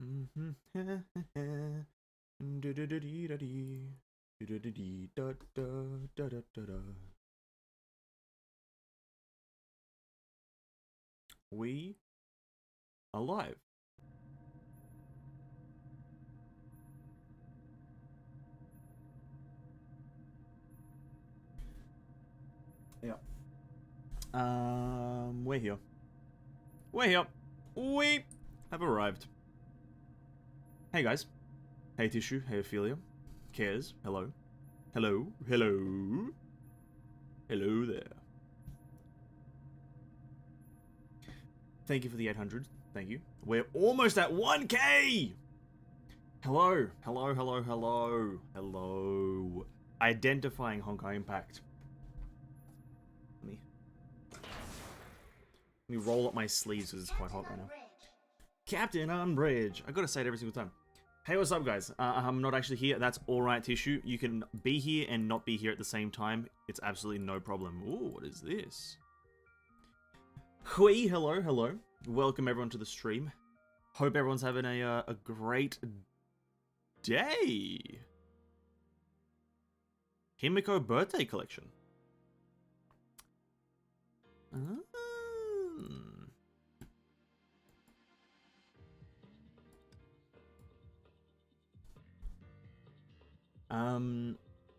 We are live. Yeah. We're here. We're here. We have arrived. Hey guys. Hey Tissue. Hey Ophelia. Cares. Hello. Hello. Hello. Hello there. Thank you for the 800. Thank you. We're almost at 1K! Hello. Hello, hello, hello. Hello. Identifying Honkai Impact. Let me roll up my sleeves because it's quite hot right now. Captain on bridge. I gotta say it every single time. Hey, what's up, guys? I'm not actually here. That's alright, Tissue. You can be here and not be here at the same time. It's absolutely no problem. Ooh, what is this? Hui, hello, hello. Welcome everyone to the stream. Hope everyone's having a great day. Himiko birthday collection.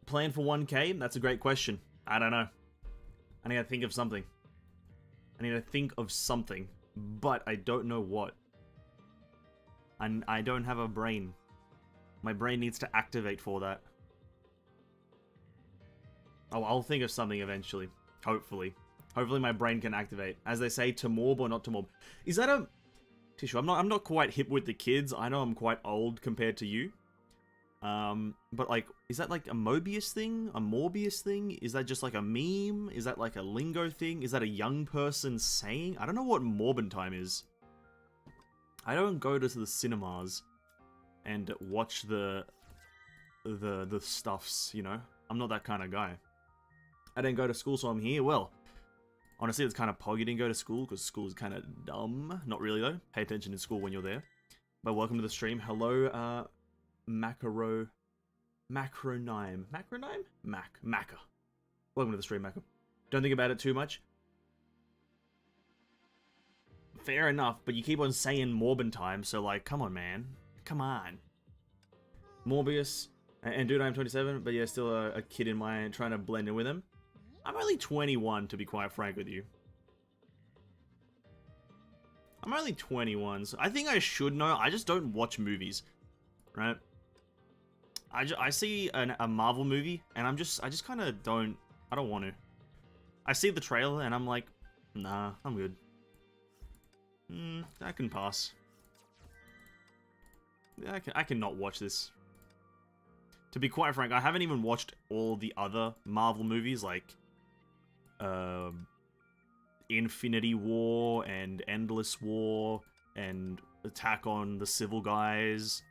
Plan for 1K? That's a great question. I don't know. I need to think of something. But I don't know what. And I don't have a brain. My brain needs to activate for that. Oh, I'll think of something eventually. Hopefully. Hopefully my brain can activate. As they say, to morb or not to morb. Is that a... Tissue, I'm not quite hip with the kids. I know I'm quite old compared to you. But like, is that like a Mobius thing? A Morbius thing? Is that just like a meme? Is that like a lingo thing? Is that a young person saying? I don't know what Morbin time is. I don't go to the cinemas and watch the stuffs, you know? I'm not that kind of guy. I didn't go to school, so I'm here. Well, honestly, it's kind of pog you didn't go to school, because school is kind of dumb. Not really, though. Pay attention in school when you're there. But welcome to the stream. Hello, Macronime. Macca. Welcome to the stream, Macca. Don't think about it too much. Fair enough, but you keep on saying Morbin time, so like, come on, man. Come on. Morbius. And dude, I'm 27, but yeah, still a kid in my trying to blend in with him. I'm only 21, to be quite frank with you. I'm only 21, so I think I should know. I just don't watch movies, right? I see a Marvel movie, and I just kind of don't, I don't want to. I see the trailer, and I'm like, nah, I'm good. I can pass. Yeah, I can not watch this. To be quite frank, I haven't even watched all the other Marvel movies, like, Infinity War, and Endless War, and Attack on the Civil Guys,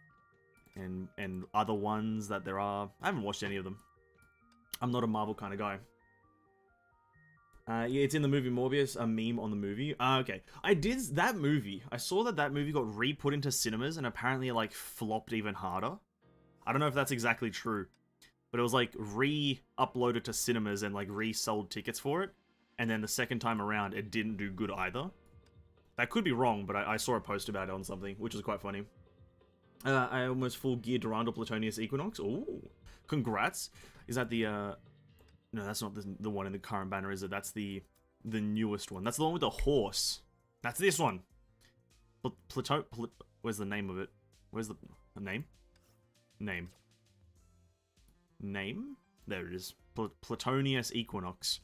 and other ones that there are. I haven't watched any of them. I'm not a Marvel kind of guy. Yeah, it's in the movie Morbius, a meme on the movie. Okay. That movie, I saw that movie got re-put into cinemas, and apparently it, like, flopped even harder. I don't know if that's exactly true, but it was, like, re-uploaded to cinemas and, like, resold tickets for it, and then the second time around, it didn't do good either. That could be wrong, but I saw a post about it on something, which was quite funny. I almost full gear Durandal Platonius Equinox. Ooh, congrats. Is that the, no, that's not the one in the current banner, is it? That's the newest one. That's the one with the horse. That's this one. Where's the name of it? Where's the name? Name. There it is. Platonius Equinox.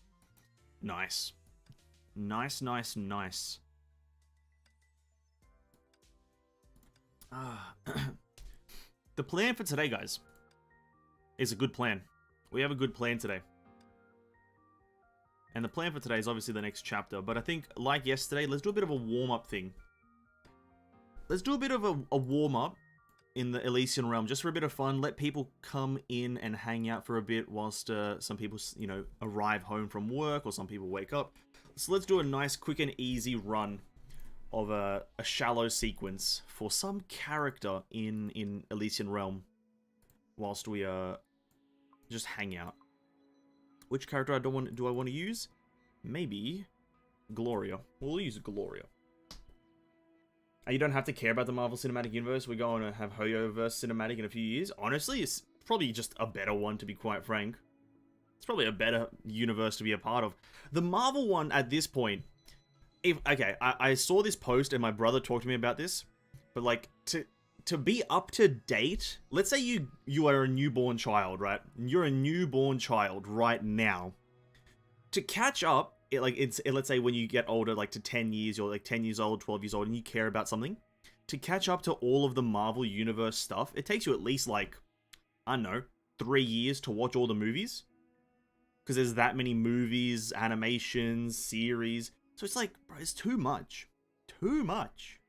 Nice. Nice, nice, nice. The plan for today, guys, is a good plan. We have a good plan today. And the plan for today is obviously the next chapter, but I think, like yesterday, let's do a bit of a warm-up thing. Let's do a bit of a warm-up in the Elysian realm, just for a bit of fun. Let people come in and hang out for a bit whilst some people, you know, arrive home from work, or some people wake up. So let's do a nice, quick and easy run of a shallow sequence for some character in Elysian Realm whilst we just hang out. Which character do I want to use? Maybe Gloria. We'll use Gloria. And you don't have to care about the Marvel Cinematic Universe. We're going to have Hoyoverse Cinematic in a few years. Honestly, it's probably just a better one, to be quite frank. It's probably a better universe to be a part of. The Marvel one at this point, I saw this post and my brother talked to me about this, but like to be up to date, let's say you are a newborn child, right? You're a newborn child right now. To catch up, let's say when you get older, like to 10 years, you're like 10 years old, 12 years old, and you care about something. To catch up to all of the Marvel Universe stuff, it takes you at least like, I don't know, 3 years to watch all the movies. Because there's that many movies, animations, series. So it's like, bro, it's too much. Too much.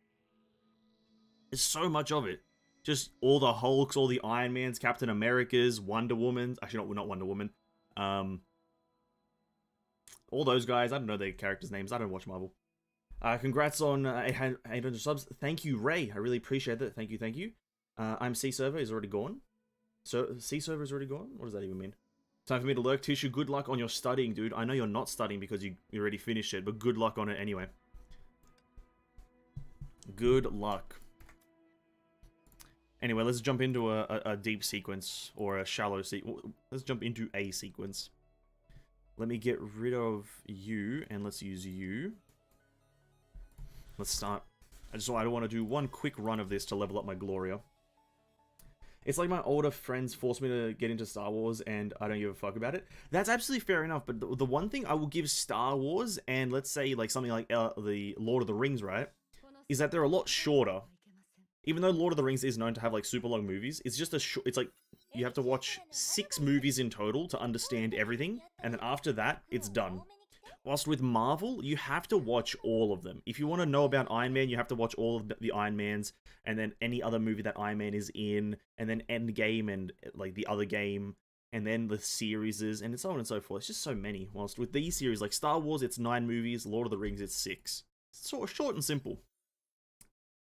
There's so much of it. Just all the Hulks, all the Iron Mans, Captain Americas, Wonder Woman. Actually, not Wonder Woman. All those guys. I don't know their characters' names. I don't watch Marvel. Congrats on 800 subs. Thank you, Ray. I really appreciate that. Thank you. I'm C-Server is already gone. So, C-Server is already gone? What does that even mean? Time for me to lurk. Tissue, good luck on your studying, dude. I know you're not studying because you already finished it, but good luck on it anyway. Good luck. Anyway, let's jump into a deep sequence, or a shallow sequence. Let's jump into a sequence. Let me get rid of you, and let's use you. Let's start. I don't want to do one quick run of this to level up my Gloria. It's like my older friends forced me to get into Star Wars, and I don't give a fuck about it. That's absolutely fair enough, but the one thing I will give Star Wars, and let's say like something like the Lord of the Rings, right, is that they're a lot shorter. Even though Lord of the Rings is known to have like super long movies, it's just it's like you have to watch 6 movies in total to understand everything, and then after that, it's done. Whilst with Marvel, you have to watch all of them. If you want to know about Iron Man, you have to watch all of the Iron Mans, and then any other movie that Iron Man is in, and then Endgame and like the other game, and then the series, and so on and so forth. It's just so many. Whilst with these series, like Star Wars, it's 9 movies, Lord of the Rings, it's 6. It's sort of short and simple.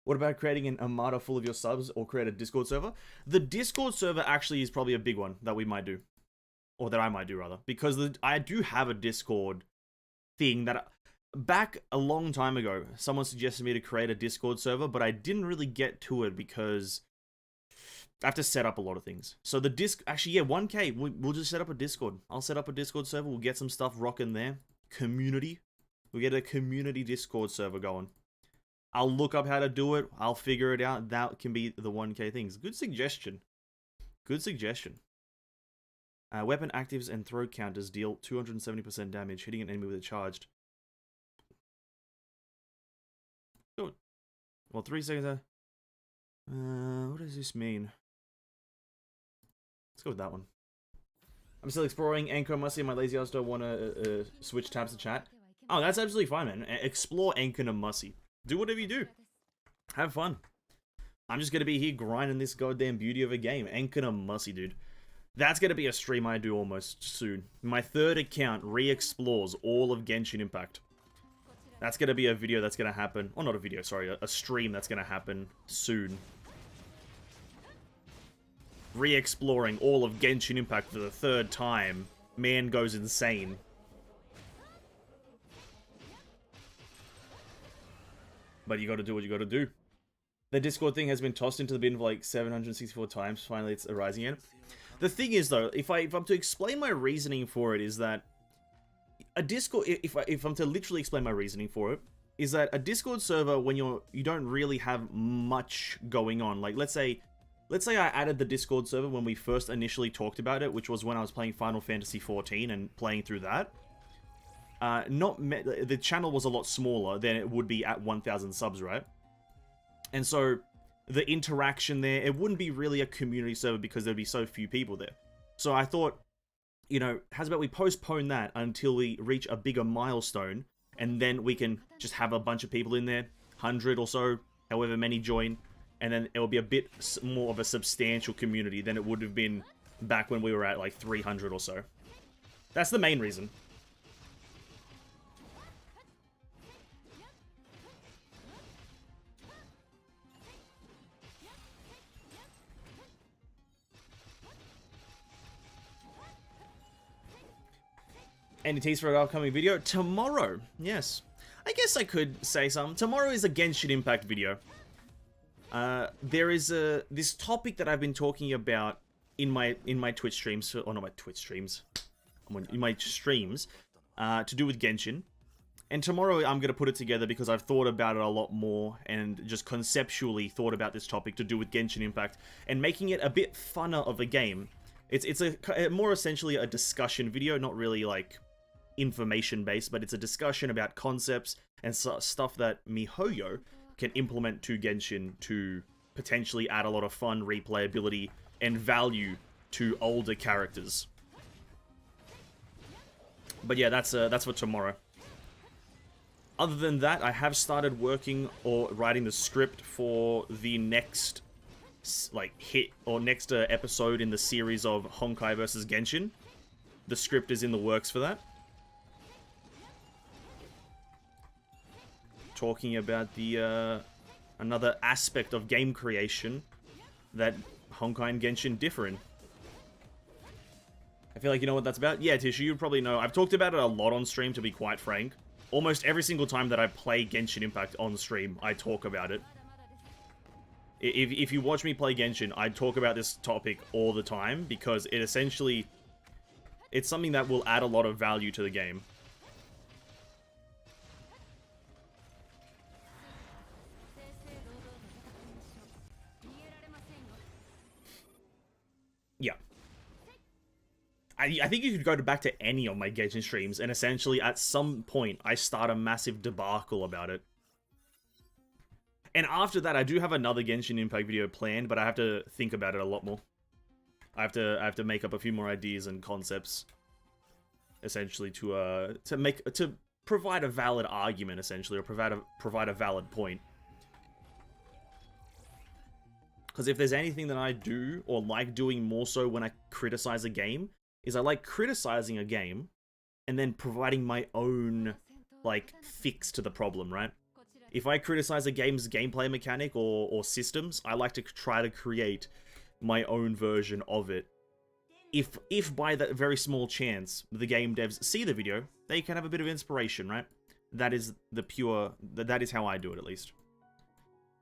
What about creating an armada full of your subs, or create a Discord server? The Discord server actually is probably a big one that we might do. Or that I might do, rather. Because I do have a Discord thing that back a long time ago, someone suggested me to create a Discord server, but I didn't really get to it because I have to set up a lot of things. So the actually, yeah, 1K, we'll just set up a Discord. I'll set up a Discord server, we'll get some stuff rocking there. Community. We'll get a community Discord server going. I'll look up how to do it, I'll figure it out. That can be the 1K things. Good suggestion. Good suggestion. Weapon actives and throw counters deal 270% damage, hitting an enemy with a charged. Good. Well, 3 seconds. What does this mean? Let's go with that one. I'm still exploring Anchor. Must my lazy ass don't want to switch tabs to chat. Oh, that's absolutely fine, man. Explore Anchor and Mussy. Do whatever you do. Have fun. I'm just gonna be here grinding this goddamn beauty of a game. Anchor and Mussy, dude. That's going to be a stream I do almost soon. My 3rd account re-explores all of Genshin Impact. That's going to be a video that's going to happen. Oh, not a video, sorry. A stream that's going to happen soon. Re-exploring all of Genshin Impact for the 3rd time. Man goes insane. But you got to do what you got to do. The Discord thing has been tossed into the bin for like 764 times. Finally, it's arising again. The thing is, though, if I'm to explain my reasoning for it, is that a Discord, if I'm to literally explain my reasoning for it, is that a Discord server, when you don't really have much going on, like let's say I added the Discord server when we first initially talked about it, which was when I was playing Final Fantasy XIV and playing through that. The channel was a lot smaller than it would be at 1,000 subs, right? And so the interaction there, it wouldn't be really a community server because there'd be so few people there. So I thought, you know, how's about we postpone that until we reach a bigger milestone, and then we can just have a bunch of people in there, 100 or so, however many join, and then it'll be a bit more of a substantial community than it would have been back when we were at like 300 or so. That's the main reason. Any tease for an upcoming video? Tomorrow, yes. I guess I could say something. Tomorrow is a Genshin Impact video. There is this topic that I've been talking about in my Twitch streams, or not my Twitch streams, in my streams, to do with Genshin. And tomorrow I'm going to put it together because I've thought about it a lot more and just conceptually thought about this topic to do with Genshin Impact and making it a bit funner of a game. It's a more essentially a discussion video, not really like information based, but it's a discussion about concepts and stuff that MiHoYo can implement to Genshin to potentially add a lot of fun replayability and value to older characters. But yeah, that's for tomorrow. Other than that, I have started working or writing the script for the next next episode in the series of Honkai vs. Genshin. The script is in the works for that. Talking about the another aspect of game creation that Honkai and Genshin differ in. I feel like you know what that's about. Yeah, Tishu, you probably know. I've talked about it a lot on stream, to be quite frank. Almost every single time that I play Genshin Impact on stream, I talk about it. If you watch me play Genshin, I talk about this topic all the time because it essentially... it's something that will add a lot of value to the game. Yeah. I think you could go back to any of my Genshin streams, and essentially at some point I start a massive debacle about it. And after that, I do have another Genshin Impact video planned, but I have to think about it a lot more. I have to make up a few more ideas and concepts, essentially to provide a valid argument, essentially, or provide a valid point. Because if there's anything that I do or like doing more so when I criticize a game, is I like criticizing a game and then providing my own, like, fix to the problem, right? If I criticize a game's gameplay mechanic or systems, I like to try to create my own version of it. If by that very small chance the game devs see the video, they can have a bit of inspiration, right? That is that is how I do it, at least.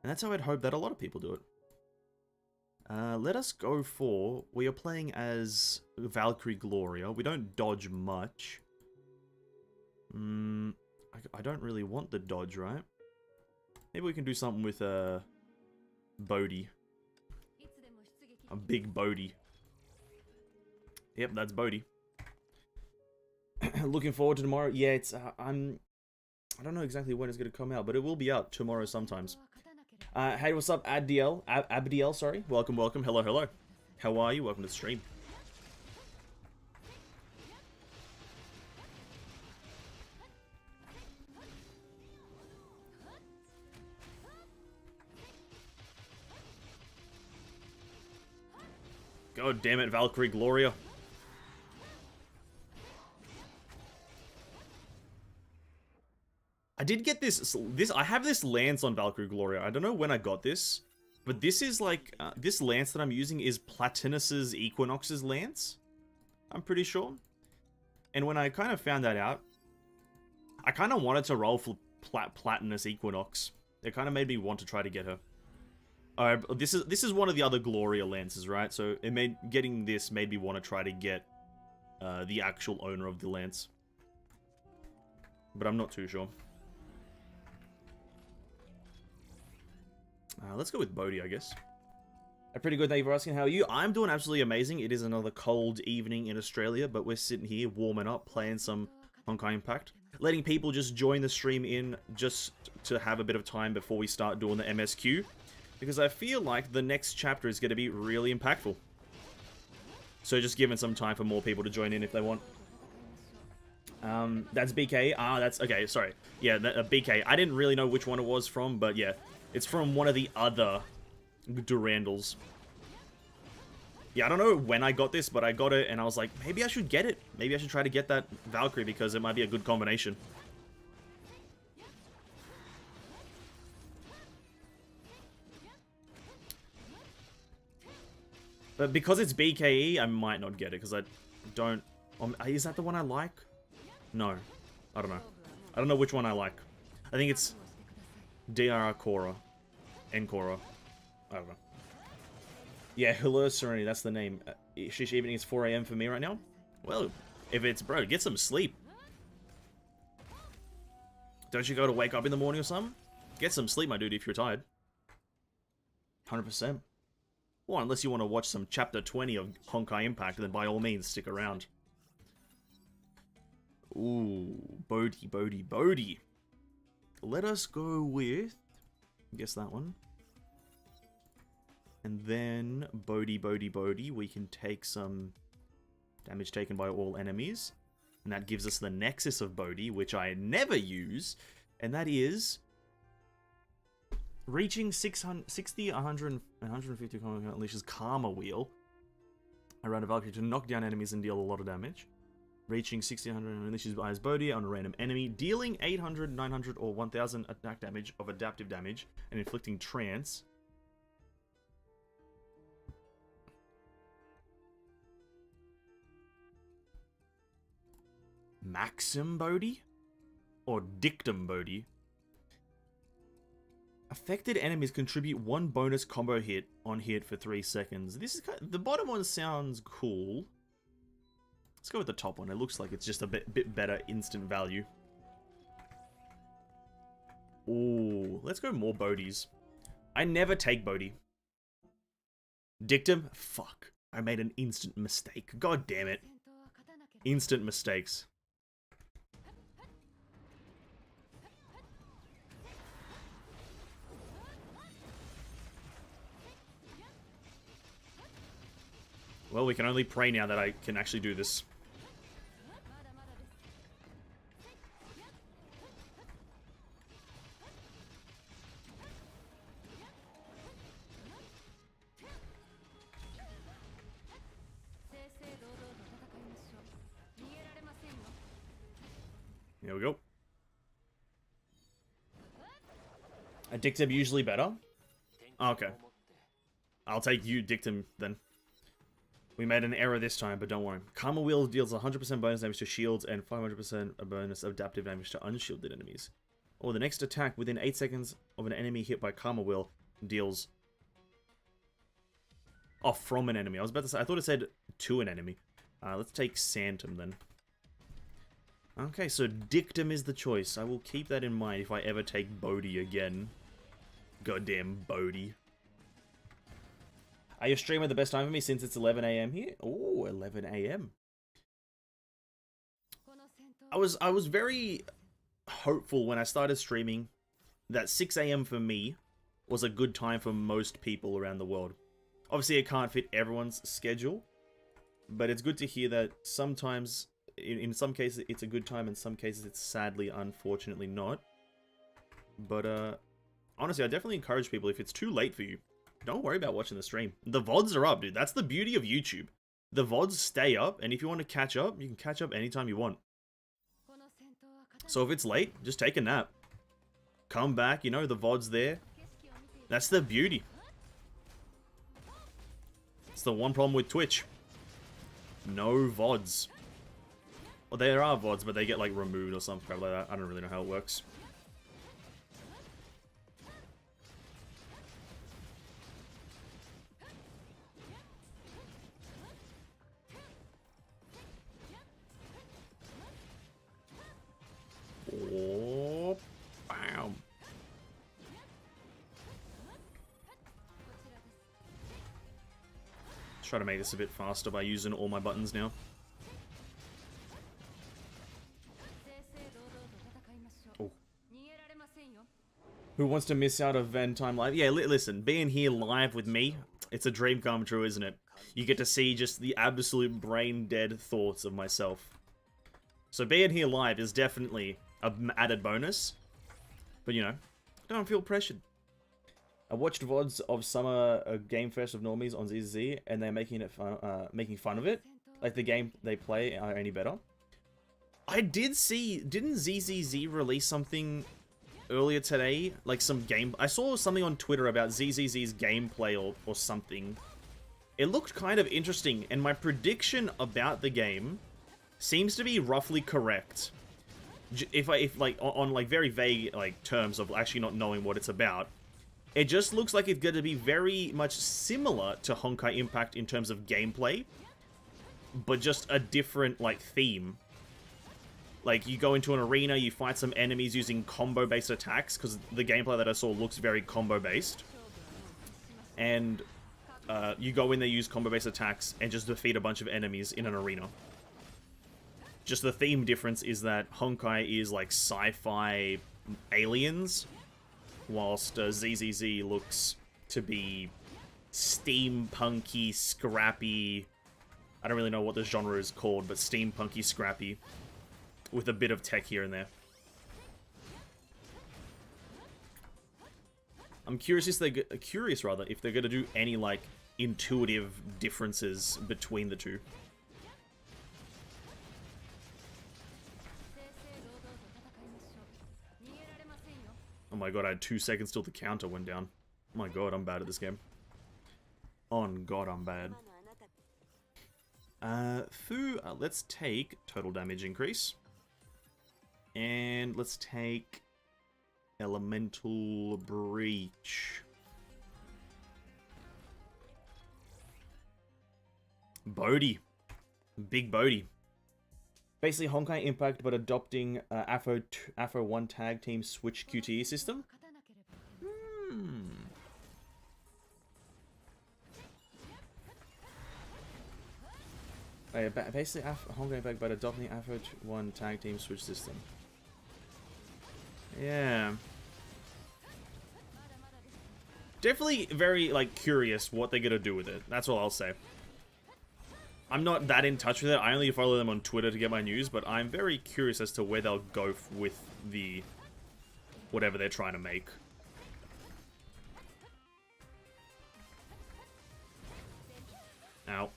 And that's how I'd hope that a lot of people do it. Let us go for... we are playing as Valkyrie Gloria. We don't dodge much. I don't really want the dodge, right? Maybe we can do something with Bodhi. A big Bodhi. Yep, that's Bodhi. Looking forward to tomorrow. Yeah, it's... I don't know exactly when it's going to come out, but it will be out tomorrow sometimes. Hey, what's up, Abdiel, sorry. Welcome, welcome. Hello, hello. How are you? Welcome to the stream. God damn it, Valkyrie Gloria. I did get this, I have this lance on Valkyrie Gloria. I don't know when I got this, but this is like, this lance that I'm using is Platinus's Equinox's lance. I'm pretty sure. And when I kind of found that out, I kind of wanted to roll for Platinus Equinox. It kind of made me want to try to get her. Alright, this is one of the other Gloria lances, right? So getting this made me want to try to get the actual owner of the lance. But I'm not too sure. Let's go with Bodhi, I guess. Pretty good, thank you for asking. How are you? I'm doing absolutely amazing. It is another cold evening in Australia, but we're sitting here warming up, playing some Honkai Impact. Letting people just join the stream in just to have a bit of time before we start doing the MSQ. Because I feel like the next chapter is going to be really impactful. So just giving some time for more people to join in if they want. That's BK. Ah, that's... okay, sorry. Yeah, BK. I didn't really know which one it was from, but yeah. It's from one of the other Durandals. Yeah, I don't know when I got this, but I got it, and I was like, maybe I should get it. Maybe I should try to get that Valkyrie, because it might be a good combination. But because it's BKE, I might not get it, because I don't... is that the one I like? No. I don't know. I don't know which one I like. I think it's DR Korra. Korra. I don't know. Yeah, Hello Serenity, that's the name. Shish evening is 4 AM for me right now. Well, if it's, bro, get some sleep. Don't you go to wake up in the morning or something? Get some sleep, my dude, if you're tired. 100%. Well, unless you want to watch some chapter 20 of Honkai Impact, then by all means, stick around. Ooh, Bodhi, Bodhi, Bodhi. Let us go with... guess that one. And then, Bodhi, Bodhi, Bodhi, we can take some damage taken by all enemies. And that gives us the Nexus of Bodhi, which I never use. And that is... reaching 60, 100, and 150 unleashes Karma Wheel around a Valkyrie to knock down enemies and deal a lot of damage. Reaching 60, 100 unleashes Eyes Bodhi on a random enemy, dealing 800, 900, or 1000 attack damage of adaptive damage and inflicting trance. Maxim Bodhi? Or Dictum Bodhi? Affected enemies contribute 1 bonus combo hit on hit for 3 seconds. This is kind of, the bottom one sounds cool. Let's go with the top one. It looks like it's just a bit better instant value. Ooh, let's go more Bodhis. I never take Bodhi. Dictum? Fuck. I made an instant mistake. God damn it. Instant mistakes. Well, we can only pray now that I can actually do this. There we go. Dictum usually better? Okay. I'll take you, Dictum, then. We made an error this time, but don't worry. Karma Wheel deals 100% bonus damage to shields and 500% a bonus adaptive damage to unshielded enemies. Or the next attack within 8 seconds of an enemy hit by Karma Wheel deals... oh, from an enemy. I was about to say, I thought it said to an enemy. Let's take Santum then. Okay, so Dictum is the choice. I will keep that in mind if I ever take Bodhi again. Goddamn Bodhi. Are you streaming at the best time for me since it's 11 AM here? Oh, 11 AM. I was very hopeful when I started streaming that 6 AM for me was a good time for most people around the world. Obviously, it can't fit everyone's schedule, but it's good to hear that sometimes, in some cases, it's a good time, in some cases, it's sadly, unfortunately not. But, honestly, I definitely encourage people, if it's too late for you, don't worry about watching the stream. The VODs are up, dude. That's the beauty of YouTube. The VODs stay up, and if you want to catch up, you can catch up anytime you want. So if it's late, just take a nap. Come back, you know, the VOD's there. That's the beauty. It's the one problem with Twitch. No VODs. Well, there are VODs, but they get, like, removed or something like that. I don't really know how it works. Oh, bam. Try to make this a bit faster by using all my buttons now. Oh. Who wants to miss out of Van Time Live? Yeah, listen, being here live with me, it's a dream come true, isn't it? You get to see just the absolute brain-dead thoughts of myself. So being here live is definitely an added bonus. But, you know, don't feel pressured. I watched VODs of Summer Game Fest of Normies on ZZZ, and they're making fun of it. Like, the game they play are any better. I did see... didn't ZZZ release something earlier today? Like, some game... I saw something on Twitter about ZZZ's gameplay or something. It looked kind of interesting, and my prediction about the game seems to be roughly correct. if like on like very vague like terms of actually not knowing what it's about, it just looks like it's going to be very much similar to Honkai Impact in terms of gameplay, but just a different like theme. Like, you go into an arena, you fight some enemies using combo-based attacks, because the gameplay that I saw looks very combo-based. And you go in there, use combo-based attacks, and just defeat a bunch of enemies in an arena. Just the theme difference is that Honkai is like sci-fi aliens, whilst ZZZ looks to be steampunky, scrappy. I don't really know what the genre is called, but steampunky, scrappy, with a bit of tech here and there. I'm curious if they're going to do any like intuitive differences between the two. Oh my god, I had 2 seconds till the counter went down. Oh my god, I'm bad at this game. Oh god, I'm bad. Let's take total damage increase. And let's take Elemental Breach. Bodhi. Big Bodhi. Basically Honkai Impact, but adopting Afro 1 tag team switch QTE system. Basically Honkai Impact, but adopting Afro 1 tag team switch system. Yeah. Definitely very, like, curious what they're gonna do with it. That's all I'll say. I'm not that in touch with it. I only follow them on Twitter to get my news, but I'm very curious as to where they'll go with the... whatever they're trying to make. Ow.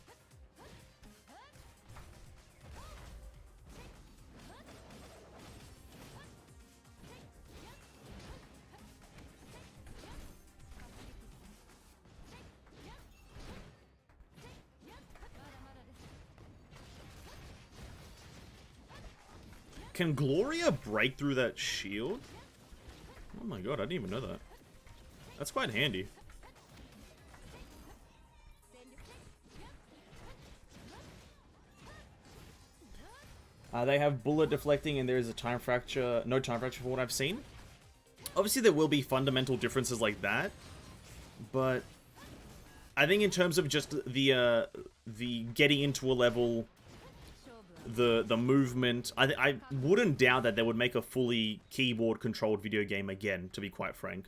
Can Gloria break through that shield? Oh my god, I didn't even know that. That's quite handy. They have bullet deflecting and there is a time fracture. No time fracture for what I've seen. Obviously there will be fundamental differences like that. But I think in terms of just the getting into a level... the movement, I wouldn't doubt that they would make a fully keyboard-controlled video game again, to be quite frank.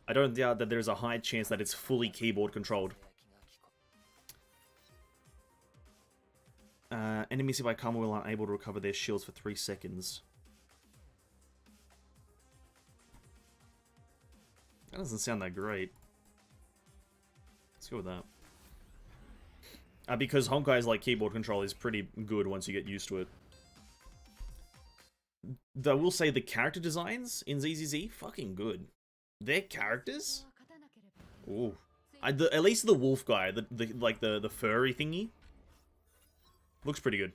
I don't doubt that there's a high chance that it's fully keyboard-controlled. Enemies hit by Karma will aren't able to recover their shields for 3 seconds. That doesn't sound that great. Let's go with that. Because Honkai's like keyboard control is pretty good once you get used to it. I will say the character designs in ZZZ, fucking good. Their characters? Ooh. At least the wolf guy, the furry thingy, looks pretty good.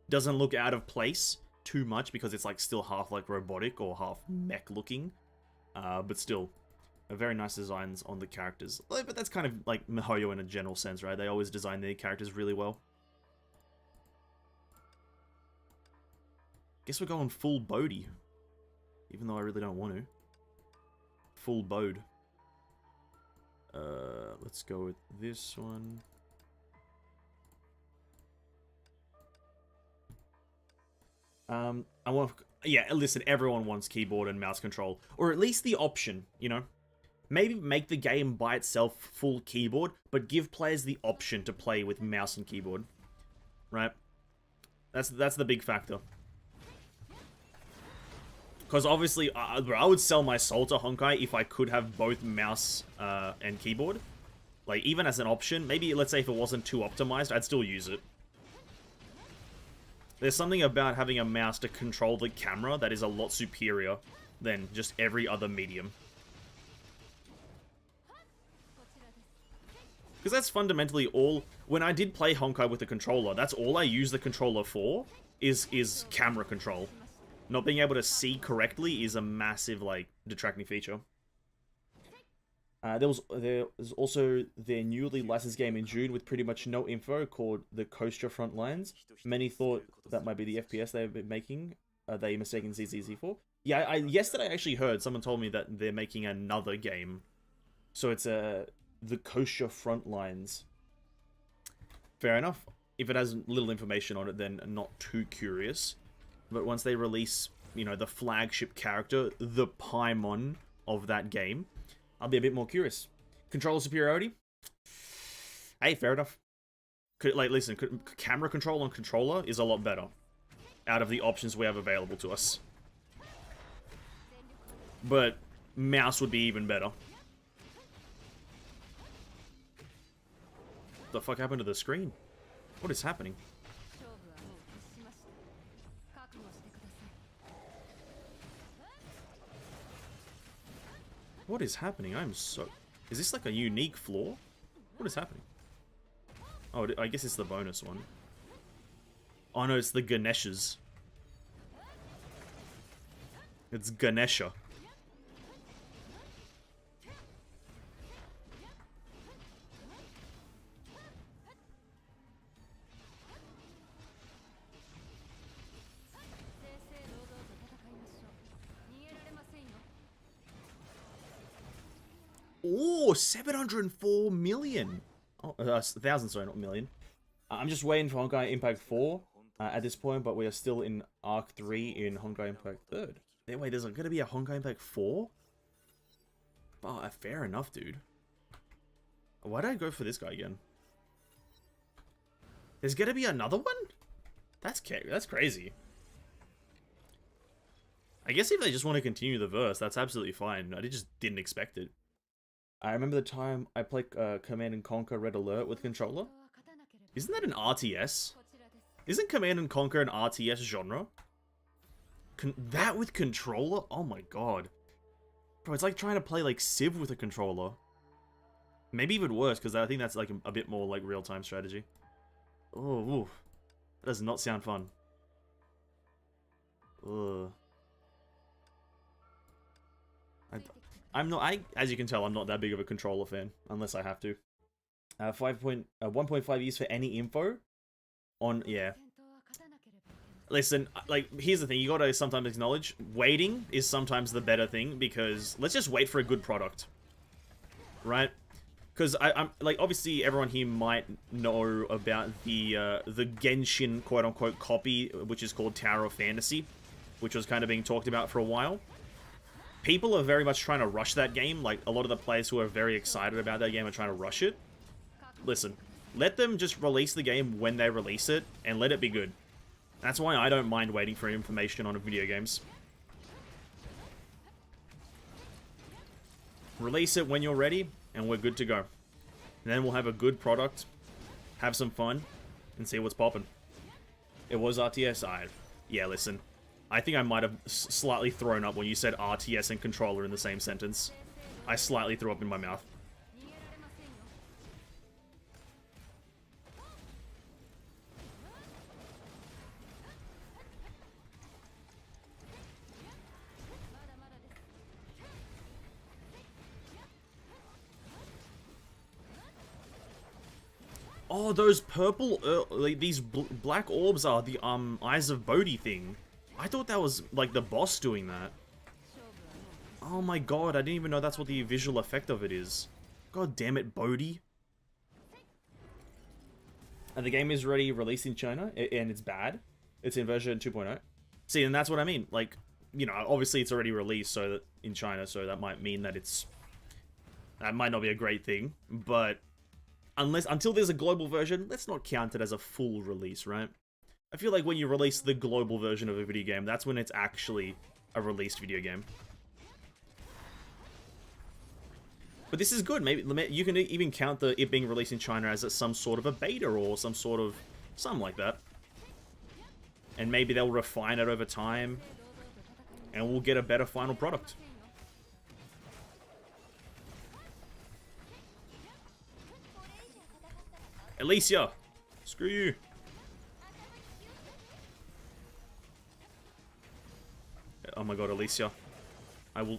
Doesn't look out of place too much because it's like still half like robotic or half mech looking. But still. Very nice designs on the characters. But that's kind of like miHoYo in a general sense, right? They always design their characters really well. Guess we're going full Bodhi. Even though I really don't want to. Full Bode. Let's go with this one. I want... Yeah, listen, everyone wants keyboard and mouse control. Or at least the option, you know? Maybe make the game by itself full keyboard, but give players the option to play with mouse and keyboard. Right? That's the big factor. Because obviously, I would sell my soul to Honkai if I could have both mouse and keyboard. Like, even as an option. Maybe, let's say if it wasn't too optimized, I'd still use it. There's something about having a mouse to control the camera that is a lot superior than just every other medium. Because that's fundamentally all... When I did play Honkai with the controller, that's all I use the controller for, is camera control. Not being able to see correctly is a massive, like, detracting feature. There was also their newly licensed game in June with pretty much no info called The Coaster Frontlines. Many thought that might be the FPS they've been making. Are they mistaken ZZZ for? Yeah, yesterday I actually heard someone told me that they're making another game. So it's The Coaster Frontlines. Fair enough. If it has little information on it, then I'm not too curious. But once they release, you know, the flagship character, the Paimon of that game, I'll be a bit more curious. Controller superiority? Hey, fair enough. Listen, camera control on controller is a lot better out of the options we have available to us. But mouse would be even better. The fuck happened to the screen? What is happening? What is happening? I'm so... Is this like a unique floor? What is happening? Oh, I guess it's the bonus one. Oh no, it's the Ganeshas. It's Ganesha. Oh, 704 million. Oh, 1,000, sorry, not million. I'm just waiting for Honkai Impact 4 at this point, but we are still in Arc 3 in Honkai Impact 3rd. Wait, there's going to be a Honkai Impact 4? Oh, fair enough, dude. Why did I go for this guy again? There's going to be another one? That's crazy. I guess if they just want to continue the verse, that's absolutely fine. I just didn't expect it. I remember the time I played Command and Conquer Red Alert with controller. Isn't that an RTS? Isn't Command and Conquer an RTS genre? That with controller? Oh my god. Bro, it's like trying to play like Civ with a controller. Maybe even worse, because I think that's like a bit more like real-time strategy. Oh, ooh. That does not sound fun. Ugh. As you can tell, I'm not that big of a controller fan, unless I have to. 1.5 years for any info on, yeah. Listen, like, here's the thing, you gotta sometimes acknowledge, waiting is sometimes the better thing, because let's just wait for a good product. Right? Because I'm like, obviously everyone here might know about the Genshin quote-unquote copy, which is called Tower of Fantasy, which was kind of being talked about for a while. People are very much trying to rush that game. Like, a lot of the players who are very excited about that game are trying to rush it. Listen, let them just release the game when they release it, and let it be good. That's why I don't mind waiting for information on video games. Release it when you're ready, and we're good to go. And then we'll have a good product, have some fun, and see what's popping. It was RTS. Yeah, listen. I think I might have slightly thrown up when you said RTS and controller in the same sentence. I slightly threw up in my mouth. Oh, those purple, like these black orbs are the Eyes of Bodhi thing. I thought that was like the boss doing that. Oh my god, I didn't even know that's what the visual effect of it is. God damn it, Bodhi. And the game is already released in China, and it's bad. It's in version 2.0. See, and that's what I mean. Like, you know, obviously it's already released so that in China, so that might mean that that might not be a great thing, but until there's a global version, let's not count it as a full release, right? I feel like when you release the global version of a video game, that's when it's actually a released video game. But this is good. Maybe you can even count it being released in China as some sort of a beta or something like that. And maybe they'll refine it over time, and we'll get a better final product. Alicia! Screw you. Oh my god, Alicia. I will...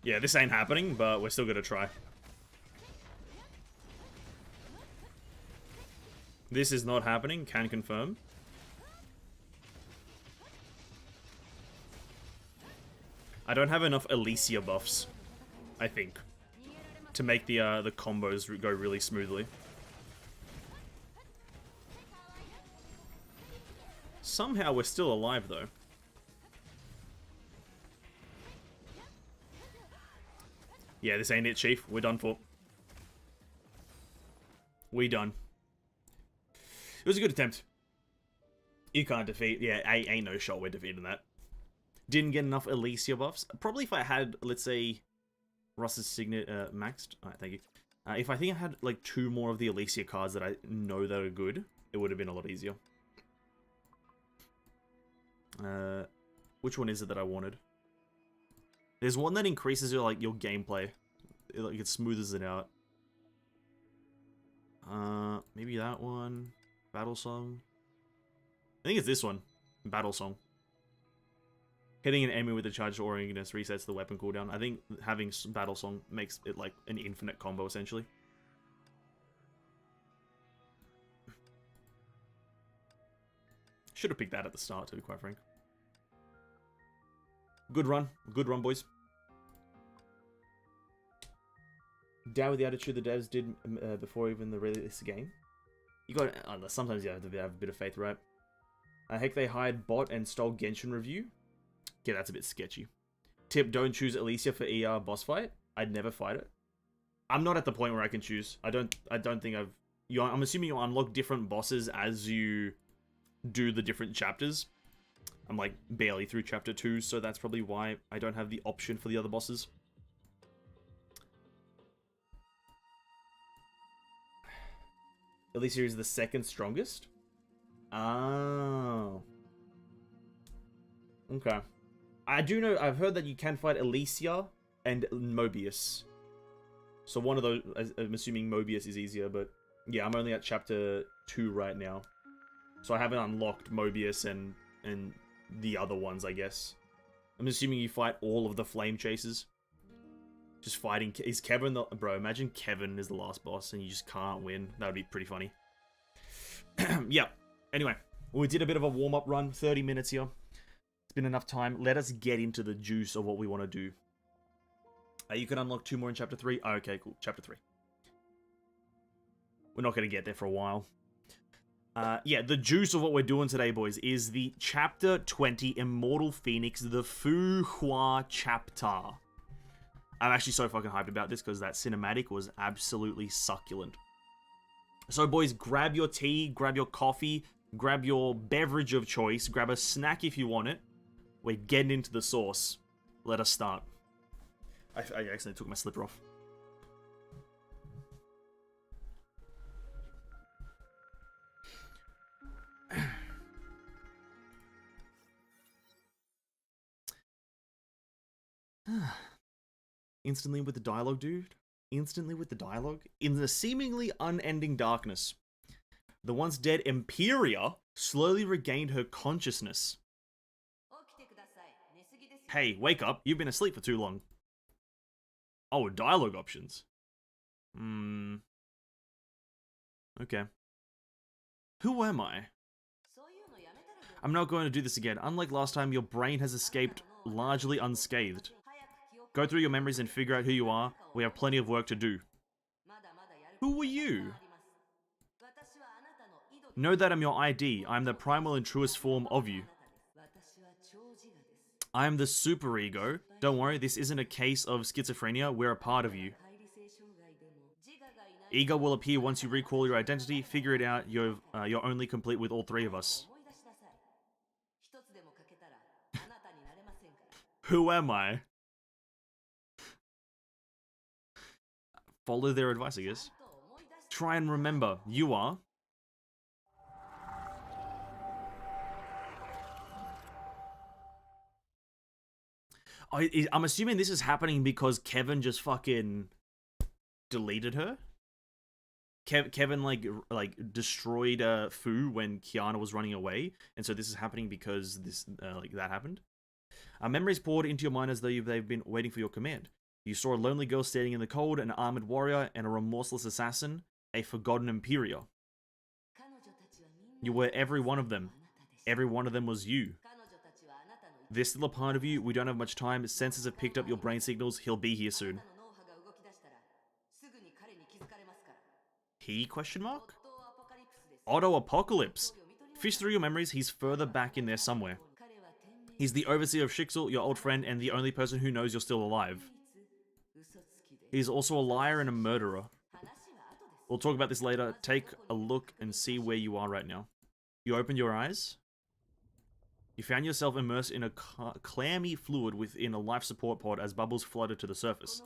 Yeah, this ain't happening, but we're still gonna try. This is not happening, can confirm. I don't have enough Alicia buffs, I think, to make the combos go really smoothly. Somehow we're still alive, though. Yeah, this ain't it, Chief. We're done for. We done. It was a good attempt. You can't defeat... Yeah, ain't no shot we're defeating that. Didn't get enough Alicia buffs. Probably if I had, let's say, Russ's Signet maxed. Alright, thank you. If I think I had, like, 2 more of the Alicia cards that I know that are good, it would have been a lot easier. Which one is it that I wanted? There's one that increases your, like, your gameplay. It smooths it out. Maybe that one. Battle Song. I think it's this one. Battle Song. Hitting an enemy with a charged Aurignus resets the weapon cooldown. I think having Battle Song makes it like an infinite combo, essentially. Should have picked that at the start, to be quite frank. Good run. Good run, boys. Down with the attitude the devs did before even the release of the game. You got sometimes you have to have a bit of faith, right? Heck, they hired bot and stole Genshin review. Yeah, that's a bit sketchy. Tip: don't choose Alicia for ER boss fight. I'd never fight it. I'm not at the point where I can choose. I don't think I've. I'm assuming you unlock different bosses as you do the different chapters. I'm like barely through chapter 2, so that's probably why I don't have the option for the other bosses. Alicia is the second strongest. Oh. Okay. I do know, I've heard that you can fight Alicia and Mobius. So one of those, I'm assuming Mobius is easier, but yeah, I'm only at chapter 2 right now. So I haven't unlocked Mobius and the other ones, I guess. I'm assuming you fight all of the flame chasers. Just fighting, is Kevin the, bro, imagine Kevin is the last boss and you just can't win. That would be pretty funny. Yeah, anyway, we did a bit of a warm-up run, 30 minutes here. It's been enough time. Let us get into the juice of what we want to do. You can unlock 2 more in chapter 3. Oh, okay, cool, chapter 3. We're not going to get there for a while. Yeah, the juice of what we're doing today, boys, is the chapter 20 Immortal Phoenix, the Fu Hua chapter. I'm actually so fucking hyped about this because that cinematic was absolutely succulent. So, boys, grab your tea, grab your coffee, grab your beverage of choice, grab a snack if you want it. We're getting into the sauce. Let us start. I accidentally took my slipper off. Instantly with the dialogue, dude. Instantly with the dialogue. In the seemingly unending darkness, the once dead Imperia slowly regained her consciousness. Hey, wake up. You've been asleep for too long. Oh, dialogue options. Okay. Who am I? I'm not going to do this again. Unlike last time, your brain has escaped largely unscathed. Go through your memories and figure out who you are. We have plenty of work to do. Who were you? Know that I'm your ID. I'm the primal and truest form of you. I am the superego. Don't worry, this isn't a case of schizophrenia. We're a part of you. Ego will appear once you recall your identity. Figure it out. You're only complete with all three of us. Who am I? Follow their advice, I guess. Try and remember. You are. I'm assuming this is happening because Kevin just fucking deleted her. Kevin like destroyed Fu when Kiana was running away, and so this is happening because this like that happened. Memories poured into your mind as though they've been waiting for your command. You saw a lonely girl standing in the cold, an armored warrior, and a remorseless assassin, a forgotten Imperia. You were every one of them. Every one of them was you. There's still a part of you. We don't have much time. Sensors have picked up your brain signals. He'll be here soon. He? Question mark? Auto Apocalypse. Fish through your memories. He's further back in there somewhere. He's the overseer of Shixel, your old friend, and the only person who knows you're still alive. He's also a liar and a murderer. We'll talk about this later. Take a look and see where you are right now. You opened your eyes. You found yourself immersed in a clammy fluid within a life support pod as bubbles flooded to the surface.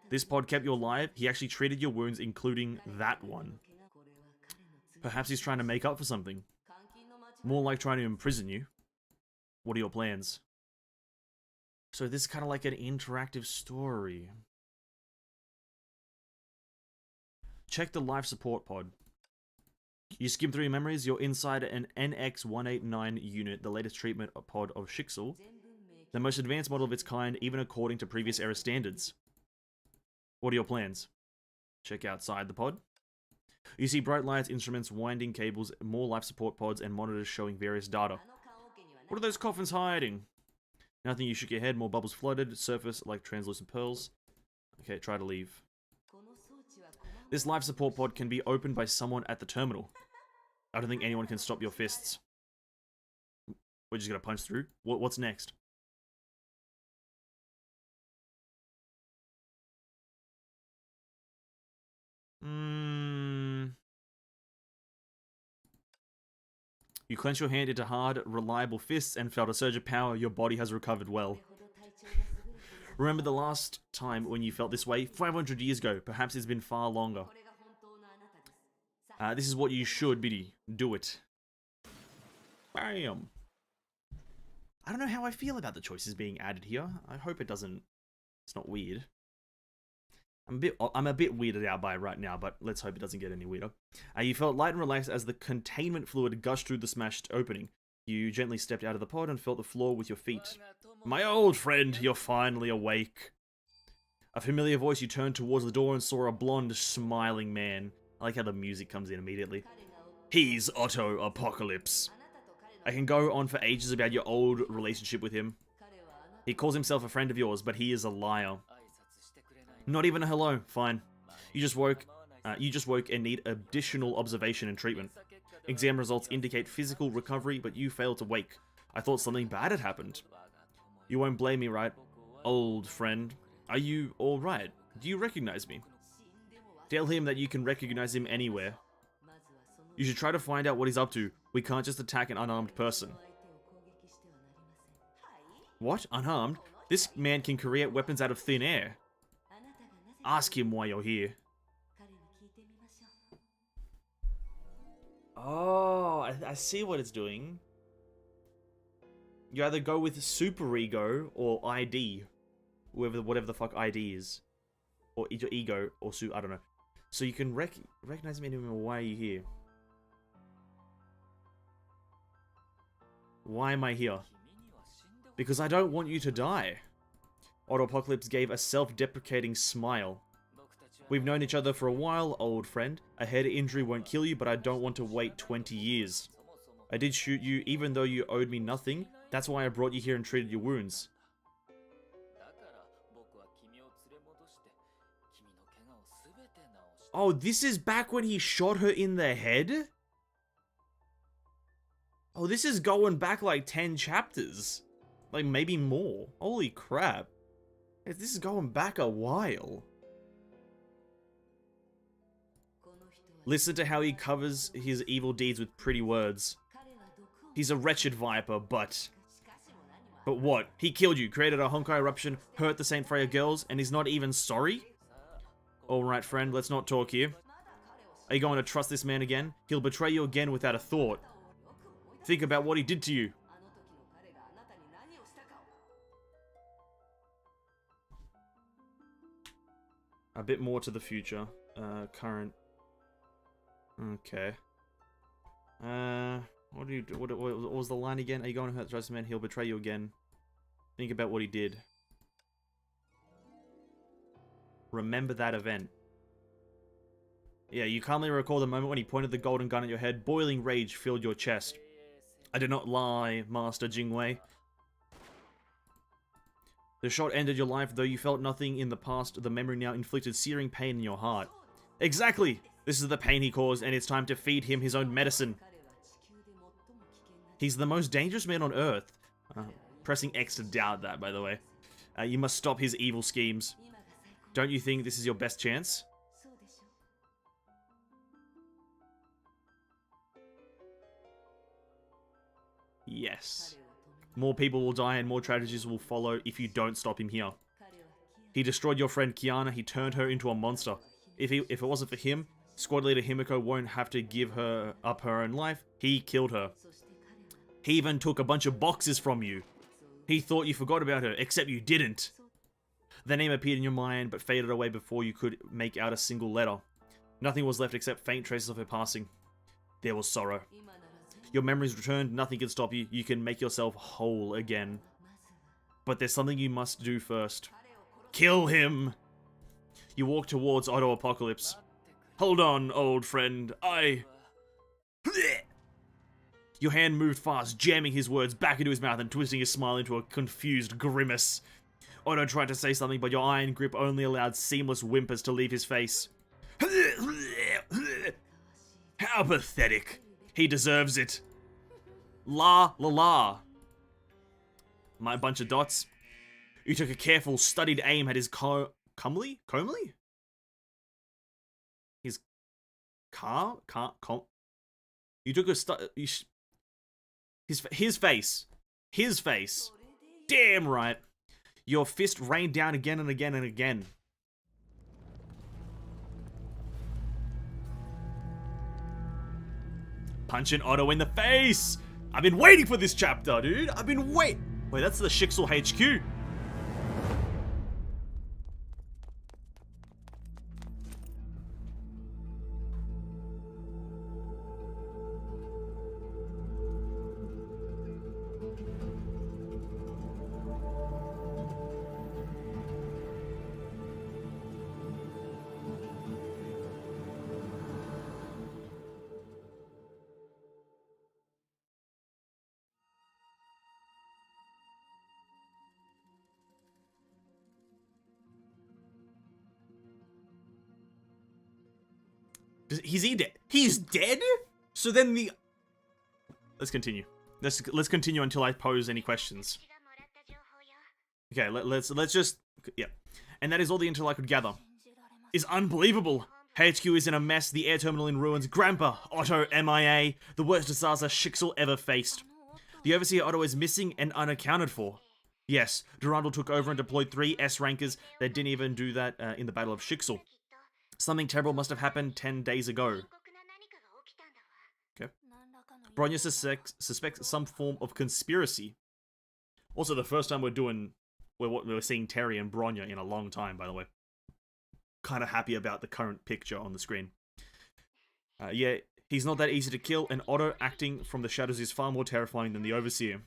This pod kept you alive. He actually treated your wounds, including that one. Perhaps he's trying to make up for something. More like trying to imprison you. What are your plans? So this is kind of like an interactive story. Check the life support pod. You skim through your memories. You're inside an NX-189 unit, the latest treatment pod of Shixel. The most advanced model of its kind, even according to previous era standards. What are your plans? Check outside the pod. You see bright lights, instruments, winding cables, more life support pods, and monitors showing various data. What are those coffins hiding? Nothing. You shook your head. More bubbles flooded. Surface like translucent pearls. Okay, try to leave. This life support pod can be opened by someone at the terminal. I don't think anyone can stop your fists. We're just gonna punch through. What's next? You clench your hand into hard, reliable fists and felt a surge of power. Your body has recovered well. Remember the last time when you felt this way? 500 years ago. Perhaps it's been far longer. This is what you should, Biddy. Do it. Bam! I don't know how I feel about the choices being added here. I hope it doesn't... It's not weird. I'm a bit weirded out by it right now, but let's hope it doesn't get any weirder. You felt light and relaxed as the containment fluid gushed through the smashed opening. You gently stepped out of the pod and felt the floor with your feet. My old friend, you're finally awake. A familiar voice. You turned towards the door and saw a blonde, smiling man. I like how the music comes in immediately. He's Otto Apocalypse. I can go on for ages about your old relationship with him. He calls himself a friend of yours, but he is a liar. Not even a hello. Fine. You just woke and need additional observation and treatment. Exam results indicate physical recovery, but you failed to wake. I thought something bad had happened. You won't blame me, right? Old friend. Are you alright? Do you recognize me? Tell him that you can recognize him anywhere. You should try to find out what he's up to. We can't just attack an unarmed person. What? Unarmed? This man can create weapons out of thin air. Ask him why you're here. Oh, I see what it's doing. You either go with super ego or ID. Whatever the fuck ID is. Or ego or I don't know. So you can recognize me anyway. Why are you here? Why am I here? Because I don't want you to die. Auto Apocalypse gave a self-deprecating smile. We've known each other for a while, old friend. A head injury won't kill you, but I don't want to wait 20 years. I did shoot you, even though you owed me nothing. That's why I brought you here and treated your wounds. Oh, this is back when he shot her in the head? Oh, this is going back like 10 chapters. Like, maybe more. Holy crap. This is going back a while. Listen to how he covers his evil deeds with pretty words. He's a wretched viper, but... But what? He killed you, created a Honkai eruption, hurt the Saint Freya girls, and he's not even sorry? Alright, friend, let's not talk here. Are you going to trust this man again? He'll betray you again without a thought. Think about what he did to you. A bit more to the future. Current. Okay. What do you do? What was the line again? Are you going to hurt the trust man? He'll betray you again. Think about what he did. Remember that event. Yeah, you calmly recall the moment when he pointed the golden gun at your head. Boiling rage filled your chest. I did not lie, Master Jingwei. The shot ended your life, though you felt nothing in the past. The memory now inflicted searing pain in your heart. Exactly! This is the pain he caused, and it's time to feed him his own medicine. He's the most dangerous man on Earth. Pressing X to doubt that, by the way. You must stop his evil schemes. Don't you think this is your best chance? Yes. More people will die and more tragedies will follow if you don't stop him here. He destroyed your friend Kiana, he turned her into a monster. If it wasn't for him, squad leader Himiko won't have to give her up her own life. He killed her. He even took a bunch of boxes from you. He thought you forgot about her, except you didn't. The name appeared in your mind, but faded away before you could make out a single letter. Nothing was left except faint traces of her passing. There was sorrow. Your memories returned, nothing can stop you. You can make yourself whole again. But there's something you must do first. Kill him! You walk towards Auto Apocalypse. Hold on, old friend. Your hand moved fast, jamming his words back into his mouth and twisting his smile into a confused grimace. Otto tried to say something, but your iron grip only allowed seamless whimpers to leave his face. How pathetic. He deserves it. La la la. My bunch of dots. You took a careful, studied aim at his comely? His You took a his face. His face. Damn right. Your fist rained down again and again and again. Punching Otto in the face! I've been waiting for this chapter, dude! Wait, that's the Shixel HQ. Is he dead? He's dead? So then let's continue. Let's continue until I pose any questions. Okay, let's just... Yeah. And that is all the intel I could gather. Is unbelievable. HQ is in a mess, the air terminal in ruins, Grandpa, Otto MIA, the worst disaster Shixel ever faced. The Overseer Otto is missing and unaccounted for. Yes, Durandal took over and deployed 3 S-rankers that didn't even do that in the Battle of Shixel. Something terrible must have happened 10 days ago. Okay. Bronya suspects some form of conspiracy. Also, the first time we're seeing Terry and Bronya in a long time, by the way. Kind of happy about the current picture on the screen. Yeah, he's not that easy to kill, and Otto acting from the shadows is far more terrifying than the Overseer.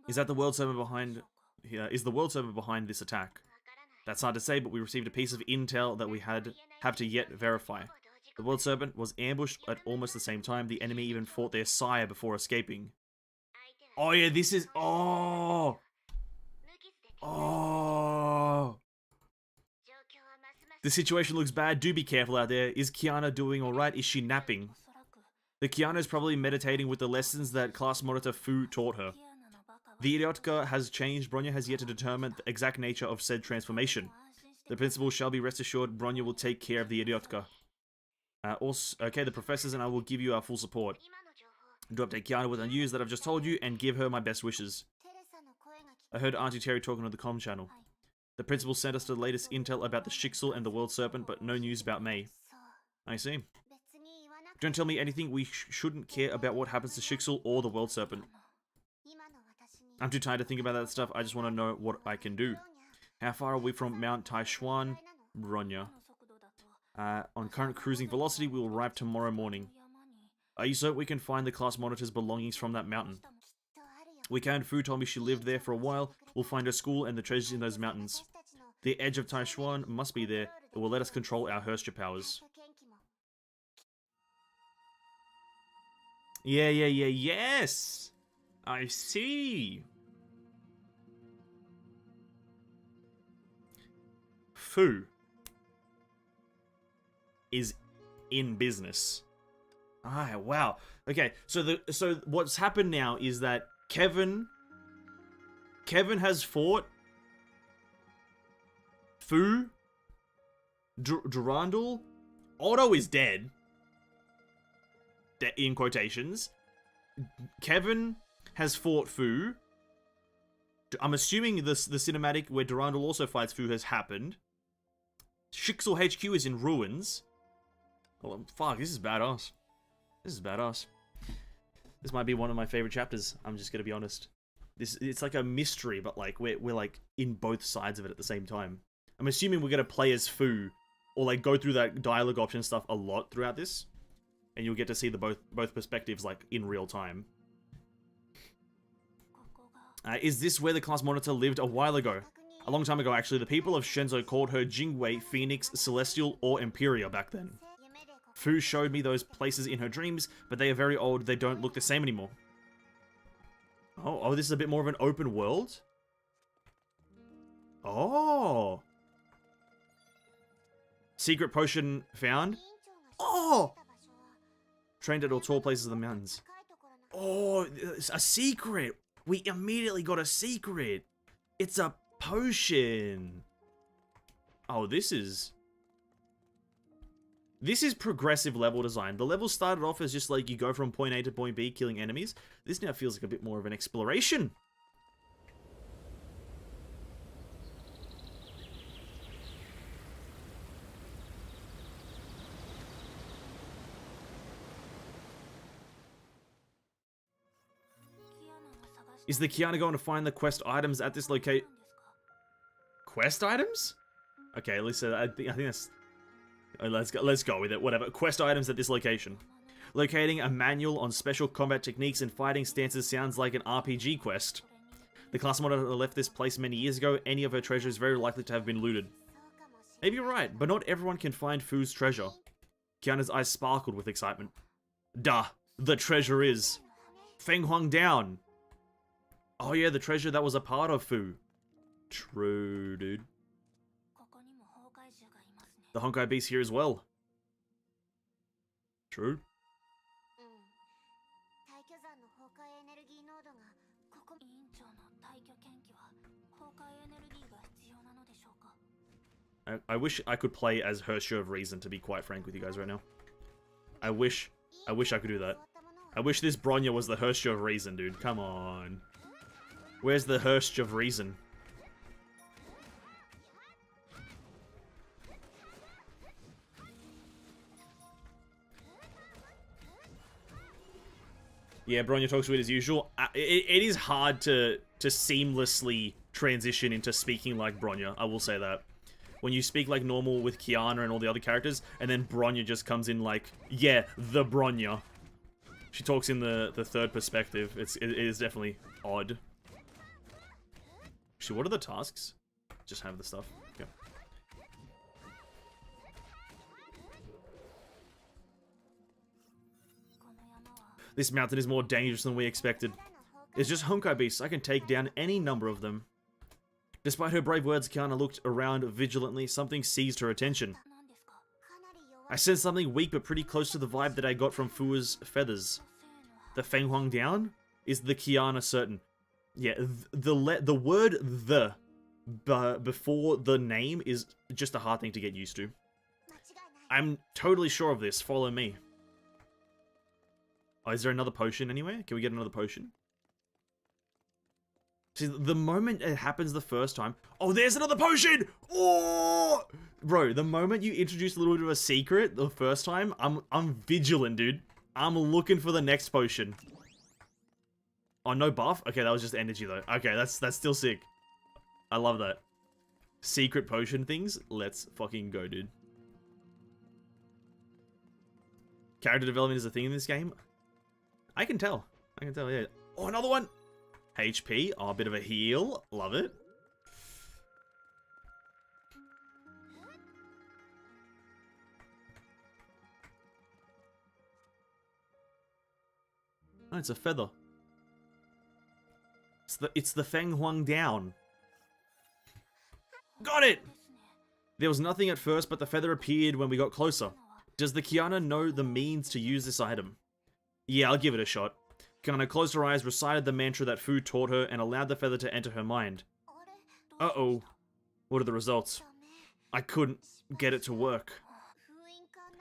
Is the world server behind this attack? That's hard to say, but we received a piece of intel that we have to yet verify. The World Serpent was ambushed at almost the same time. The enemy even fought their sire before escaping. Oh yeah, this is... Oh! The situation looks bad. Do be careful out there. Is Kiana doing alright? Is she napping? The Kiana is probably meditating with the lessons that class monitor Fu taught her. The Idiotka has changed. Bronya has yet to determine the exact nature of said transformation. The principal shall be rest assured Bronya will take care of the Idiotka. Also, okay, the professors and I will give you our full support. Do update Kiana with the news that I've just told you and give her my best wishes. I heard Auntie Terry talking on the comm channel. The principal sent us the latest intel about the Shixel and the World Serpent, but no news about May. I see. Don't tell me anything. We shouldn't care about what happens to Shixel or the World Serpent. I'm too tired to think about that stuff. I just want to know what I can do. How far are we from Mount Taishuan? Bronya. On current cruising velocity, we will arrive tomorrow morning. Are you certain we can find the class monitor's belongings from that mountain? We can. Fu told me she lived there for a while. We'll find her school and the treasures in those mountains. The edge of Taishuan must be there. It will let us control our Hersha powers. Yes! I see! Fu is in business. Ah, wow. Okay, so what's happened now is that Kevin has fought Fu, Durandal. Otto is dead. In quotations. Kevin has fought Fu. I'm assuming the cinematic where Durandal also fights Fu has happened. Shixel HQ is in ruins. Oh, fuck, this is badass. This is badass. This might be one of my favorite chapters. I'm just gonna be honest. It's like a mystery, but like we're like in both sides of it at the same time. I'm assuming we're gonna play as Fu, or like go through that dialogue option stuff a lot throughout this, and you'll get to see the both perspectives like in real time. Is this where the class monitor lived a while ago? A long time ago, actually. The people of Shenzhou called her Jingwei, Phoenix, Celestial, or Imperia back then. Fu showed me those places in her dreams, but they are very old. They don't look the same anymore. Oh, this is a bit more of an open world? Oh. Secret potion found? Oh! Trained at all tall places of the mountains. Oh, it's a secret! We immediately got a secret! It's a potion! Oh, this is progressive level design. The level started off as just like you go from point A to point B killing enemies. This now feels like a bit more of an exploration. Is the Kiana going to find the quest items at this location? Quest items? Okay, listen, I think that's... Let's go with it, whatever. Quest items at this location. Locating a manual on special combat techniques and fighting stances sounds like an RPG quest. The class monitor left this place many years ago. Any of her treasure is very likely to have been looted. Maybe you're right, but not everyone can find Fu's treasure. Kiana's eyes sparkled with excitement. Duh, the treasure is... Feng Huang down! Oh yeah, the treasure that was a part of Fu. True, dude. The Honkai beast here as well. True. I wish I could play as Hersha of Reason, to be quite frank with you guys right now. I wish I could do that. I wish this Bronya was the Hersha of Reason, dude. Come on. Where's the Hersha of Reason? Yeah, Bronya talks weird as usual. It is hard to seamlessly transition into speaking like Bronya, I will say that. When you speak like normal with Kiana and all the other characters, and then Bronya just comes in like, yeah, the Bronya. She talks in the third perspective. It is definitely odd. Actually, what are the tasks? Just have the stuff. Okay. This mountain is more dangerous than we expected. It's just Honkai beasts. I can take down any number of them. Despite her brave words, Kiana looked around vigilantly. Something seized her attention. I sensed something weak but pretty close to the vibe that I got from Fua's feathers. The Feng Huang down? Is the Kiana certain? Yeah, the word before the name is just a hard thing to get used to. I'm totally sure of this. Follow me. Oh, is there another potion anywhere? Can we get another potion? See, the moment it happens the first time... Oh, there's another potion! Oh! Bro, the moment you introduce a little bit of a secret the first time, I'm vigilant, dude. I'm looking for the next potion. Oh, no buff? Okay, that was just energy, though. Okay, that's still sick. I love that. Secret potion things? Let's fucking go, dude. Character development is a thing in this game? I can tell. I can tell, yeah. Oh, another one! HP. Oh, a bit of a heal. Love it. Oh, it's a feather. It's the Feng Huang down. Got it! There was nothing at first, but the feather appeared when we got closer. Does the Kiana know the means to use this item? Yeah, I'll give it a shot. Kiana closed her eyes, recited the mantra that Fu taught her, and allowed the feather to enter her mind. Uh-oh. What are the results? I couldn't get it to work.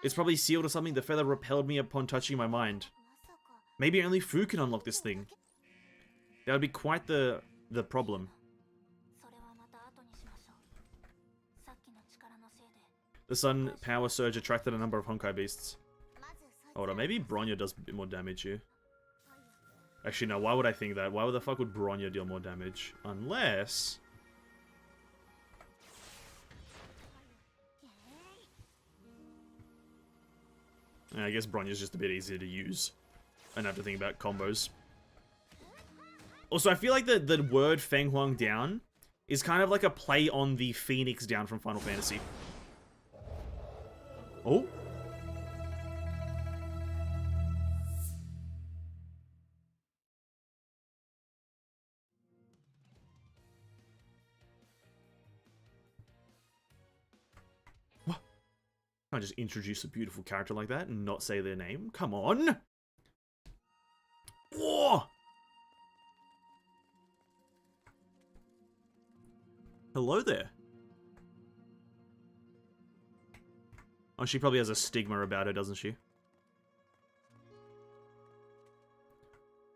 It's probably sealed or something. The feather repelled me upon touching my mind. Maybe only Fu can unlock this thing. That would be quite the problem. The sun power surge attracted a number of Honkai beasts. Hold on, maybe Bronya does a bit more damage here. Actually, no, why would I think that? Why the fuck would Bronya deal more damage? Unless... I guess Bronya's just a bit easier to use. I don't have to think about combos. Also, I feel like the word Feng Huang down is kind of like a play on the Phoenix down from Final Fantasy. Oh? What? Can't just introduce a beautiful character like that and not say their name? Come on! Whoa! Hello there. Oh, she probably has a stigma about her, doesn't she?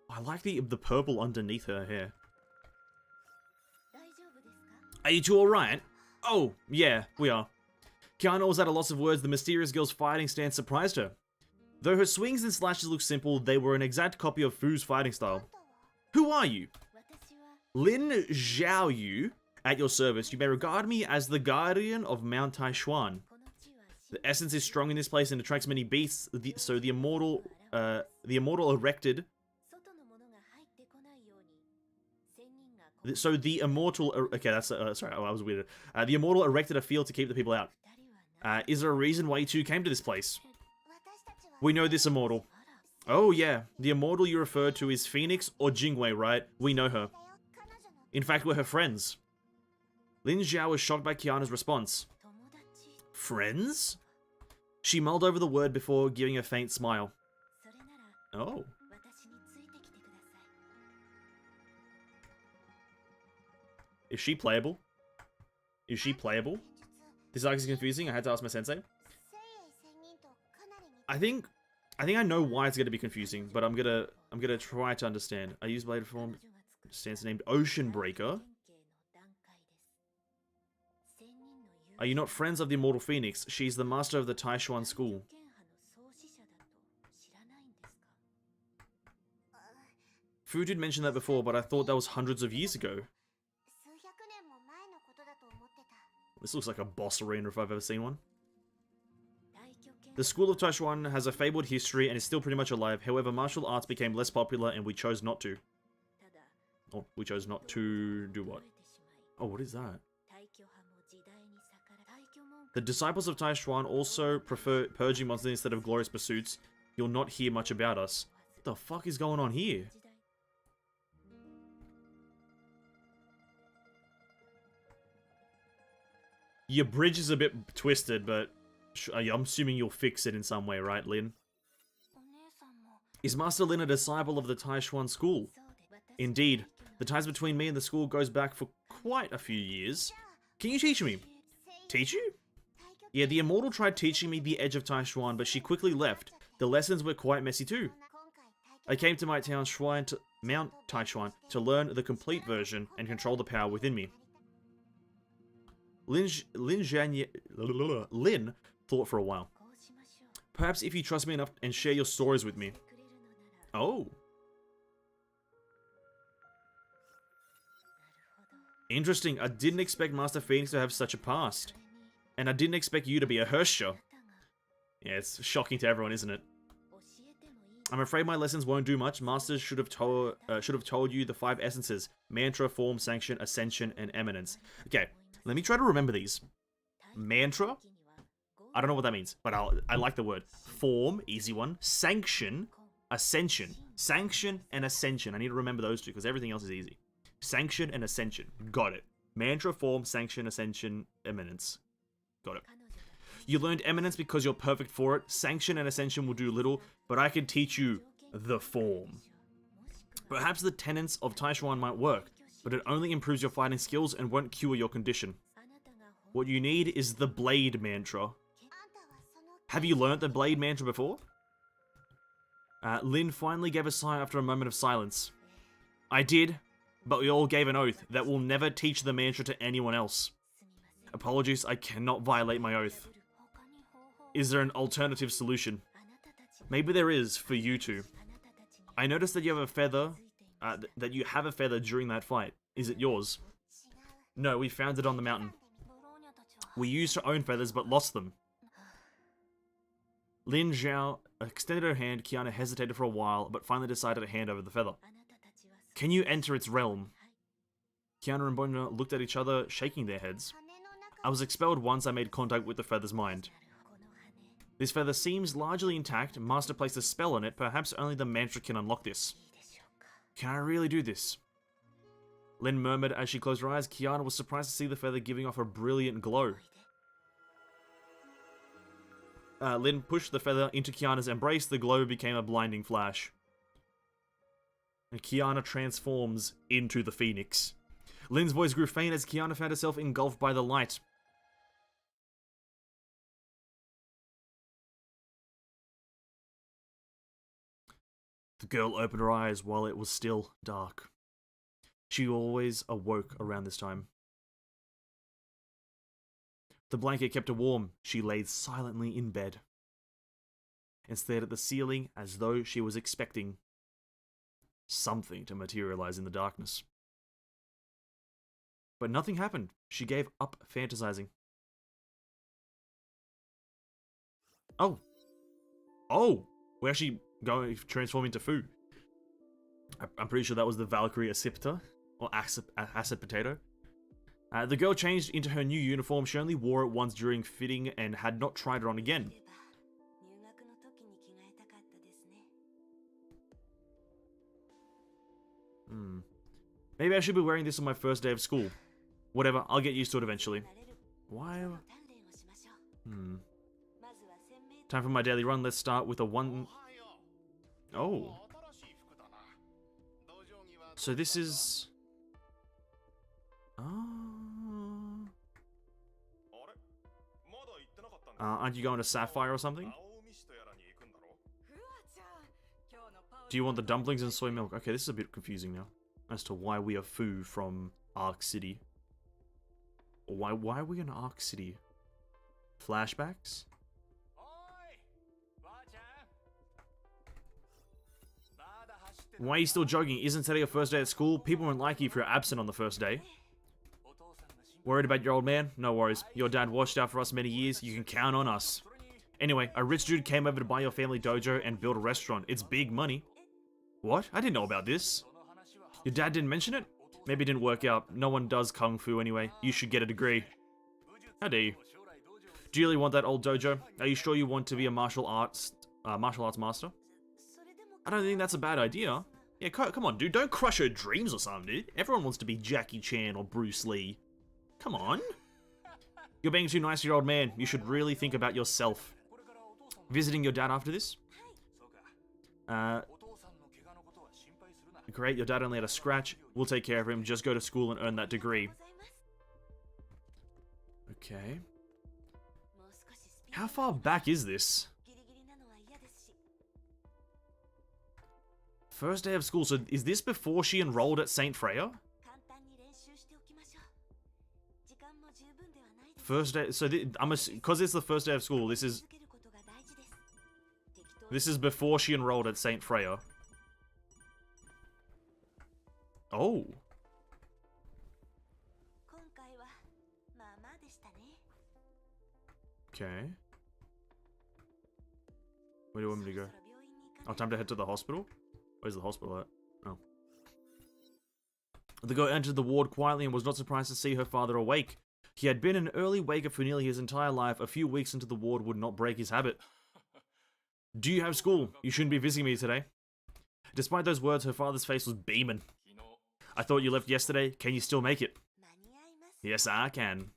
I like the purple underneath her hair. Are you two alright? Oh, yeah, we are. Kiana was at a loss of words. The mysterious girl's fighting stance surprised her. Though her swings and slashes looked simple, they were an exact copy of Fu's fighting style. Who are you? Lin Xiaoyu. At your service, you may regard me as the guardian of Mount Taishuan. The essence is strong in this place and attracts many beasts, so the immortal erected... Okay, that's... sorry, I was weird. The immortal erected a field to keep the people out. Is there a reason why you two came to this place? We know this immortal. Oh, yeah. The immortal you referred to is Phoenix or Jingwei, right? We know her. In fact, we're her friends. Lin Xiao was shocked by Kiana's response. Friends? She mulled over the word before giving a faint smile. Oh. Is she playable? Is she playable? This arc is confusing. I had to ask my sensei. I think I know why it's gonna be confusing, but I'm gonna try to understand. I use blade form stance named Ocean Breaker. Are you not friends of the Immortal Phoenix? She's the master of the Taishuan school. Fu did mention that before, but I thought that was hundreds of years ago. This looks like a boss arena if I've ever seen one. The school of Taishuan has a fabled history and is still pretty much alive. However, martial arts became less popular and we chose not to. Oh, we chose not to do what? Oh, what is that? The disciples of Taishuan also prefer purging monsters instead of glorious pursuits. You'll not hear much about us. What the fuck is going on here? Your bridge is a bit twisted, but I'm assuming you'll fix it in some way, right, Lin? Is Master Lin a disciple of the Taishuan school? Indeed. The ties between me and the school goes back for quite a few years. Can you teach me? Teach you? Yeah, the Immortal tried teaching me the edge of Taishuan, but she quickly left. The lessons were quite messy too. I came to my town shrine to Mount Taishuan to learn the complete version and control the power within me. Lin thought for a while. Perhaps if you trust me enough and share your stories with me. Oh. Interesting. I didn't expect Master Phoenix to have such a past. And I didn't expect you to be a Hersher. Yeah, it's shocking to everyone, isn't it? I'm afraid my lessons won't do much. Masters should have told you the 5 essences: mantra, form, sanction, ascension, and eminence. Okay, let me try to remember these. Mantra? I don't know what that means, but I like the word. Form, easy one. Sanction, ascension. Sanction and ascension. I need to remember those two because everything else is easy. Sanction and ascension. Got it. Mantra, form, sanction, ascension, eminence. Got it. You learned eminence because you're perfect for it. Sanction and ascension will do little, but I can teach you the form. Perhaps the tenets of Taishuan might work, but it only improves your fighting skills and won't cure your condition. What you need is the Blade Mantra. Have you learnt the Blade Mantra before? Lin finally gave a sigh after a moment of silence. I did, but we all gave an oath that we'll never teach the mantra to anyone else. Apologies, I cannot violate my oath. Is there an alternative solution? Maybe there is for you two. I noticed that you have a feather, during that fight. Is it yours? No, we found it on the mountain. We used our own feathers but lost them. Lin Zhao extended her hand. Kiana hesitated for a while, but finally decided to hand over the feather. Can you enter its realm? Kiana and Bona looked at each other, shaking their heads. I was expelled once I made contact with the feather's mind. This feather seems largely intact. Master placed a spell on it. Perhaps only the mantra can unlock this. Can I really do this? Lin murmured as she closed her eyes. Kiana was surprised to see the feather giving off a brilliant glow. Lin pushed the feather into Kiana's embrace. The glow became a blinding flash. And Kiana transforms into the Phoenix. Lin's voice grew faint as Kiana found herself engulfed by the light. The girl opened her eyes while it was still dark. She always awoke around this time. The blanket kept her warm. She lay silently in bed and stared at the ceiling as though she was expecting something to materialize in the darkness. But nothing happened. She gave up fantasizing. Oh! We're actually going to transform into food. I'm pretty sure that was the Valkyrie Acipta, or acid potato. The girl changed into her new uniform. She only wore it once during fitting and had not tried it on again. Maybe I should be wearing this on my first day of school. Whatever, I'll get used to it eventually. Why? Time for my daily run. Let's start with a one... Oh. So this is... aren't you going to Sapphire or something? Do you want the dumplings and soy milk? Okay, this is a bit confusing now. As to why we are Fu from Arc City. Why are we in Arc City? Flashbacks? Why are you still jogging? Isn't today your first day at school? People won't like you if you're absent on the first day. Worried about your old man? No worries. Your dad watched out for us many years. You can count on us. Anyway, a rich dude came over to buy your family dojo and build a restaurant. It's big money. What? I didn't know about this. Your dad didn't mention it? Maybe it didn't work out. No one does kung fu anyway. You should get a degree. How dare you? Do you really want that old dojo? Are you sure you want to be a martial arts master? I don't think that's a bad idea. Yeah, come on, dude. Don't crush her dreams or something, dude. Everyone wants to be Jackie Chan or Bruce Lee. Come on. You're being too nice to your old man. You should really think about yourself. Visiting your dad after this? Great, your dad only had a scratch. We'll take care of him. Just go to school and earn that degree. Okay. How far back is this? First day of school. So is this before she enrolled at St. Freya? First day. So because it's the first day of school. This is before she enrolled at St. Freya. Oh. Okay. Where do you want me to go? Oh, time to head to the hospital? Where's the hospital at? Oh. The girl entered the ward quietly and was not surprised to see her father awake. He had been an early waker for nearly his entire life. A few weeks into the ward would not break his habit. Do you have school? You shouldn't be visiting me today. Despite those words, her father's face was beaming. I thought you left yesterday. Can you still make it? Yes, I can.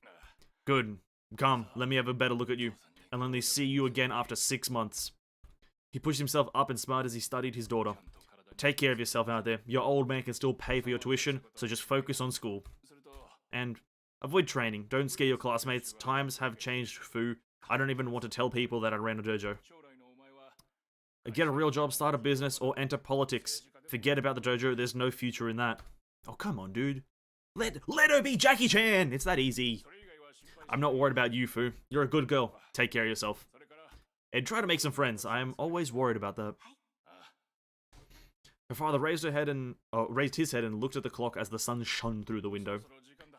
Good. Come, let me have a better look at you. I'll only see you again after 6 months. He pushed himself up and smiled as he studied his daughter. Take care of yourself out there. Your old man can still pay for your tuition, so just focus on school. And avoid training. Don't scare your classmates. Times have changed, Fu. I don't even want to tell people that I ran a dojo. Get a real job, start a business, or enter politics. Forget about the dojo, there's no future in that. Oh, come on, dude. Let her be Jackie Chan! It's that easy. I'm not worried about you, Fu. You're a good girl. Take care of yourself. And try to make some friends. I am always worried about that. Her father raised his head and looked at the clock as the sun shone through the window.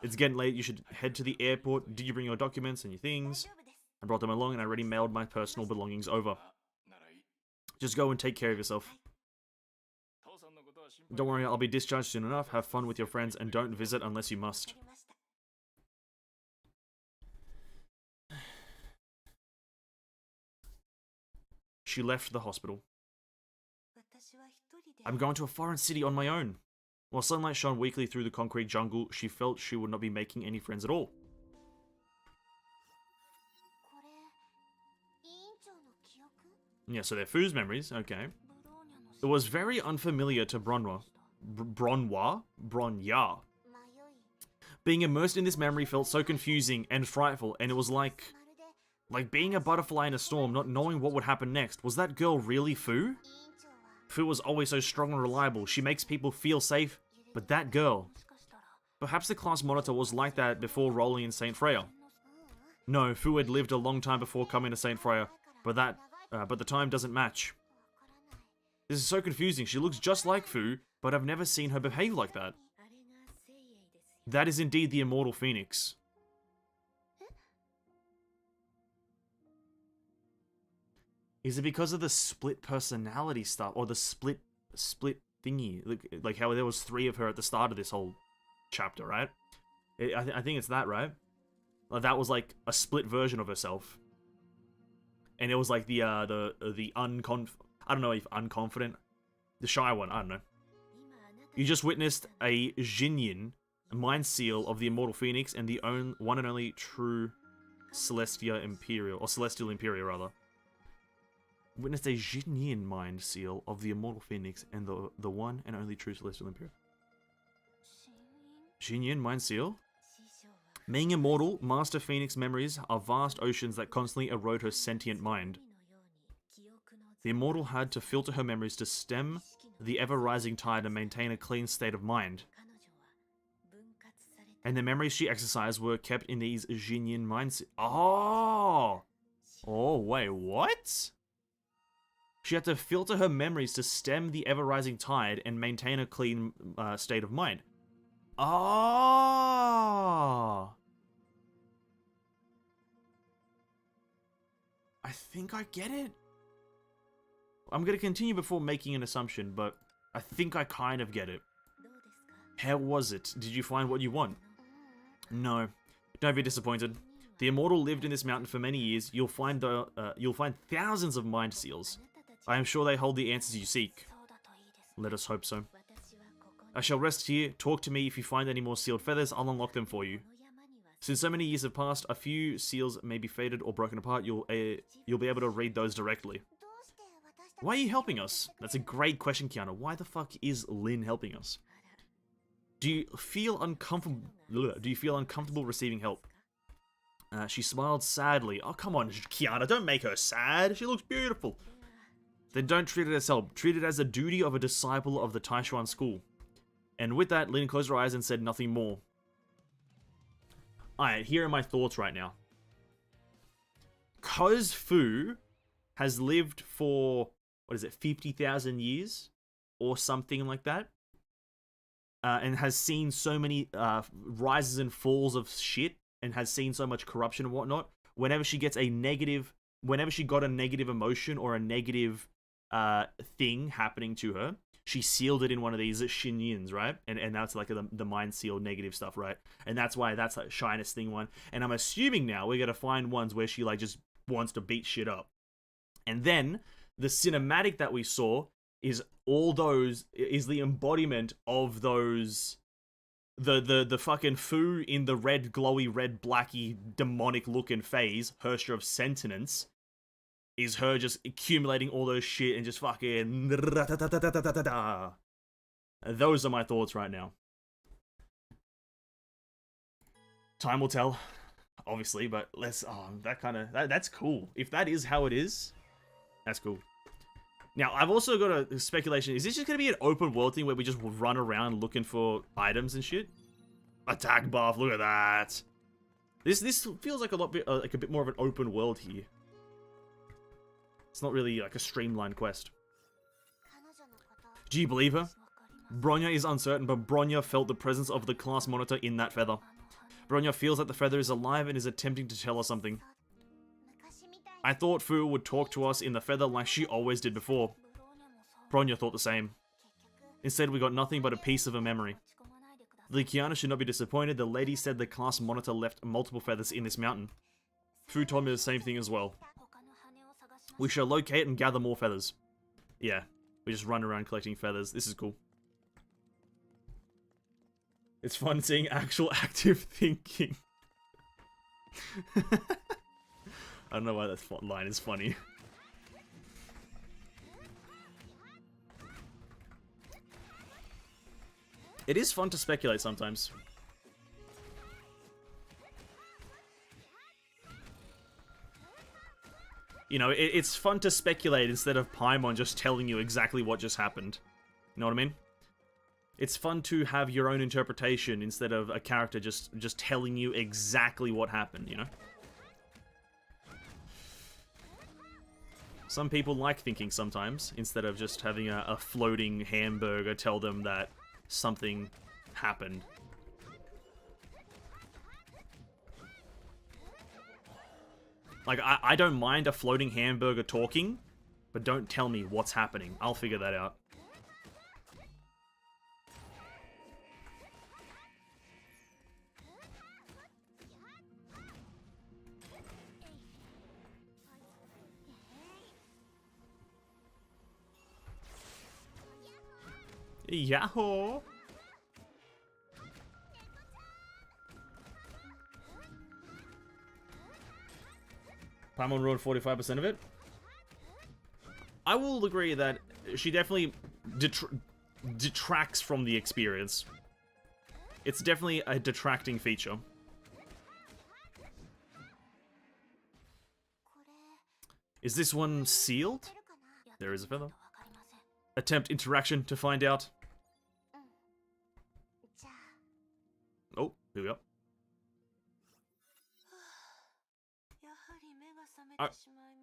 It's getting late. You should head to the airport. Did you bring your documents and your things? I brought them along and I already mailed my personal belongings over. Just go and take care of yourself. Don't worry, I'll be discharged soon enough. Have fun with your friends and don't visit unless you must. She left the hospital. I'm going to a foreign city on my own. While sunlight shone weakly through the concrete jungle, she felt she would not be making any friends at all. Yeah, so they're Fu's memories, okay. It was very unfamiliar to Bronya. Bronya. Being immersed in this memory felt so confusing and frightful, and it was like being a butterfly in a storm, not knowing what would happen next. Was that girl really Fu? Fu was always so strong and reliable. She makes people feel safe, but that girl... Perhaps the class monitor was like that before rolling in St. Freya. No, Fu had lived a long time before coming to St. Freya, but the time doesn't match. This is so confusing. She looks just like Fu, but I've never seen her behave like that. That is indeed the immortal phoenix. Is it because of the split personality stuff, or the split thingy? Like how there was 3 of her at the start of this whole chapter, right? I think it's that, right? Like that was like a split version of herself, and it was like the I don't know if unconfident, the shy one. I don't know. You just witnessed a Jinyin mind seal of the immortal phoenix and the one and only true Celestial Imperial rather. Witnessed a Jinyin mind seal of the immortal phoenix and the one and only true Celestial Imperial. Jinyin mind seal? Being immortal, Master Phoenix memories are vast oceans that constantly erode her sentient mind. The immortal had to filter her memories to stem the ever-rising tide and maintain a clean state of mind. And the memories she exercised were kept in these Jinyin mind Oh! Oh, wait, what? She had to filter her memories to stem the ever-rising tide and maintain a clean state of mind. Oh! I think I get it. I'm going to continue before making an assumption, but I think I kind of get it. How was it? Did you find what you want? No. Don't be disappointed. The immortal lived in this mountain for many years. You'll find thousands of mind seals. I am sure they hold the answers you seek. Let us hope so. I shall rest here. Talk to me if you find any more sealed feathers. I'll unlock them for you. Since so many years have passed, a few seals may be faded or broken apart. You'll be able to read those directly. Why are you helping us? That's a great question, Kiana. Why the fuck is Lin helping us? Do you feel uncomfortable receiving help? She smiled sadly. Oh, come on, Kiana, don't make her sad. She looks beautiful. Then don't treat it as help. Treat it as a duty of a disciple of the Taishuan school. And with that, Lin closed her eyes and said nothing more. Alright, here are my thoughts right now. Cause Fu has lived for, 50,000 years? Or something like that. And has seen so many rises and falls of shit. And has seen so much corruption and whatnot. Whenever she got a negative emotion or a negative thing happening to her, she sealed it in one of these Shinyins, right? And that's like the mind seal negative stuff, right? And that's why that's like shyness thing one. And I'm assuming now we're gonna find ones where she like just wants to beat shit up. And then the cinematic that we saw is the embodiment of those the fucking Fu in the red glowy red blacky demonic looking phase, Hersher of Sentience, is her just accumulating all those shit and just fucking... Those are my thoughts right now. Time will tell, obviously, but let's... that's cool. If that is how it is, that's cool. Now, I've also got a speculation. Is this just going to be an open world thing where we just run around looking for items and shit? Attack buff, look at that. This feels like a bit more of an open world here. It's not really like a streamlined quest. Do you believe her? Bronya is uncertain, but Bronya felt the presence of the class monitor in that feather. Bronya feels that the feather is alive and is attempting to tell us something. I thought Fu would talk to us in the feather like she always did before. Bronya thought the same. Instead, we got nothing but a piece of a memory. The Kiana should not be disappointed. The lady said the class monitor left multiple feathers in this mountain. Fu told me the same thing as well. We shall locate and gather more feathers. Yeah, we just run around collecting feathers. This is cool. It's fun seeing actual active thinking. I don't know why that line is funny. It is fun to speculate sometimes. You know, it's fun to speculate instead of Paimon just telling you exactly what just happened. You know what I mean? It's fun to have your own interpretation instead of a character just telling you exactly what happened, you know? Some people like thinking sometimes, instead of just having a floating hamburger tell them that something happened. Like, I don't mind a floating hamburger talking, but don't tell me what's happening. I'll figure that out. Yahoo! Paimon wrote 45% of it. I will agree that she definitely detracts from the experience. It's definitely a detracting feature. Is this one sealed? There is a feather. Attempt interaction to find out. Oh, here we go.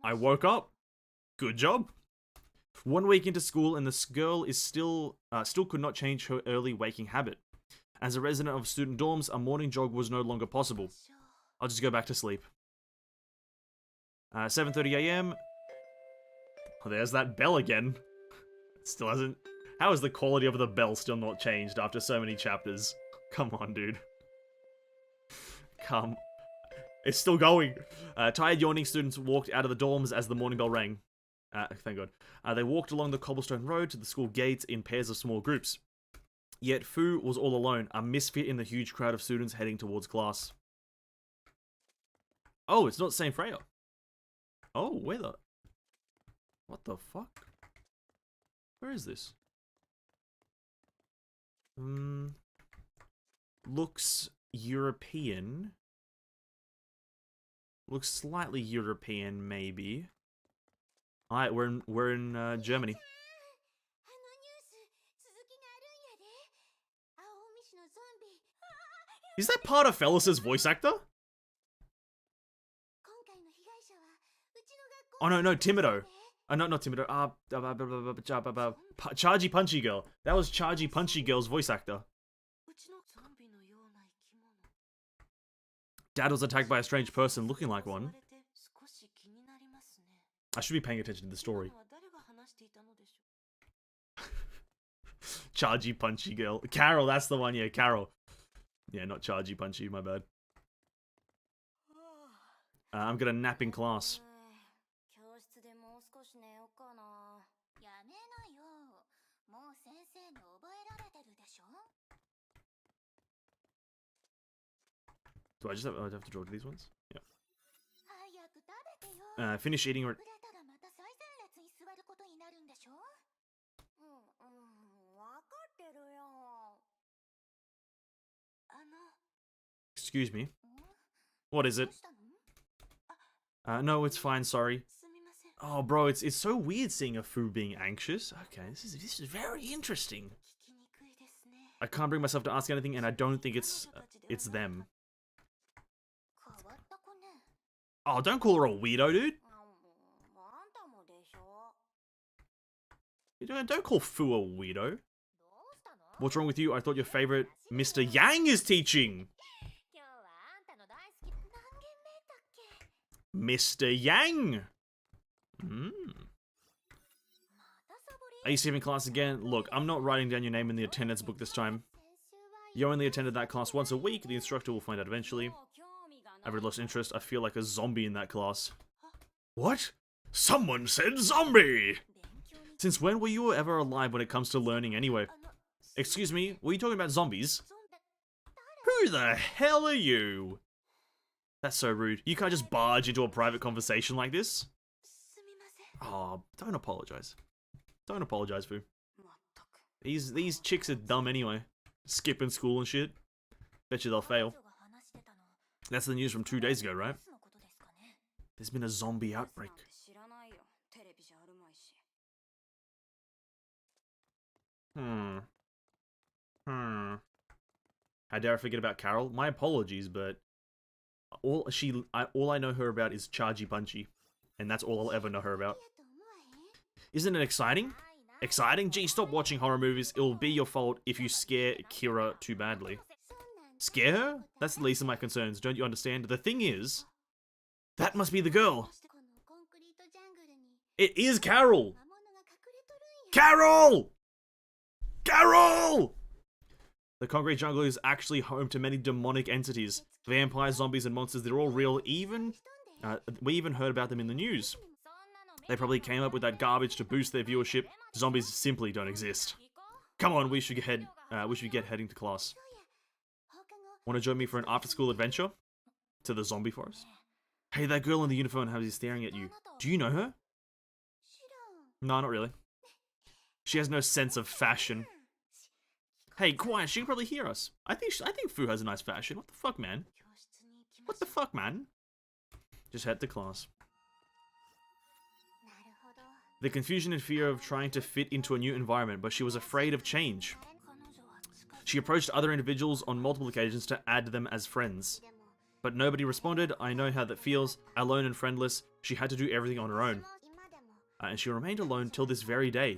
I woke up. Good job. 1 week into school and this girl is still could not change her early waking habit. As a resident of student dorms, a morning jog was no longer possible. I'll just go back to sleep. 7:30 AM. Oh, there's that bell again. Still hasn't... How is the quality of the bell still not changed after so many chapters? Come on, dude. Come. It's still going. Tired, yawning students walked out of the dorms as the morning bell rang. Thank God. They walked along the cobblestone road to the school gates in pairs of small groups. Yet Fu was all alone, a misfit in the huge crowd of students heading towards class. Oh, it's not Saint Freya. Oh, where the... What the fuck? Where is this? Looks European. Looks slightly European, maybe. Alright, we're in Germany. Is that part of Fellus's voice actor? Oh no, Timido. Not Timido. Chargy Punchy Girl. That was Chargy Punchy Girl's voice actor. Dad was attacked by a strange person looking like one. I should be paying attention to the story. Chargy Punchy Girl. Carol, that's the one, yeah, Carol. Yeah, not Chargy Punchy, my bad. I'm gonna nap in class. Do I just have to draw to these ones? Yeah. Finish eating or... Excuse me. What is it? No, it's fine, sorry. Oh, bro, it's so weird seeing a Fu being anxious. Okay, this is very interesting. I can't bring myself to ask anything, and I don't think it's them. Oh, don't call her a weirdo, dude. Don't call Fu a weirdo. What's wrong with you? I thought your favorite Mr. Yang is teaching. Mr. Yang. Are you skipping class again? Look, I'm not writing down your name in the attendance book this time. You only attended that class once a week. The instructor will find out eventually. I've really lost interest. I feel like a zombie in that class. What? Someone said zombie! Since when were you ever alive when it comes to learning anyway? Excuse me, were you talking about zombies? Who the hell are you? That's so rude. You can't just barge into a private conversation like this. Oh, don't apologize. Don't apologize, Fu. These chicks are dumb anyway. Skipping school and shit. Bet you they'll fail. That's the news from 2 days ago, right? There's been a zombie outbreak. How dare I forget about Carol? My apologies, but all I know her about is Chargy Punchy, and that's all I'll ever know her about. Isn't it exciting? Exciting? Gee, stop watching horror movies. It'll be your fault if you scare Kira too badly. Scare her? That's the least of my concerns, don't you understand? The thing is, that must be the girl. It is Carol! Carol! Carol! The concrete jungle is actually home to many demonic entities. Vampires, zombies, and monsters, they're all real. We even heard about them in the news. They probably came up with that garbage to boost their viewership. Zombies simply don't exist. Come on, we should get heading to class. Want to join me for an after-school adventure? To the zombie forest? Hey, that girl in the uniform has you staring at you. Do you know her? No, not really. She has no sense of fashion. Hey, quiet, she can probably hear us. I think Fu has a nice fashion. What the fuck, man? What the fuck, man? Just head to class. The confusion and fear of trying to fit into a new environment, but she was afraid of change. She approached other individuals on multiple occasions to add them as friends. But nobody responded. I know how that feels. Alone and friendless, she had to do everything on her own. And she remained alone till this very day.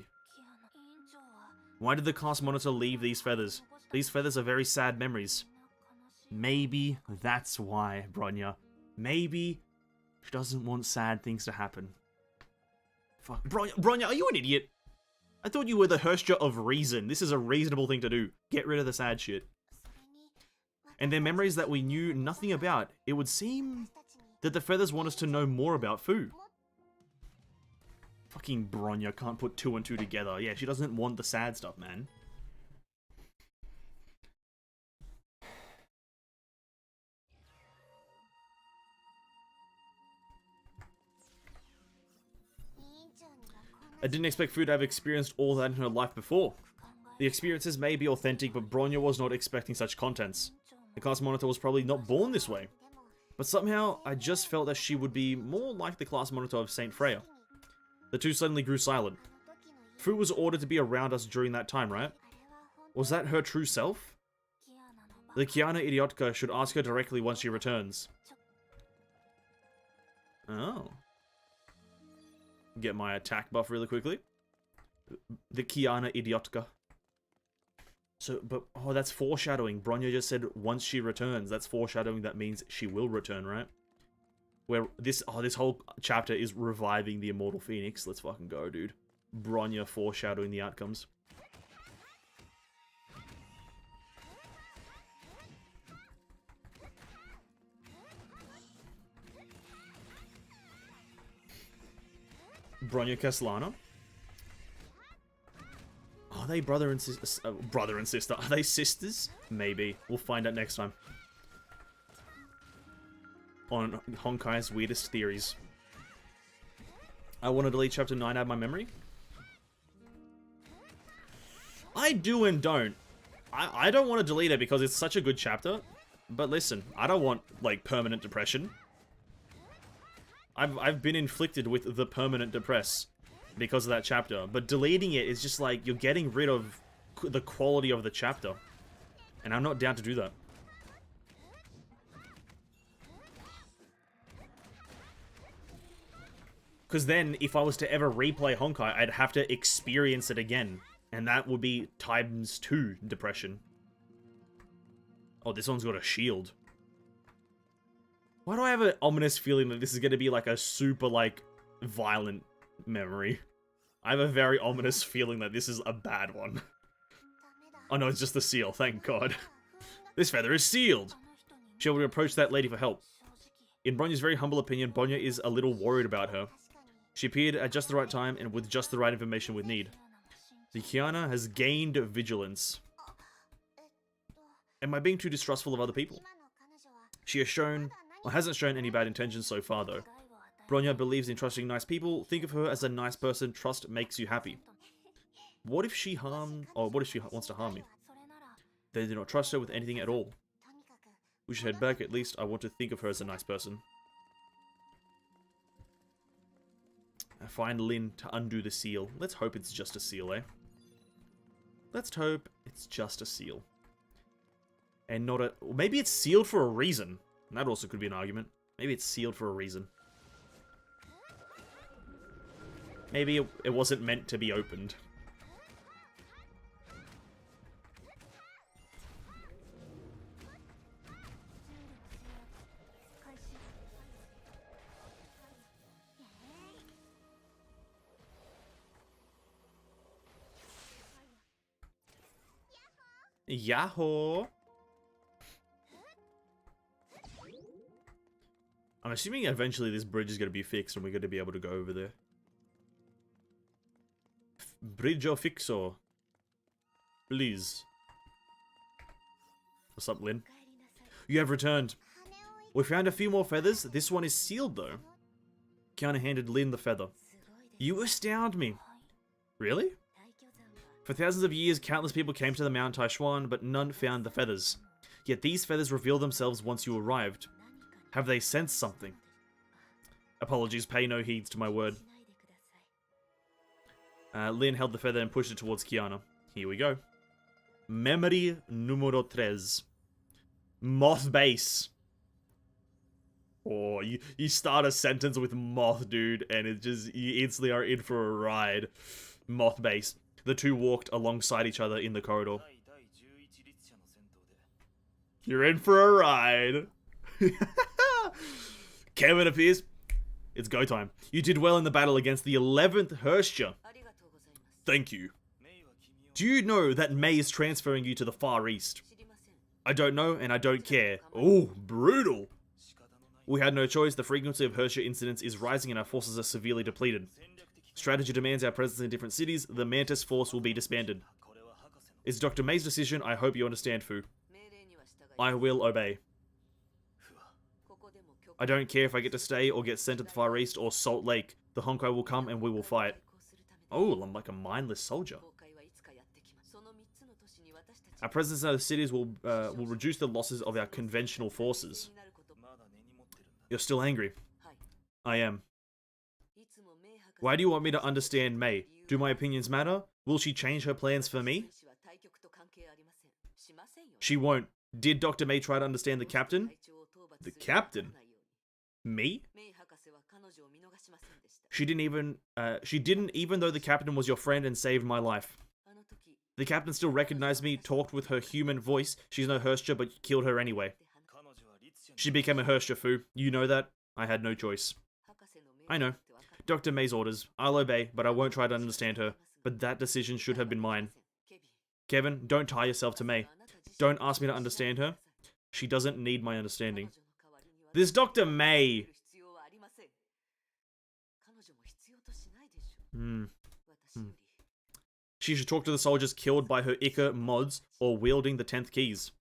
Why did the class monitor leave these feathers? These feathers are very sad memories. Maybe that's why, Bronya. Maybe she doesn't want sad things to happen. Fuck. Bronya, are you an idiot? I thought you were the Herrscher of reason. This is a reasonable thing to do. Get rid of the sad shit. And they're memories that we knew nothing about. It would seem that the feathers want us to know more about Fu. Fucking Bronya can't put 2 and 2 together. Yeah, she doesn't want the sad stuff, man. I didn't expect Fu to have experienced all that in her life before. The experiences may be authentic, but Bronya was not expecting such contents. The class monitor was probably not born this way. But somehow, I just felt that she would be more like the class monitor of Saint Freya. The two suddenly grew silent. Fu was ordered to be around us during that time, right? Was that her true self? The Kiana Idiotka should ask her directly once she returns. Oh. Get my attack buff really quickly. The Kiana Idiotka. So, but, oh, that's foreshadowing. Bronya just said once she returns. That's foreshadowing. That means she will return, right? Where this whole chapter is reviving the Immortal Phoenix. Let's fucking go, dude. Bronya foreshadowing the outcomes. Bronya Castellana. Are they brother and sister? Brother and sister. Are they sisters? Maybe. We'll find out next time. On Honkai's weirdest theories. I want to delete chapter 9 out of my memory. I do and don't. I don't want to delete it because it's such a good chapter. But listen, I don't want, like, permanent depression. I've been inflicted with the permanent depress because of that chapter. But deleting it is just like, you're getting rid of the quality of the chapter. And I'm not down to do that. Because then, if I was to ever replay Honkai, I'd have to experience it again. And that would be ×2 depression. Oh, this one's got a shield. Why do I have an ominous feeling that this is going to be like a super, like, violent memory? I have a very ominous feeling that this is a bad one. Oh no, it's just the seal, thank God. This feather is sealed! Shall we approach that lady for help? In Bronya's very humble opinion, Bronya is a little worried about her. She appeared at just the right time and with just the right information with need. The Kiana has gained vigilance. Am I being too distrustful of other people? She has shown, or hasn't shown any bad intentions so far though. Bronya believes in trusting nice people. Think of her as a nice person. Trust makes you happy. What if she wants to harm me? They do not trust her with anything at all. We should head back. At least I want to think of her as a nice person. Find Lin to undo the seal. Let's hope it's just a seal, eh? Let's hope it's just a seal. And not a... Maybe it's sealed for a reason. That also could be an argument. Maybe it's sealed for a reason. Maybe it wasn't meant to be opened. Yahoo! I'm assuming eventually this bridge is going to be fixed and we're going to be able to go over there. Bridge or fixo? Please. What's up, Lin? You have returned. We found a few more feathers. This one is sealed, though. Kiana handed Lin the feather. You astound me. Really? For thousands of years, countless people came to the Mount Taishuan, but none found the feathers. Yet these feathers revealed themselves once you arrived. Have they sensed something? Apologies, pay no heed to my word. Lin held the feather and pushed it towards Kiana. Here we go. Memory numero 3. Moth base. Oh, you start a sentence with moth, dude, and it just, you instantly are in for a ride. Moth base. The two walked alongside each other in the corridor. You're in for a ride. Kevin appears. It's go time. You did well in the battle against the 11th Herstia. Thank you. Do you know that May is transferring you to the Far East? I don't know, and I don't care. Oh, brutal. We had no choice. The frequency of Herstia incidents is rising and our forces are severely depleted. Strategy demands our presence in different cities. The Mantis force will be disbanded. It's Dr. May's decision. I hope you understand, Fu. I will obey. I don't care if I get to stay or get sent to the Far East or Salt Lake. The Honkai will come and we will fight. Oh, I'm like a mindless soldier. Our presence in other cities will reduce the losses of our conventional forces. You're still angry. I am. Why do you want me to understand May? Do my opinions matter? Will she change her plans for me? She won't. Did Dr. May try to understand the captain? The captain? Me? She didn't even though the captain was your friend and saved my life. The captain still recognized me, talked with her human voice. She's no Herscher, but you killed her anyway. She became a Herscher, Fu. You know that? I had no choice. I know. Dr. May's orders. I'll obey, but I won't try to understand her. But that decision should have been mine. Kevin, don't tie yourself to May. Don't ask me to understand her. She doesn't need my understanding. This Dr. May! She should talk to the soldiers killed by her Ica mods or wielding the 10th keys.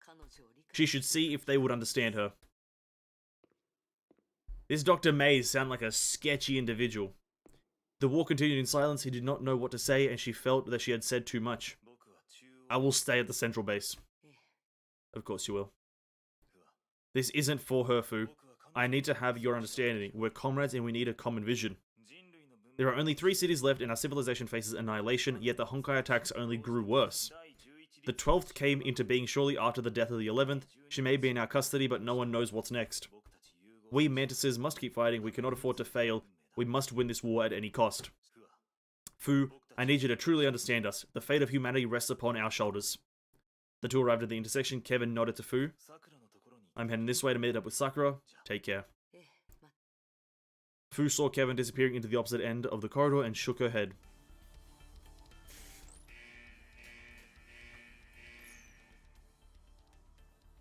She should see if they would understand her. This Dr. May sounds like a sketchy individual. The war continued in silence. He did not know what to say, and she felt that she had said too much. I will stay at the central base. Of course you will. This isn't for her, Fu. I need to have your understanding. We're comrades and we need a common vision. There are only 3 cities left and our civilization faces annihilation, yet the Honkai attacks only grew worse. The 12th came into being shortly after the death of the 11th. She may be in our custody, but no one knows what's next. We Mantises must keep fighting. We cannot afford to fail. We must win this war at any cost. Fu, I need you to truly understand us. The fate of humanity rests upon our shoulders. The two arrived at the intersection. Kevin nodded to Fu. I'm heading this way to meet up with Sakura. Take care. Fu saw Kevin disappearing into the opposite end of the corridor and shook her head.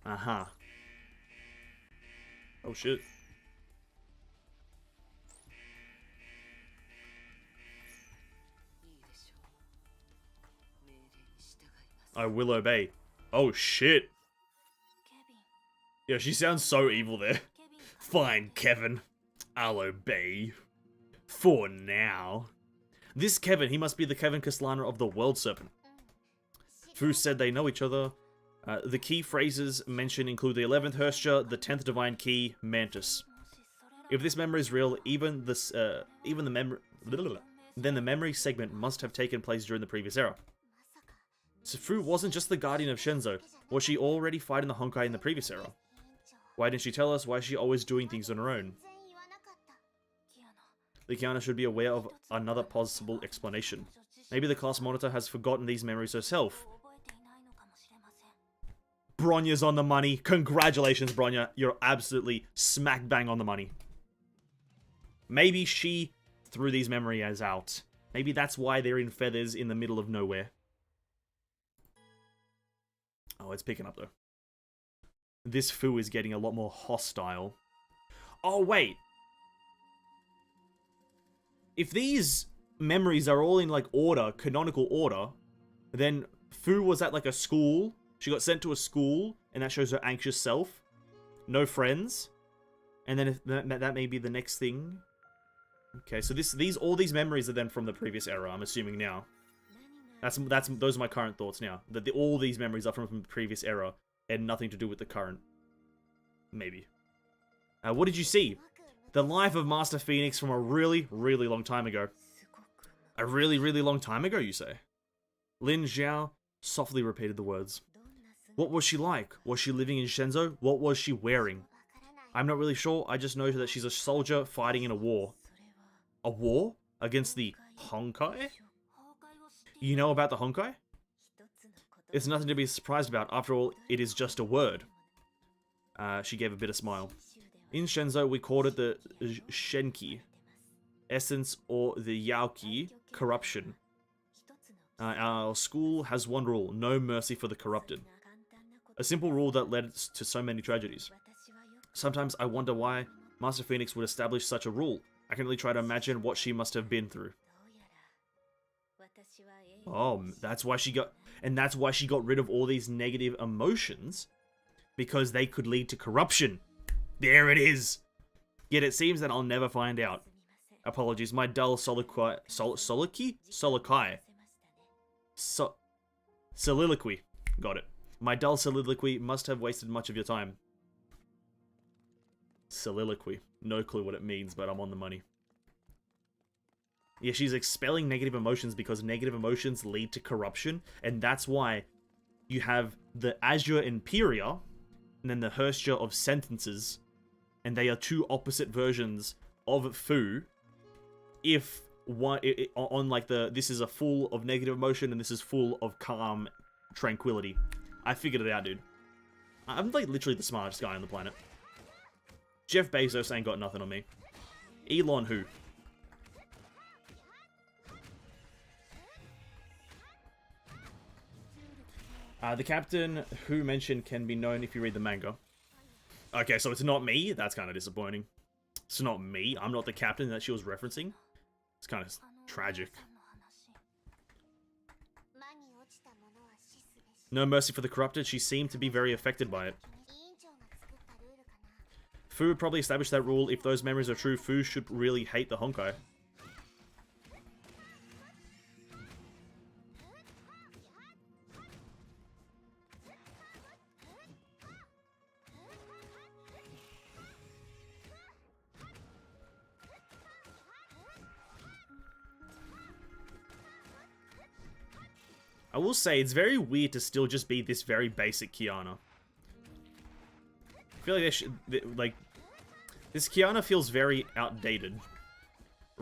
Aha. Oh shit. I will obey. Oh shit. Yeah, she sounds so evil there. Fine, Kevin. I'll obey. For now. This Kevin, he must be the Kevin Castellana of the World Serpent. Fu said they know each other. The key phrases mentioned include the 11th Herscher, the 10th Divine Key, Mantis. If this memory is real, then the memory segment must have taken place during the previous era. So Fu wasn't just the guardian of Shenzo. Was she already fighting the Honkai in the previous era? Why didn't she tell us? Why is she always doing things on her own? The Kiana should be aware of another possible explanation. Maybe the class monitor has forgotten these memories herself. Bronya's on the money. Congratulations, Bronya. You're absolutely smack bang on the money. Maybe she threw these memories out. Maybe that's why they're in feathers in the middle of nowhere. Oh, it's picking up though. This Fu is getting a lot more hostile. Oh, wait. If these memories are all in, like, order, canonical order, then Fu was at, like, a school. She got sent to a school, and that shows her anxious self. No friends. And then if that may be the next thing. Okay, so all these memories are then from the previous era, I'm assuming now. Those are my current thoughts now. That all these memories are from the previous era, and nothing to do with the current. Maybe. What did you see? The life of Master Phoenix from a really, really long time ago. A really, really long time ago, you say? Lin Xiao softly repeated the words. What was she like? Was she living in Shenzo? What was she wearing? I'm not really sure. I just know that she's a soldier fighting in a war. A war? Against the Honkai? You know about the Honkai? It's nothing to be surprised about. After all, it is just a word. She gave a bitter smile. In Shenzo, we called it the Shenki. Essence or the Yaoki. Corruption. Our school has one rule. No mercy for the corrupted. A simple rule that led to so many tragedies. Sometimes I wonder why Master Phoenix would establish such a rule. I can only try to imagine what she must have been through. Oh, that's why she got rid of all these negative emotions, because they could lead to corruption. There it is. Yet it seems that I'll never find out. Apologies, my dull soliloquy. Soliloquy. Got it. My dull soliloquy must have wasted much of your time. Soliloquy. No clue what it means, but I'm on the money. Yeah, she's expelling negative emotions because negative emotions lead to corruption, and that's why you have the Azure Imperia and then the Hersture of Sentences, and they are two opposite versions of Fu. If one on like this is a full of negative emotion and this is full of calm tranquility. I figured it out, dude. I'm like literally the smartest guy on the planet. Jeff Bezos ain't got nothing on me. Elon who? The captain who mentioned can be known if you read the manga. Okay, so it's not me? That's kind of disappointing. It's not me. I'm not the captain that she was referencing. It's kind of tragic. No mercy for the corrupted. She seemed to be very affected by it. Fu would probably establish that rule. If those memories are true, Fu should really hate the Honkai. I will say, it's very weird to still just be this very basic Kiana. I feel like they should, like, this Kiana feels very outdated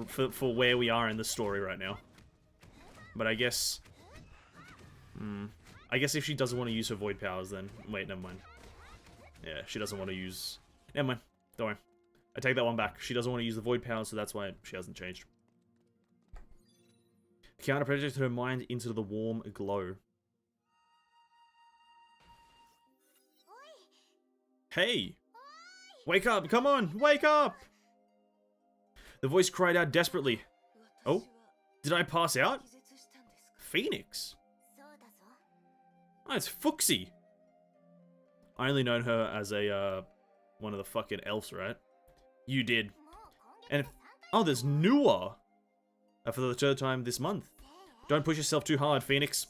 for where we are in the story right now. But I guess, I guess if she doesn't want to use her void powers, then wait, never mind. Yeah, she doesn't want to use. Never mind. Don't worry. I take that one back. She doesn't want to use the void powers, so that's why she hasn't changed. Kiana projected her mind into the warm glow. Hey! Wake up! Come on! Wake up! The voice cried out desperately. Oh? Did I pass out? Phoenix? Oh, it's Fuxi! I only known her as a, one of the fucking elves, right? You did. And if, oh, there's Nua! For the third time this month. Don't push yourself too hard, Phoenix.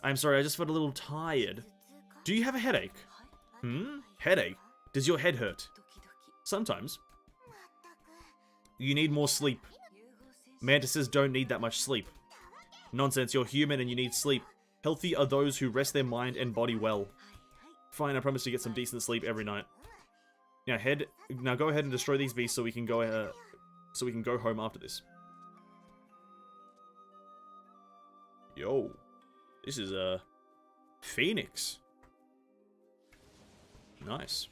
I'm sorry, I just felt a little tired. Do you have a headache? Headache? Does your head hurt? Sometimes. You need more sleep. Mantises don't need that much sleep. Nonsense, you're human and you need sleep. Healthy are those who rest their mind and body well. Fine, I promise to get some decent sleep every night. Now go ahead and destroy these beasts so we can go home after this. Yo, this is Phoenix. Nice.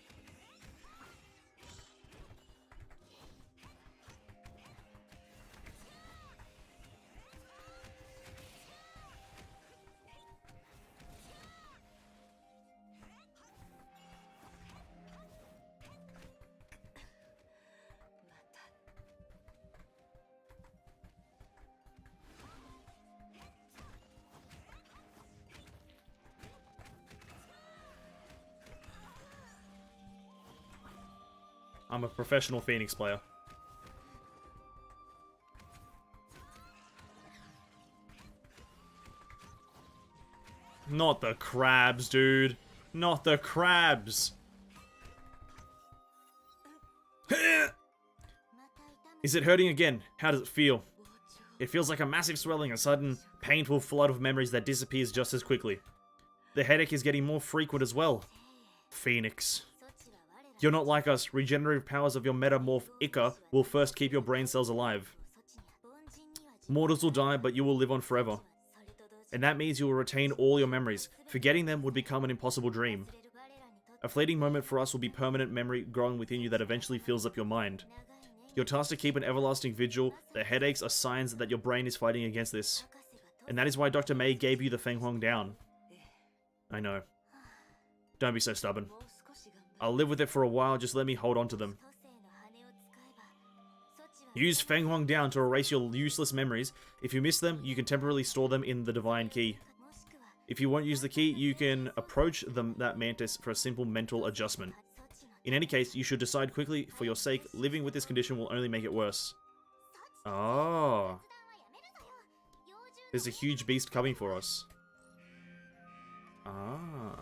I'm a professional Phoenix player. Not the crabs, dude. Not the crabs. Is it hurting again? How does it feel? It feels like a massive swelling, a sudden, painful flood of memories that disappears just as quickly. The headache is getting more frequent as well. Phoenix. You're not like us. Regenerative powers of your metamorph Ica will first keep your brain cells alive. Mortals will die, but you will live on forever. And that means you will retain all your memories. Forgetting them would become an impossible dream. A fleeting moment for us will be permanent memory growing within you that eventually fills up your mind. You're tasked to keep an everlasting vigil. The headaches are signs that your brain is fighting against this. And that is why Dr. May gave you the Feng Huang down. I know. Don't be so stubborn. I'll live with it for a while, just let me hold on to them. Use Feng Huang down to erase your useless memories. If you miss them, you can temporarily store them in the Divine Key. If you won't use the key, you can approach that mantis for a simple mental adjustment. In any case, you should decide quickly for your sake. Living with this condition will only make it worse. Oh. There's a huge beast coming for us. Ah.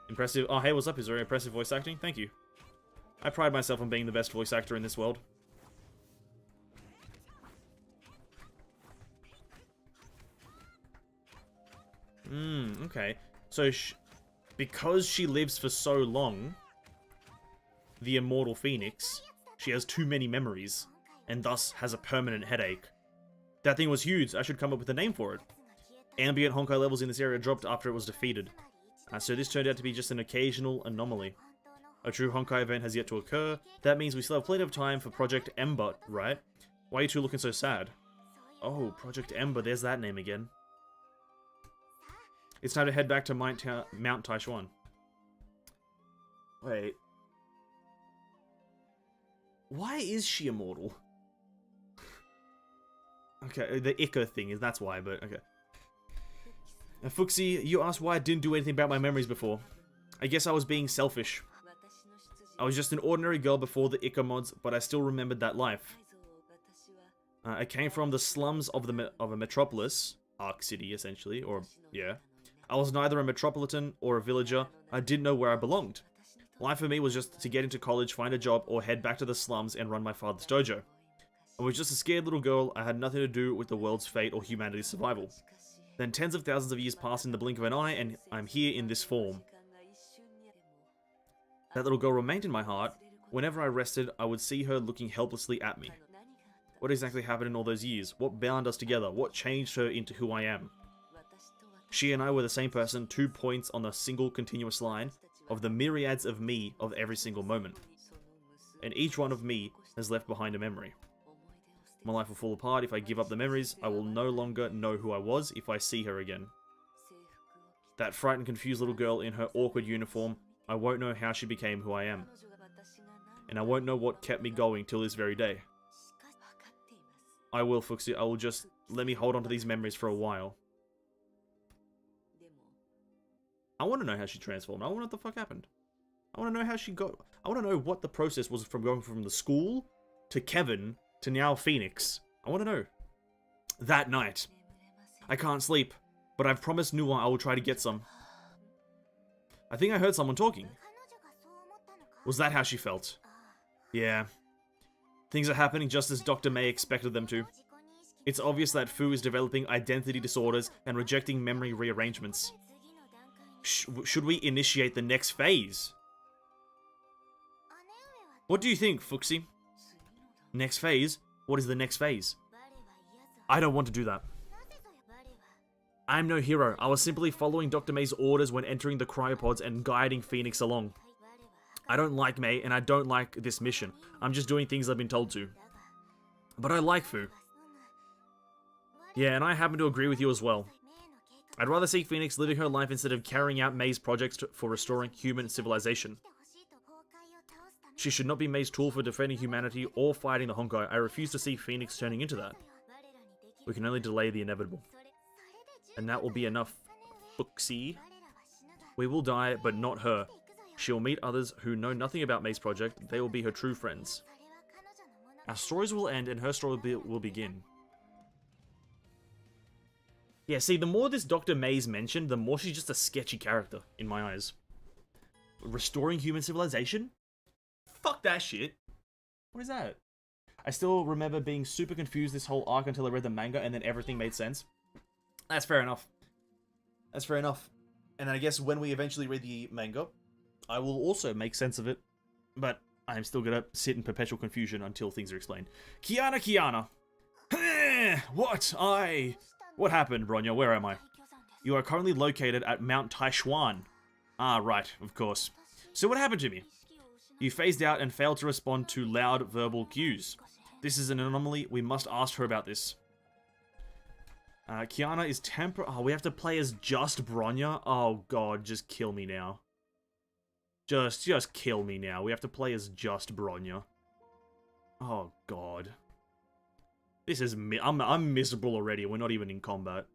Impressive. Oh, hey, what's up? Is there impressive voice acting? Thank you. I pride myself on being the best voice actor in this world. Okay. So, because she lives for so long, the immortal Phoenix, she has too many memories, and thus has a permanent headache. That thing was huge. I should come up with a name for it. Ambient Honkai levels in this area dropped after it was defeated. So this turned out to be just an occasional anomaly. A true Honkai event has yet to occur. That means we still have plenty of time for Project Ember, right? Why are you two looking so sad? Oh, Project Ember, there's that name again. It's time to head back to Mount Taishuan. Wait. Why is she immortal? Okay, the Ica thing is, that's why, but okay. Fuxi, you asked why I didn't do anything about my memories before. I guess I was being selfish. I was just an ordinary girl before the Ica mods, but I still remembered that life. I came from the slums of a metropolis, Ark City essentially, or yeah. I was neither a metropolitan or a villager. I didn't know where I belonged. Life for me was just to get into college, find a job, or head back to the slums and run my father's dojo. I was just a scared little girl. I had nothing to do with the world's fate or humanity's survival. Then tens of thousands of years passed in the blink of an eye, and I'm here in this form. That little girl remained in my heart. Whenever I rested, I would see her looking helplessly at me. What exactly happened in all those years? What bound us together? What changed her into who I am? She and I were the same person, 2 points on a single continuous line of the myriads of me of every single moment. And each one of me has left behind a memory. My life will fall apart if I give up the memories. I will no longer know who I was if I see her again. That frightened, confused little girl in her awkward uniform, I won't know how she became who I am. And I won't know what kept me going till this very day. I will, Fuxi. I will just let me hold on to these memories for a while. I want to know how she transformed. I want to know what the fuck happened. I want to know how she got... I want to know what the process was from going from the school to Kevin to now Phoenix. I want to know. That night. I can't sleep, but I've promised Nuwa I will try to get some. I think I heard someone talking. Was that how she felt? Yeah. Things are happening just as Dr. May expected them to. It's obvious that Fu is developing identity disorders and rejecting memory rearrangements. Should we initiate the next phase? What do you think, Fuxi? Next phase? What is the next phase? I don't want to do that. I'm no hero. I was simply following Dr. May's orders when entering the cryopods and guiding Phoenix along. I don't like May, and I don't like this mission. I'm just doing things I've been told to. But I like Fu. Yeah, and I happen to agree with you as well. I'd rather see Phoenix living her life instead of carrying out May's projects for restoring human civilization. She should not be May's tool for defending humanity or fighting the Honkai. I refuse to see Phoenix turning into that. We can only delay the inevitable. And that will be enough, Fuxi. We will die, but not her. She will meet others who know nothing about May's project. They will be her true friends. Our stories will end and her story will begin. Yeah, see, the more this Dr. May's mentioned, the more she's just a sketchy character, in my eyes. Restoring human civilization? Fuck that shit. What is that? I still remember being super confused this whole arc until I read the manga and then everything made sense. That's fair enough. That's fair enough. And I guess when we eventually read the manga, I will also make sense of it. But I'm still gonna sit in perpetual confusion until things are explained. Kiana! What? What happened, Bronya? Where am I? You are currently located at Mount Taishuan. Ah, right, of course. So what happened to me? You phased out and failed to respond to loud verbal cues. This is an anomaly. We must ask her about this. Kiana is Oh, we have to play as just Bronya? Oh god, just kill me now. Just kill me now. We have to play as just Bronya. Oh god. This is I'm miserable already. We're not even in combat.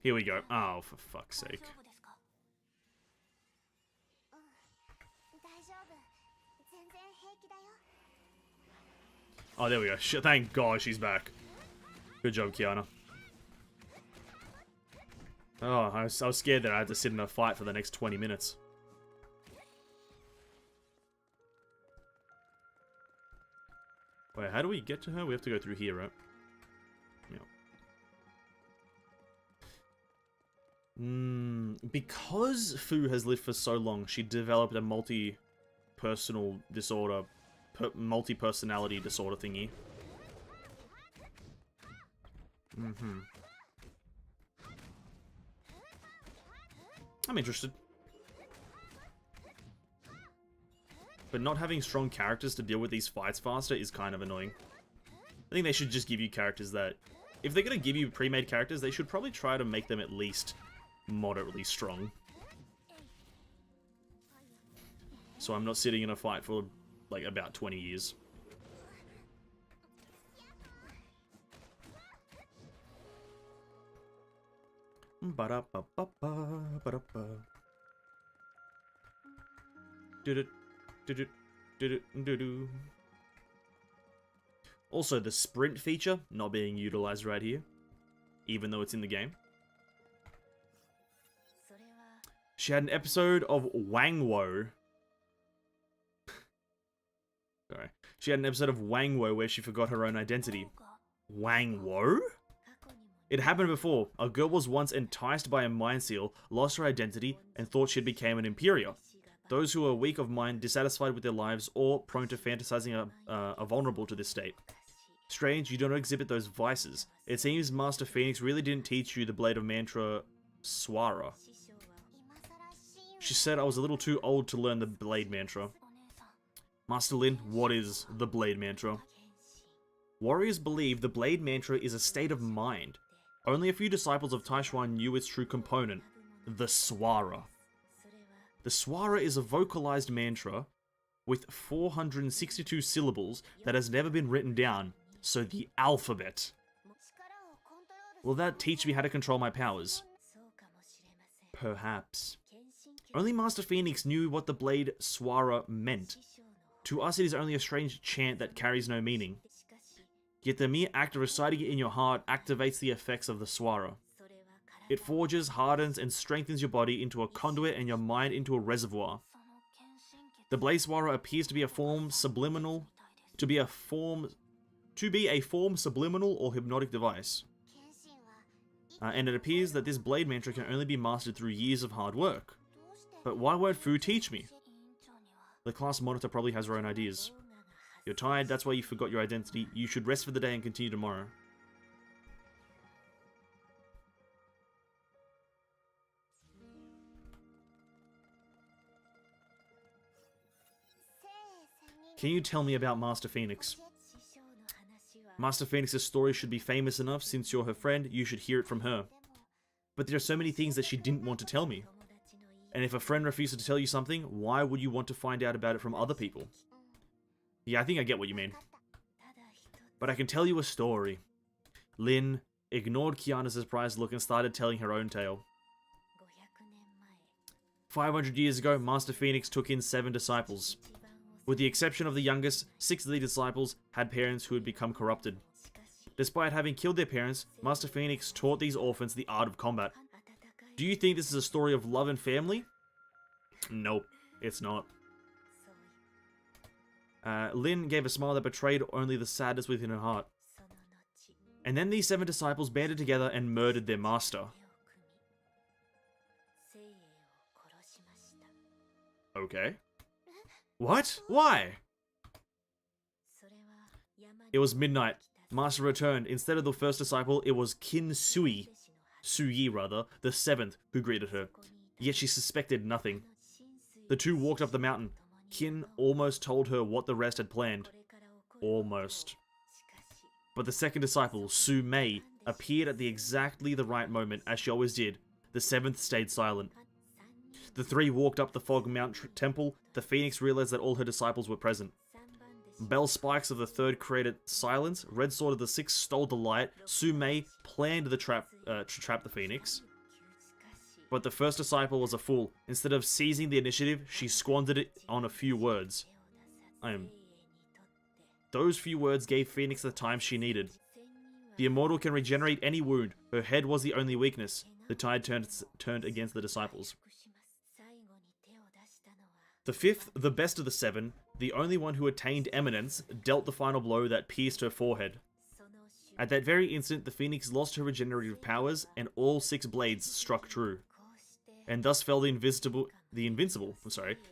Here we go. Oh, for fuck's sake. Oh, there we go. Thank God she's back. Good job, Kiana. Oh, I was scared that I had to sit in a fight for the next 20 minutes. Wait, how do we get to her? We have to go through here, right? Yeah. Because Fu has lived for so long, she developed a multi-personal disorder, multi-personality disorder thingy. I'm interested. But not having strong characters to deal with these fights faster is kind of annoying. I think they should just give you characters that... If they're going to give you pre-made characters, they should probably try to make them at least moderately strong. So I'm not sitting in a fight for, like, about 20 years. Ba-da-ba-ba-ba-ba-da-ba. Do-do-do-do-do-do-do. Also, the sprint feature not being utilized right here, even though it's in the game. She had an episode of Wangwo. Sorry. She had an episode of Wangwo where she forgot her own identity. Wangwo? It happened before. A girl was once enticed by a mind seal, lost her identity, and thought she became an Imperial. Those who are weak of mind, dissatisfied with their lives, or prone to fantasizing are vulnerable to this state. Strange, you don't exhibit those vices. It seems Master Phoenix really didn't teach you the Blade of Mantra Swara. She said I was a little too old to learn the Blade Mantra. Master Lin, what is the Blade Mantra? Warriors believe the Blade Mantra is a state of mind. Only a few disciples of Taishuan knew its true component, the Swara. The Swara is a vocalized mantra with 462 syllables that has never been written down, so the alphabet. Will that teach me how to control my powers? Perhaps. Only Master Phoenix knew what the Blade Swara meant. To us it is only a strange chant that carries no meaning. Yet the mere act of reciting it in your heart activates the effects of the Swara. It forges, hardens, and strengthens your body into a conduit and your mind into a reservoir. The Blade Swara appears to be a form subliminal, to be a form subliminal or hypnotic device. And it appears that this Blade Mantra can only be mastered through years of hard work. But why won't Fu teach me? The class monitor probably has her own ideas. You're tired, that's why you forgot your identity. You should rest for the day and continue tomorrow. Can you tell me about Master Phoenix? Master Phoenix's story should be famous enough. Since you're her friend, you should hear it from her. But there are so many things that she didn't want to tell me. And if a friend refuses to tell you something, why would you want to find out about it from other people? Yeah, I think I get what you mean. But I can tell you a story. Lin ignored Kiana's surprised look and started telling her own tale. 500 years ago, Master Phoenix took in 7 disciples. With the exception of the youngest, 6 of the disciples had parents who had become corrupted. Despite having killed their parents, Master Phoenix taught these orphans the art of combat. Do you think this is a story of love and family? Nope, it's not. Lin gave a smile that betrayed only the sadness within her heart. And then these 7 disciples banded together and murdered their master. Okay. What? Why? It was midnight. Master returned. Instead of the first disciple, it was Suyi, the 7th, who greeted her. Yet she suspected nothing. The 2 walked up the mountain. Qin almost told her what the rest had planned. Almost. But the second disciple, Su Mei, appeared at exactly the right moment, as she always did. The 7th stayed silent. The 3 walked up the Fog Mount Temple. The Phoenix realized that all her disciples were present. Bell Spikes of the 3rd created silence. Red Sword of the 6th stole the light. Su Mei planned the trap to trap the Phoenix. But the first disciple was a fool. Instead of seizing the initiative, she squandered it on a few words. Those few words gave Phoenix the time she needed. The Immortal can regenerate any wound. Her head was the only weakness. The tide turned against the disciples. The 5th, the best of the 7, the only one who attained eminence, dealt the final blow that pierced her forehead. At that very instant, the Phoenix lost her regenerative powers, and all 6 blades struck true. And thus fell the invincible,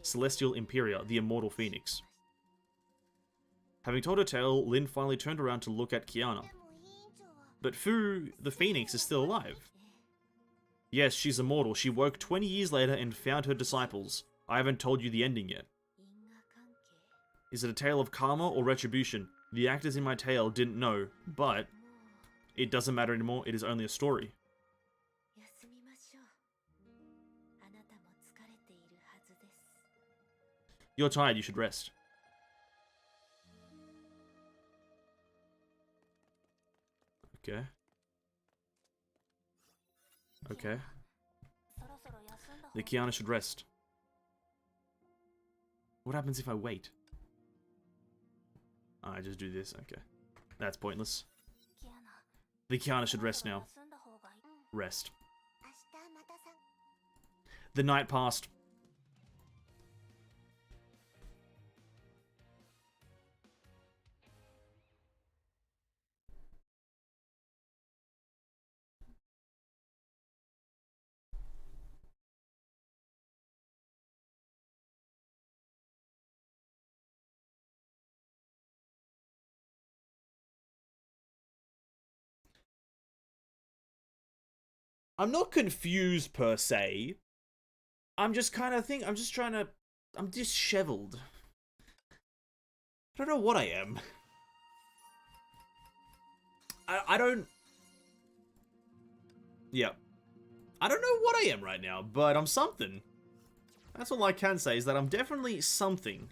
Celestial Imperia, the immortal Phoenix. Having told her tale, Lin finally turned around to look at Kiana. But Fu, the Phoenix, is still alive. Yes, she's immortal. She woke 20 years later and found her disciples. I haven't told you the ending yet. Is it a tale of karma or retribution? The actors in my tale didn't know, but it doesn't matter anymore. It is only a story. You're tired, you should rest. Okay. Okay. The Kiana should rest. What happens if I wait? I just do this, okay. That's pointless. The Kiana should rest now. Rest. The night passed. I'm not confused per se. I'm just kind of I'm disheveled. I don't know what I am. I don't... Yeah. I don't know what I am right now, but I'm something. That's all I can say, is that I'm definitely something.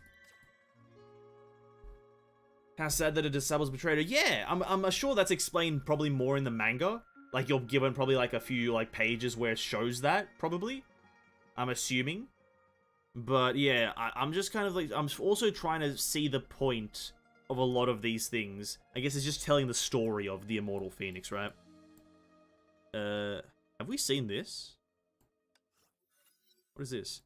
How sad that a disciples betrayed her. Yeah, I'm sure that's explained probably more in the manga. Like, you're given probably like a few like pages where it shows that, probably. I'm assuming. But yeah, I'm just kind of like, I'm also trying to see the point of a lot of these things. I guess it's just telling the story of the immortal Phoenix, right? Have we seen this? What is this?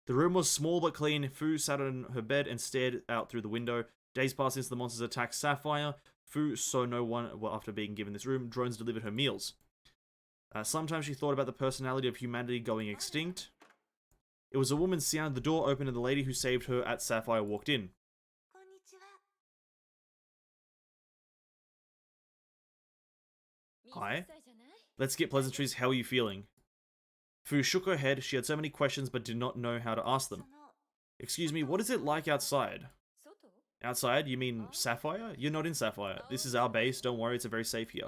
The room was small but clean. Fu sat on her bed and stared out through the window. Days passed since the monsters attacked Sapphire. Fu saw no one after being given this room. Drones delivered her meals. Sometimes she thought about the personality of humanity going extinct. It was a woman's sound. The door opened and the lady who saved her at Sapphire walked in. Hi. Let's get pleasantries. How are you feeling? Fu shook her head. She had so many questions but did not know how to ask them. Excuse me, what is it like outside? Outside? You mean Sapphire? You're not in Sapphire. This is our base. Don't worry, it's very safe here.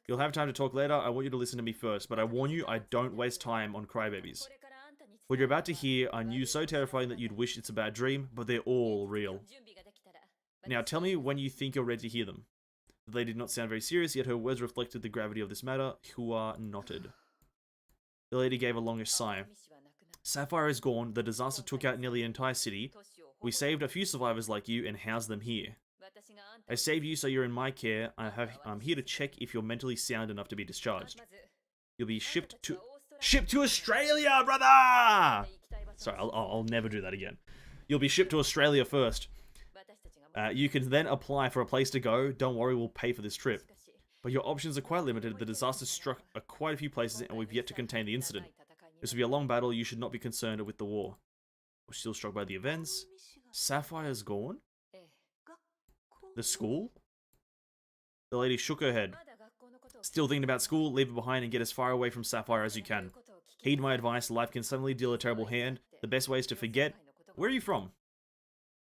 You'll have time to talk later. I want you to listen to me first, but I warn you, I don't waste time on crybabies. What you're about to hear are news so terrifying that you'd wish it's a bad dream, but they're all real. Now tell me when you think you're ready to hear them. The lady did not sound very serious, yet her words reflected the gravity of this matter. Hua nodded. The lady gave a longish sigh. Sapphire is gone. The disaster took out nearly the entire city. We saved a few survivors like you and housed them here. I saved you so you're in my care. I'm here to check if you're mentally sound enough to be discharged. You'll be shipped to Australia, brother! Sorry, I'll never do that again. You'll be shipped to Australia first. You can then apply for a place to go. Don't worry, we'll pay for this trip. But your options are quite limited. The disaster struck quite a few places and we've yet to contain the incident. This will be a long battle. You should not be concerned with the war. We're still struck by the events. Sapphire's gone? The school? The lady shook her head. Still thinking about school? Leave it behind and get as far away from Sapphire as you can. Heed my advice. Life can suddenly deal a terrible hand. The best way is to forget. Where are you from?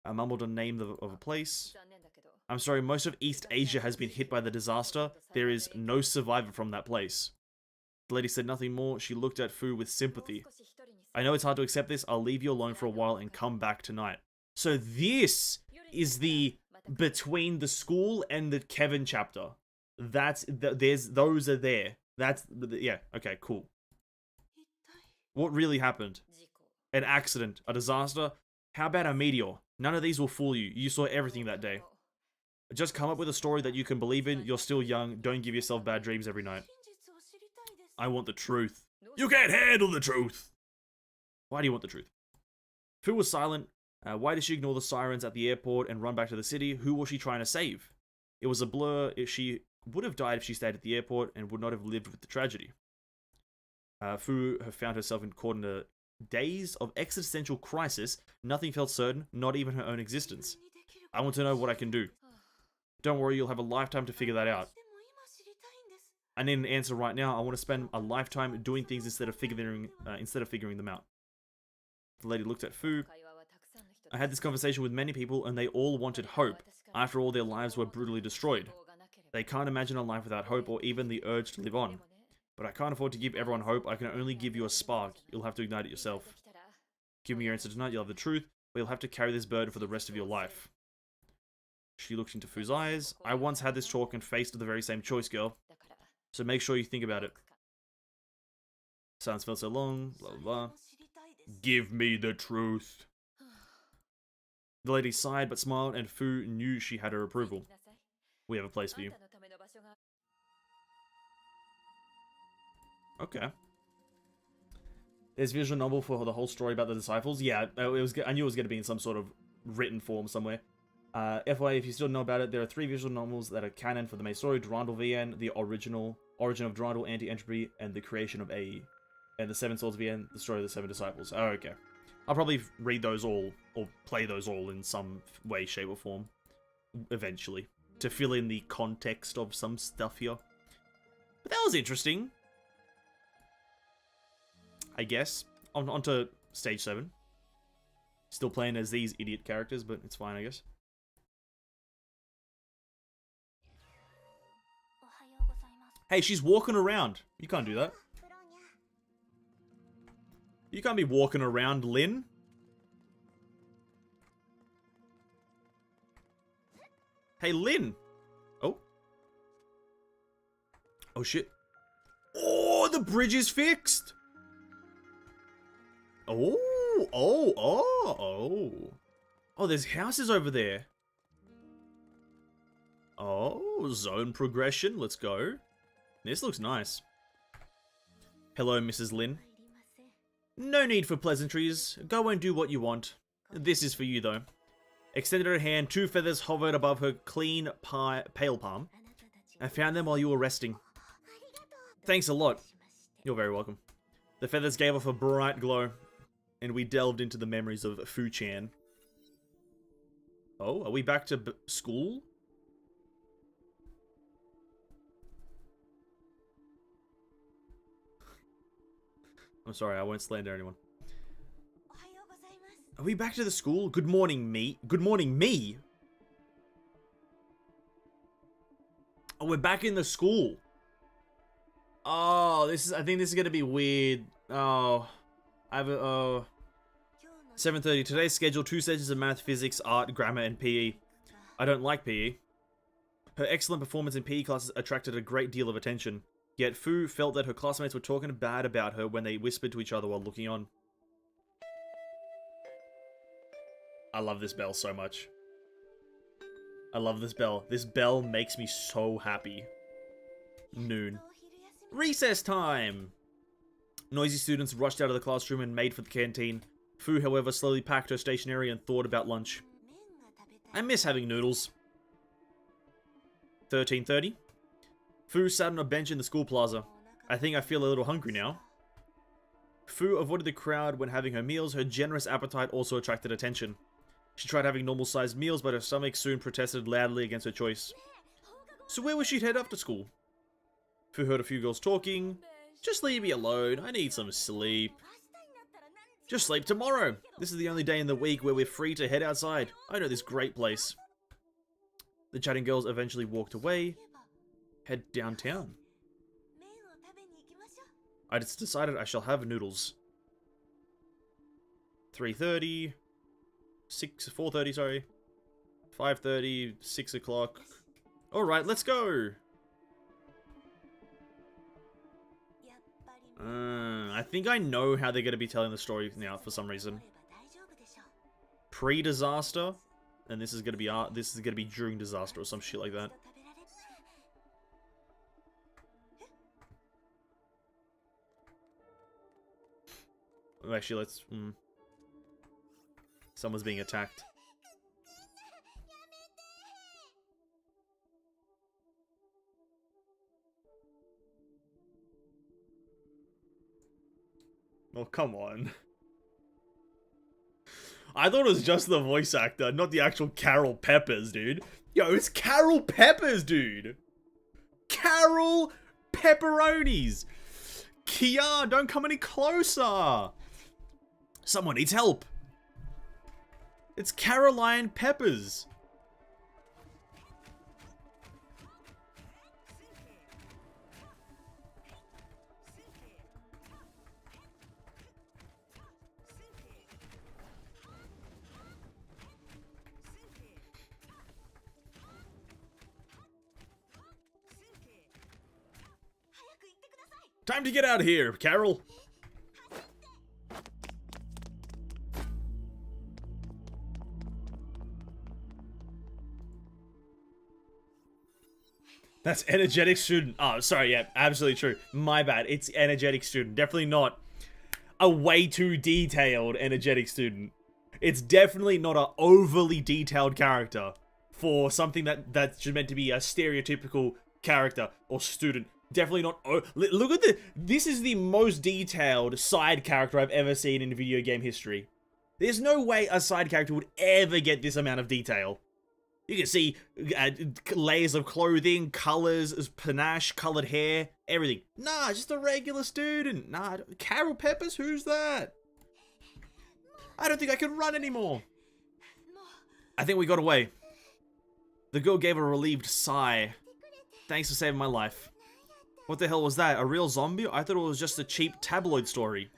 I mumbled a name of a place. I'm sorry, most of East Asia has been hit by the disaster. There is no survivor from that place. The lady said nothing more. She looked at Fu with sympathy. I know it's hard to accept this. I'll leave you alone for a while and come back tonight. So this is the between the school and the Kevin chapter. Those are there. Yeah, okay, cool. What really happened? An accident, a disaster? How about a meteor? None of these will fool you. You saw everything that day. Just come up with a story that you can believe in. You're still young. Don't give yourself bad dreams every night. I want the truth. You can't handle the truth. Why do you want the truth? Fu was silent. Why did she ignore the sirens at the airport and run back to the city? Who was she trying to save? It was a blur. She would have died if she stayed at the airport and would not have lived with the tragedy. Fu found herself caught in a daze of existential crisis. Nothing felt certain, not even her own existence. I want to know what I can do. Don't worry, you'll have a lifetime to figure that out. I need an answer right now. I want to spend a lifetime doing things instead of figuring them out. The lady looked at Fu. I had this conversation with many people and they all wanted hope. After all, their lives were brutally destroyed. They can't imagine a life without hope or even the urge to live on. But I can't afford to give everyone hope. I can only give you a spark. You'll have to ignite it yourself. Give me your answer tonight. You'll have the truth, but you'll have to carry this burden for the rest of your life. She looked into Fu's eyes. I once had this talk and faced the very same choice, girl. So make sure you think about it. Silence felt so long. Blah, blah, blah. Give me the truth. The lady sighed but smiled, and Fu knew she had her approval. We have a place for you. Okay. There's a visual novel for the whole story about the disciples. Yeah, I knew it was going to be in some sort of written form somewhere. FYI, if you still know about it, there are 3 visual novels that are canon for the main story: Durandal VN, the original Origin of Durandal, Anti-Entropy, and the Creation of AE. And the 7 Swords VN, the story of the 7 disciples. Oh, okay. I'll probably read those all, or play those all in some way, shape, or form. Eventually. To fill in the context of some stuff here. But that was interesting. I guess. On to stage 7. Still playing as these idiot characters, but it's fine, I guess. Hey, she's walking around. You can't do that. You can't be walking around, Lynn. Hey, Lynn. Oh. Oh, shit. Oh, the bridge is fixed. Oh, oh. Oh, there's houses over there. Oh, zone progression. Let's go. This looks nice. Hello, Mrs. Lynn. No need for pleasantries. Go and do what you want. This is for you, though. Extended her hand, 2 feathers hovered above her clean pale palm. I found them while you were resting. Thanks a lot. You're very welcome. The feathers gave off a bright glow, and we delved into the memories of Fu-chan. Oh, are we back to school? I'm sorry, I won't slander anyone. Are we back to the school? Good morning, me. Good morning, me? Oh, we're back in the school. Oh, I think this is gonna be weird. Oh. 7:30. Today's schedule, 2 stages of math, physics, art, grammar, and PE. I don't like PE. Her excellent performance in PE classes attracted a great deal of attention. Yet Fu felt that her classmates were talking bad about her when they whispered to each other while looking on. I love this bell so much. I love this bell. This bell makes me so happy. Noon. Recess time! Noisy students rushed out of the classroom and made for the canteen. Fu, however, slowly packed her stationery and thought about lunch. I miss having noodles. 13:30. Fu sat on a bench in the school plaza. I think I feel a little hungry now. Fu avoided the crowd when having her meals. Her generous appetite also attracted attention. She tried having normal-sized meals, but her stomach soon protested loudly against her choice. So where was she head after school? Fu heard a few girls talking. Just leave me alone. I need some sleep. Just sleep tomorrow. This is the only day in the week where we're free to head outside. I know this great place. The chatting girls eventually walked away. Head downtown. I just decided I shall have noodles. 3:30. 4:30, sorry. 5:30, 6 o'clock. Alright, let's go! I think I know how they're going to be telling the story now for some reason. Pre-disaster, and this is going to be during disaster or some shit like that. Actually, let's Someone's being attacked. Oh, come on. I thought it was just the voice actor, not the actual Carol Peppers, dude. Yo, it's Carol Peppers, dude. Carol Pepperonis. Kia, don't come any closer. Someone needs help. It's Caroline Peppers. Time to get out of here, Carol. That's energetic student. Oh, sorry, yeah, absolutely true. My bad. It's energetic student. Definitely not a way too detailed energetic student. It's definitely not an overly detailed character for something that's meant to be a stereotypical character or student. Definitely not. Look at this is the most detailed side character I've ever seen in video game history. There's no way a side character would ever get this amount of detail. You can see layers of clothing, colors, panache, colored hair, everything. Nah, just a regular student. Nah, Carol Peppers, who's that? I don't think I can run anymore. I think we got away. The girl gave a relieved sigh. Thanks for saving my life. What the hell was that? A real zombie? I thought it was just a cheap tabloid story.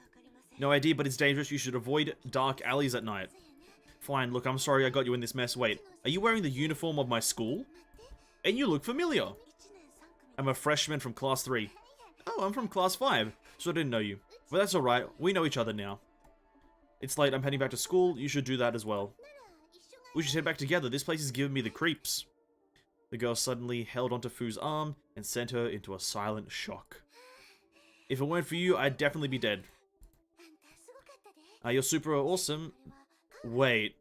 No idea, but it's dangerous. You should avoid dark alleys at night. Fine, look, I'm sorry I got you in this mess. Wait, are you wearing the uniform of my school? And you look familiar. I'm a freshman from class 3. Oh, I'm from class 5, so I didn't know you. But that's alright, we know each other now. It's late, I'm heading back to school. You should do that as well. We should head back together. This place is giving me the creeps. The girl suddenly held onto Fu's arm and sent her into a silent shock. If it weren't for you, I'd definitely be dead. You're super awesome. Wait.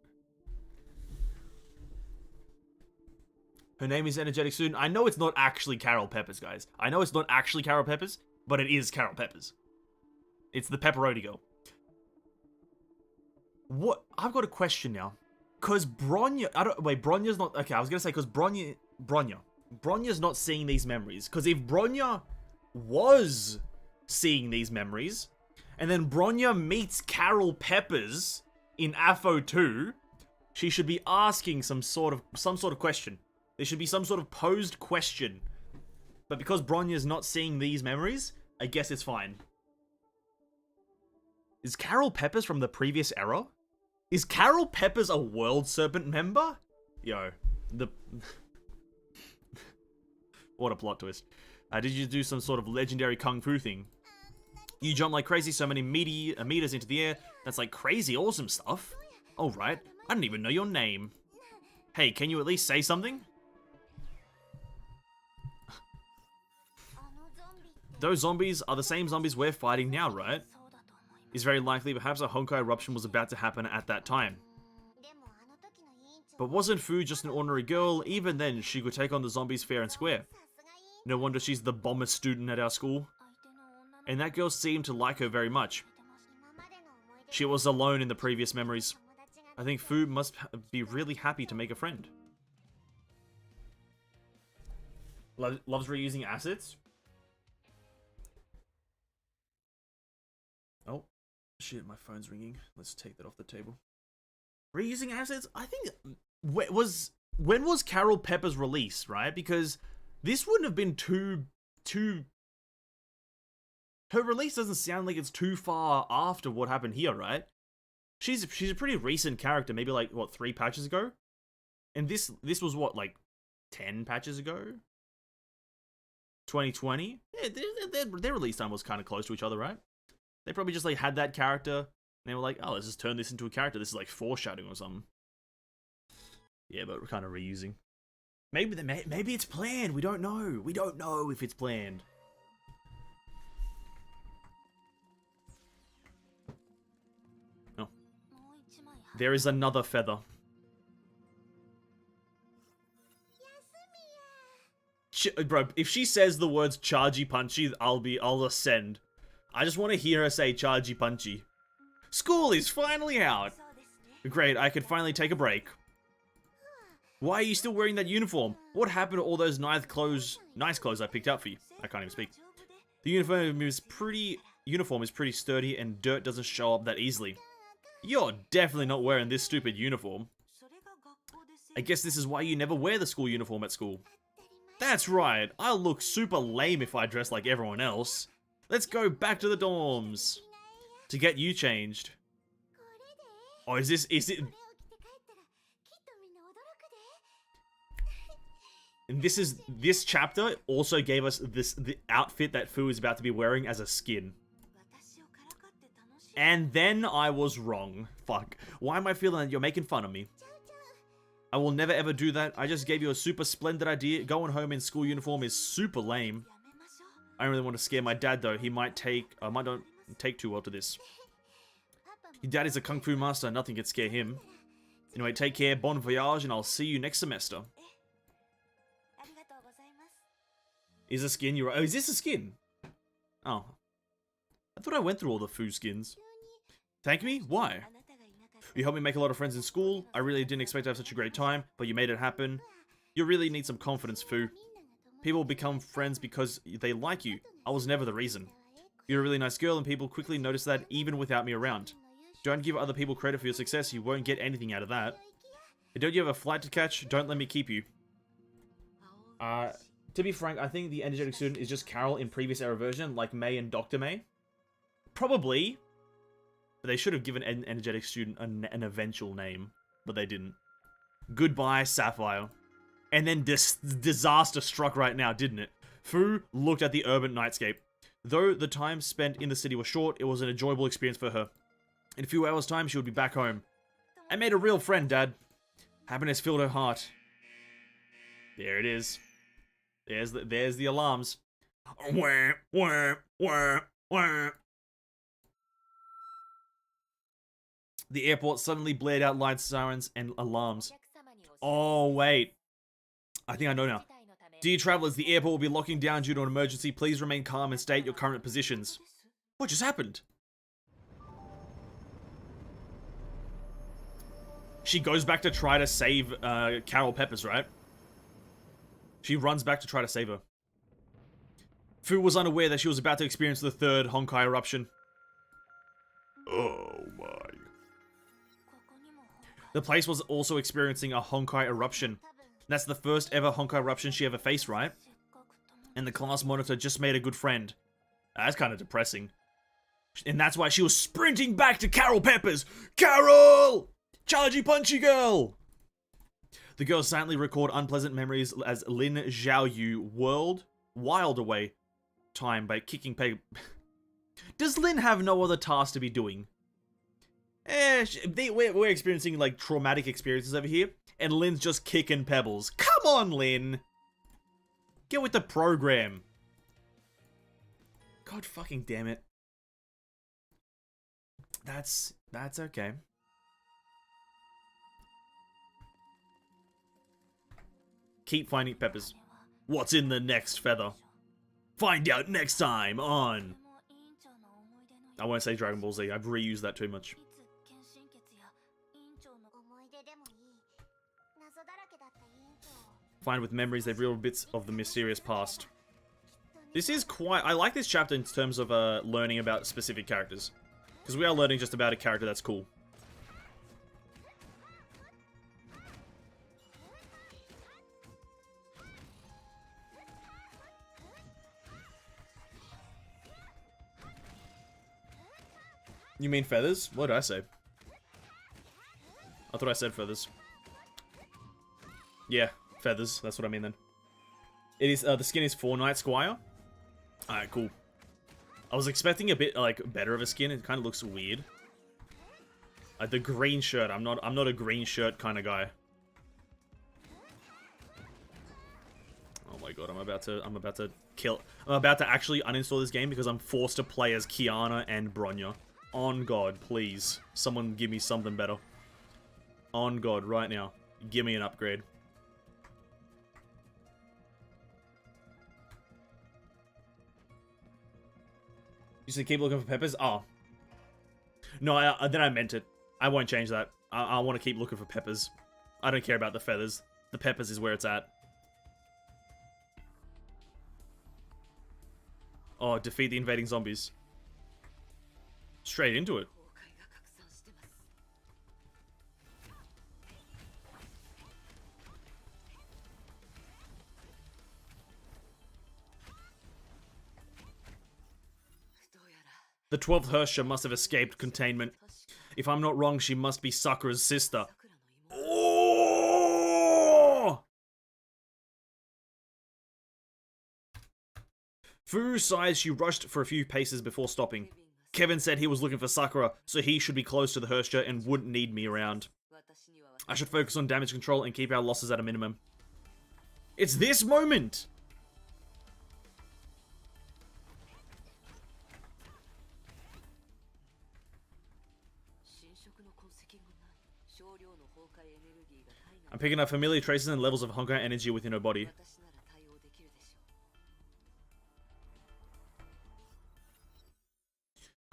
Her name is Energetic Student. I know it's not actually Carol Peppers, guys. I know it's not actually Carol Peppers, but it is Carol Peppers. It's the pepperoni girl. What? I've got a question now. Cause Bronya, Bronya's not, okay, I was gonna say, cause Bronya's not seeing these memories. Cause if Bronya was seeing these memories, and then Bronya meets Carol Peppers in AFO 2, she should be asking some sort of question. There should be some sort of posed question. But because Bronya's not seeing these memories, I guess it's fine. Is Carol Peppers from the previous era? Is Carol Peppers a World Serpent member? Yo, what a plot twist. Did you do some sort of legendary kung fu thing? You jump like crazy, so many meters into the air. That's like crazy awesome stuff. Alright, I didn't even know your name. Hey, can you at least say something? Those zombies are the same zombies we're fighting now, right? It's very likely perhaps a Honkai eruption was about to happen at that time. But wasn't Fu just an ordinary girl? Even then, she could take on the zombies fair and square. No wonder she's the bomber student at our school. And that girl seemed to like her very much. She was alone in the previous memories. I think Fu must be really happy to make a friend. Loves reusing assets? Oh, shit, my phone's ringing. Let's take that off the table. Reusing assets? I think... when was Carol Peppers released, right? Because this wouldn't have been too... Her release doesn't sound like it's too far after what happened here, right? She's a pretty recent character, maybe like, what, 3 patches ago? And this was what, like, 10 patches ago? 2020? Yeah, their release time was kind of close to each other, right? They probably just, like, had that character, and they were like, oh, let's just turn this into a character. This is, like, foreshadowing or something. Yeah, but we're kind of reusing. Maybe it's planned. We don't know. We don't know if it's planned. There is another feather. Bro, if she says the words chargy punchy, I'll ascend. I just want to hear her say chargy punchy. School is finally out. Great, I could finally take a break. Why are you still wearing that uniform? What happened to all those nice clothes I picked up for you? I can't even speak. The uniform is pretty sturdy and dirt doesn't show up that easily. You're definitely not wearing this stupid uniform. I guess this is why you never wear the school uniform at school. That's right, I'll look super lame if I dress like everyone else. Let's go back to the dorms to get you changed. Oh, is it? And this chapter also gave us the outfit that Fu is about to be wearing as a skin. And then I was wrong. Fuck. Why am I feeling that you're making fun of me? I will never ever do that. I just gave you a super splendid idea. Going home in school uniform is super lame. I don't really want to scare my dad though. He might not take too well to this. Your dad is a kung fu master. Nothing can scare him. Anyway, take care. Bon voyage, and I'll see you next semester. Is a skin you're... Oh, is this a skin? Oh. I thought I went through all the Fu skins. Thank me? Why? You helped me make a lot of friends in school. I really didn't expect to have such a great time, but you made it happen. You really need some confidence, Fu. People become friends because they like you. I was never the reason. You're a really nice girl, and people quickly notice that even without me around. Don't give other people credit for your success. You won't get anything out of that. And don't you have a flight to catch? Don't let me keep you. To be frank, I think the energetic student is just Carol in previous era version, like May and Dr. May. Probably. But they should have given an energetic student an eventual name, but they didn't. Goodbye, Sapphire. And then disaster struck right now, didn't it? Fu looked at the urban nightscape. Though the time spent in the city was short, it was an enjoyable experience for her. In a few hours' time, she would be back home. I made a real friend, Dad. Happiness filled her heart. There it is. There's the alarms. Wah, wah, wah, wah. The airport suddenly blared out light sirens and alarms. Oh, wait. I think I know now. Dear travelers, the airport will be locking down due to an emergency. Please remain calm and state your current positions. What just happened? She goes back to try to save Carol Peppers, right? She runs back to try to save her. Fu was unaware that she was about to experience the third Honkai eruption. Oh my. The place was also experiencing a Honkai eruption. That's the first ever Honkai eruption she ever faced, right? And the class monitor just made a good friend. That's kind of depressing. And that's why she was sprinting back to Carol Peppers. Carol! Chargy punchy girl! The girls silently record unpleasant memories as Lin Xiaoyu wild away time by kicking peg. Does Lin have no other task to be doing? We're experiencing like traumatic experiences over here, and Lin's just kicking pebbles. Come on, Lin! Get with the program. God fucking damn it. That's okay. Keep finding peppers. What's in the next feather? Find out next time on... I won't say Dragon Ball Z. I've reused that too much. Find with memories they've real bits of the mysterious past. This is quite... I like this chapter in terms of learning about specific characters. Because we are learning just about a character that's cool. You mean feathers? What did I say? I thought I said feathers. Yeah, feathers. That's what I mean then. It is, the skin is for Night Squire. Alright, cool. I was expecting a bit, like, better of a skin. It kind of looks weird. Like, the green shirt. I'm not a green shirt kind of guy. Oh my god, I'm about to actually uninstall this game because I'm forced to play as Kiana and Bronya. On God, please. Someone give me something better. On God, right now. Give me an upgrade. You said keep looking for peppers? Oh. No, then I meant it. I won't change that. I want to keep looking for peppers. I don't care about the feathers. The peppers is where it's at. Oh, defeat the invading zombies. Straight into it. The 12th Hersha must have escaped containment. If I'm not wrong, she must be Sakura's sister. Oh! Fu sighs she rushed for a few paces before stopping. Kevin said he was looking for Sakura, so he should be close to the Hersha and wouldn't need me around. I should focus on damage control and keep our losses at a minimum. It's this moment! I'm picking up familiar traces and levels of Honkai energy within her body.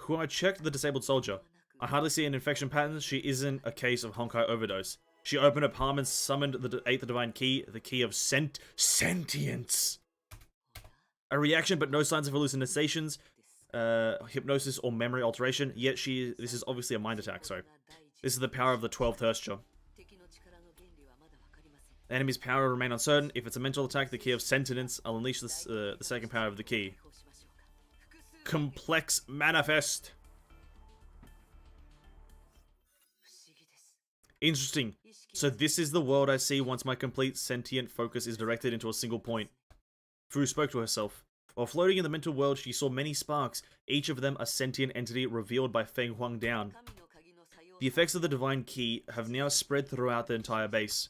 When I checked the disabled soldier, I hardly see an infection pattern. She isn't a case of Honkai overdose. She opened her palm and summoned the 8th divine key, the key of sentience. A reaction, but no signs of hallucinations, hypnosis, or memory alteration. Yet this is obviously a mind attack, sorry. This is the power of the 12th Hersha. The enemy's power will remain uncertain. If it's a mental attack, the key of sentience, I'll unleash the second power of the key. Complex manifest. Interesting. So this is the world I see once my complete sentient focus is directed into a single point. Fu spoke to herself. While floating in the mental world, she saw many sparks, each of them a sentient entity revealed by Feng Huang Down. The effects of the divine key have now spread throughout the entire base.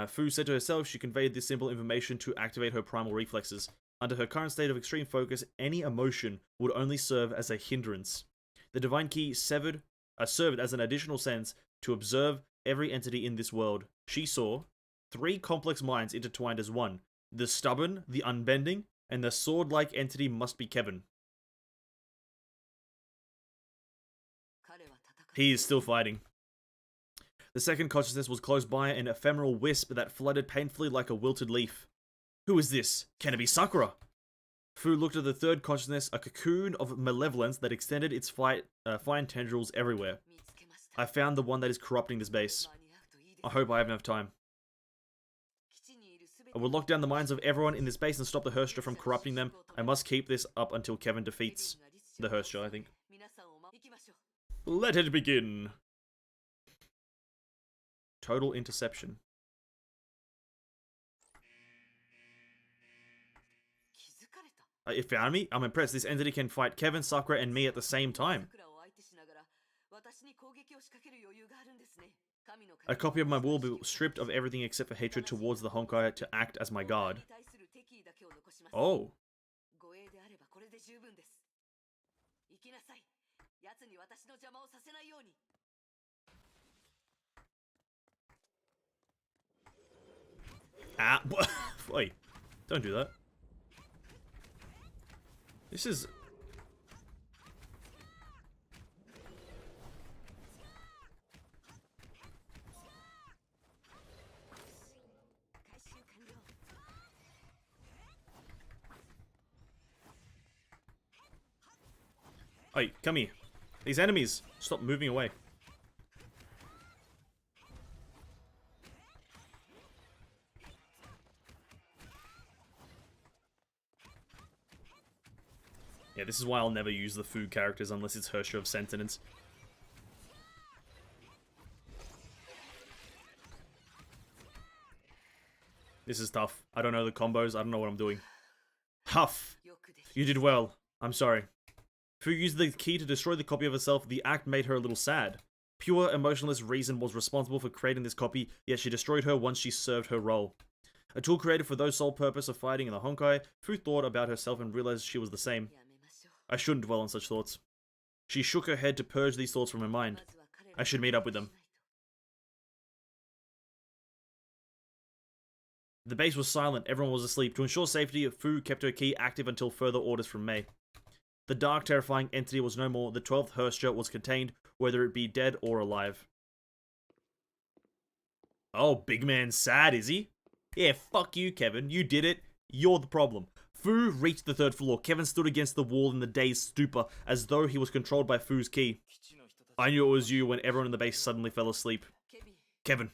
Fu said to herself she conveyed this simple information to activate her primal reflexes. Under her current state of extreme focus, any emotion would only serve as a hindrance. The divine key served as an additional sense to observe every entity in this world. She saw 3 complex minds intertwined as one. The stubborn, the unbending, and the sword-like entity must be Kevin. He is still fighting. The second consciousness was close by, an ephemeral wisp that fluttered painfully like a wilted leaf. Who is this? Can it be Sakura? Fu looked at the third consciousness, a cocoon of malevolence that extended its fine tendrils everywhere. I found the one that is corrupting this base. I hope I have enough time. I will lock down the minds of everyone in this base and stop the Hersha from corrupting them. I must keep this up until Kevin defeats the Hersha, I think. Let it begin. Total interception. It found me? I'm impressed. This entity can fight Kevin, Sakura, and me at the same time. A copy of my will will be stripped of everything except for hatred towards the Honkai to act as my guard. Oh. Ah, wait. Don't do that. This is... Hey, come here. These enemies, stop moving away. Yeah, this is why I'll never use the food characters unless it's Hersha of Sentience. This is tough. I don't know the combos. I don't know what I'm doing. Huff. You did well. I'm sorry. Fu used the key to destroy the copy of herself. The act made her a little sad. Pure, emotionless reason was responsible for creating this copy, yet she destroyed her once she served her role. A tool created for those sole purpose of fighting in the Honkai, Fu thought about herself and realized she was the same. I shouldn't dwell on such thoughts. She shook her head to purge these thoughts from her mind. I should meet up with them. The base was silent, everyone was asleep. To ensure safety, Fu kept her key active until further orders from Mei. The dark, terrifying entity was no more. The 12th Herscher was contained, whether it be dead or alive. Oh, big man's sad, is he? Yeah, fuck you, Kevin. You did it. You're the problem. Fu reached the 3rd floor. Kevin stood against the wall in the dazed stupor, as though he was controlled by Fu's key. I knew it was you when everyone in the base suddenly fell asleep. Kevin.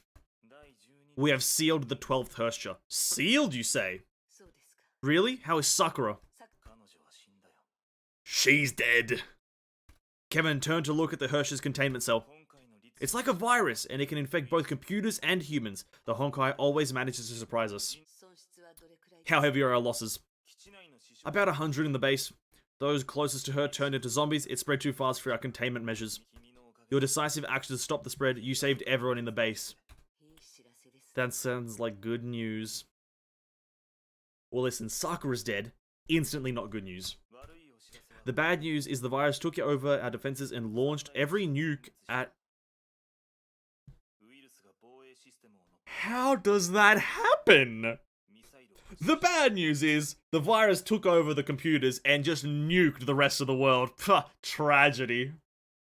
We have sealed the 12th Herscher. Sealed, you say? Really? How is Sakura? She's dead. Kevin turned to look at the Herscher's containment cell. It's like a virus, and it can infect both computers and humans. The Honkai always manages to surprise us. How heavy are our losses? About 100 in the base. Those closest to her turned into zombies. It spread too fast for our containment measures. Your decisive action to stop the spread, you saved everyone in the base. That sounds like good news. Well, listen, Sakura's dead. Instantly not good news. The bad news is the virus took over our defenses and launched every nuke at... How does that happen? The bad news is the virus took over the computers and just nuked the rest of the world. Pah, tragedy.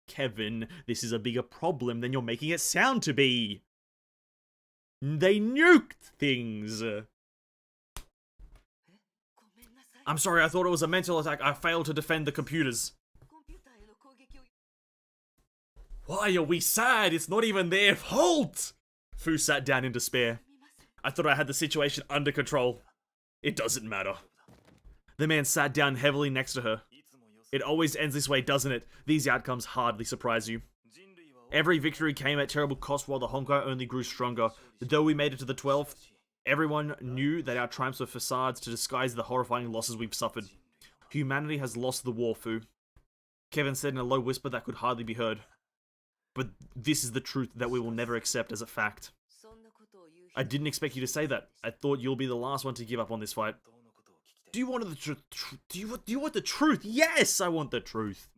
Kevin, this is a bigger problem than you're making it sound to be. They nuked things. I'm sorry, I thought it was a mental attack. I failed to defend the computers. Why are we sad? It's not even their fault. Fu sat down in despair. I thought I had the situation under control. It doesn't matter. The man sat down heavily next to her. It always ends this way, doesn't it? These outcomes hardly surprise you. Every victory came at terrible cost while the Honkai only grew stronger. Though we made it to the 12th, everyone knew that our triumphs were facades to disguise the horrifying losses we've suffered. Humanity has lost the war, Fu. Kevin said in a low whisper that could hardly be heard. But this is the truth that we will never accept as a fact. I didn't expect you to say that. I thought you'll be the last one to give up on this fight. Do you want the do you want the truth? Yes, I want the truth.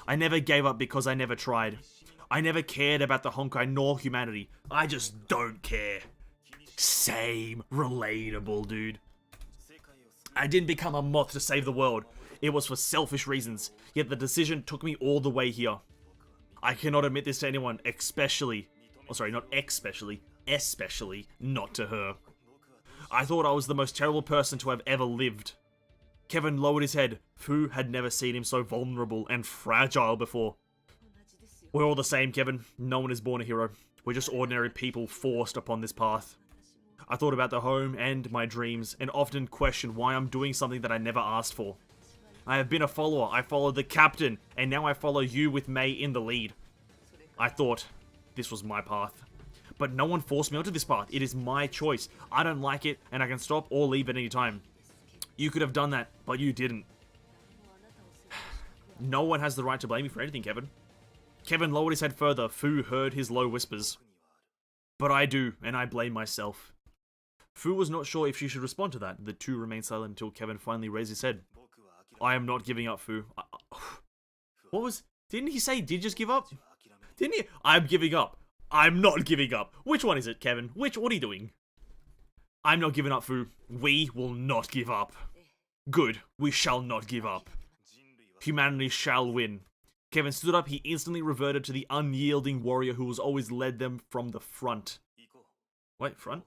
I never gave up because I never tried. I never cared about the Honkai nor humanity. I just don't care. Same. Relatable, dude. I didn't become a moth to save the world. It was for selfish reasons. Yet the decision took me all the way here. I cannot admit this to anyone, especially not to her. I thought I was the most terrible person to have ever lived. Kevin lowered his head. Fu had never seen him so vulnerable and fragile before. We're all the same, Kevin. No one is born a hero. We're just ordinary people forced upon this path. I thought about the home and my dreams, and often questioned why I'm doing something that I never asked for. I have been a follower. I followed the captain, and now I follow you with Mei in the lead. I thought this was my path. But no one forced me onto this path. It is my choice. I don't like it, and I can stop or leave at any time. You could have done that, but you didn't. No one has the right to blame you for anything, Kevin. Kevin lowered his head further. Fu heard his low whispers. But I do, and I blame myself. Fu was not sure if she should respond to that. The two remained silent until Kevin finally raised his head. I am not giving up, Fu. What was... Didn't he say did just give up? Didn't he? I'm giving up. I'm not giving up. Which one is it, Kevin? What are you doing? I'm not giving up, Fu. We will not give up. Good. We shall not give up. Humanity shall win. Kevin stood up. He instantly reverted to the unyielding warrior who has always led them from the front. Wait, front?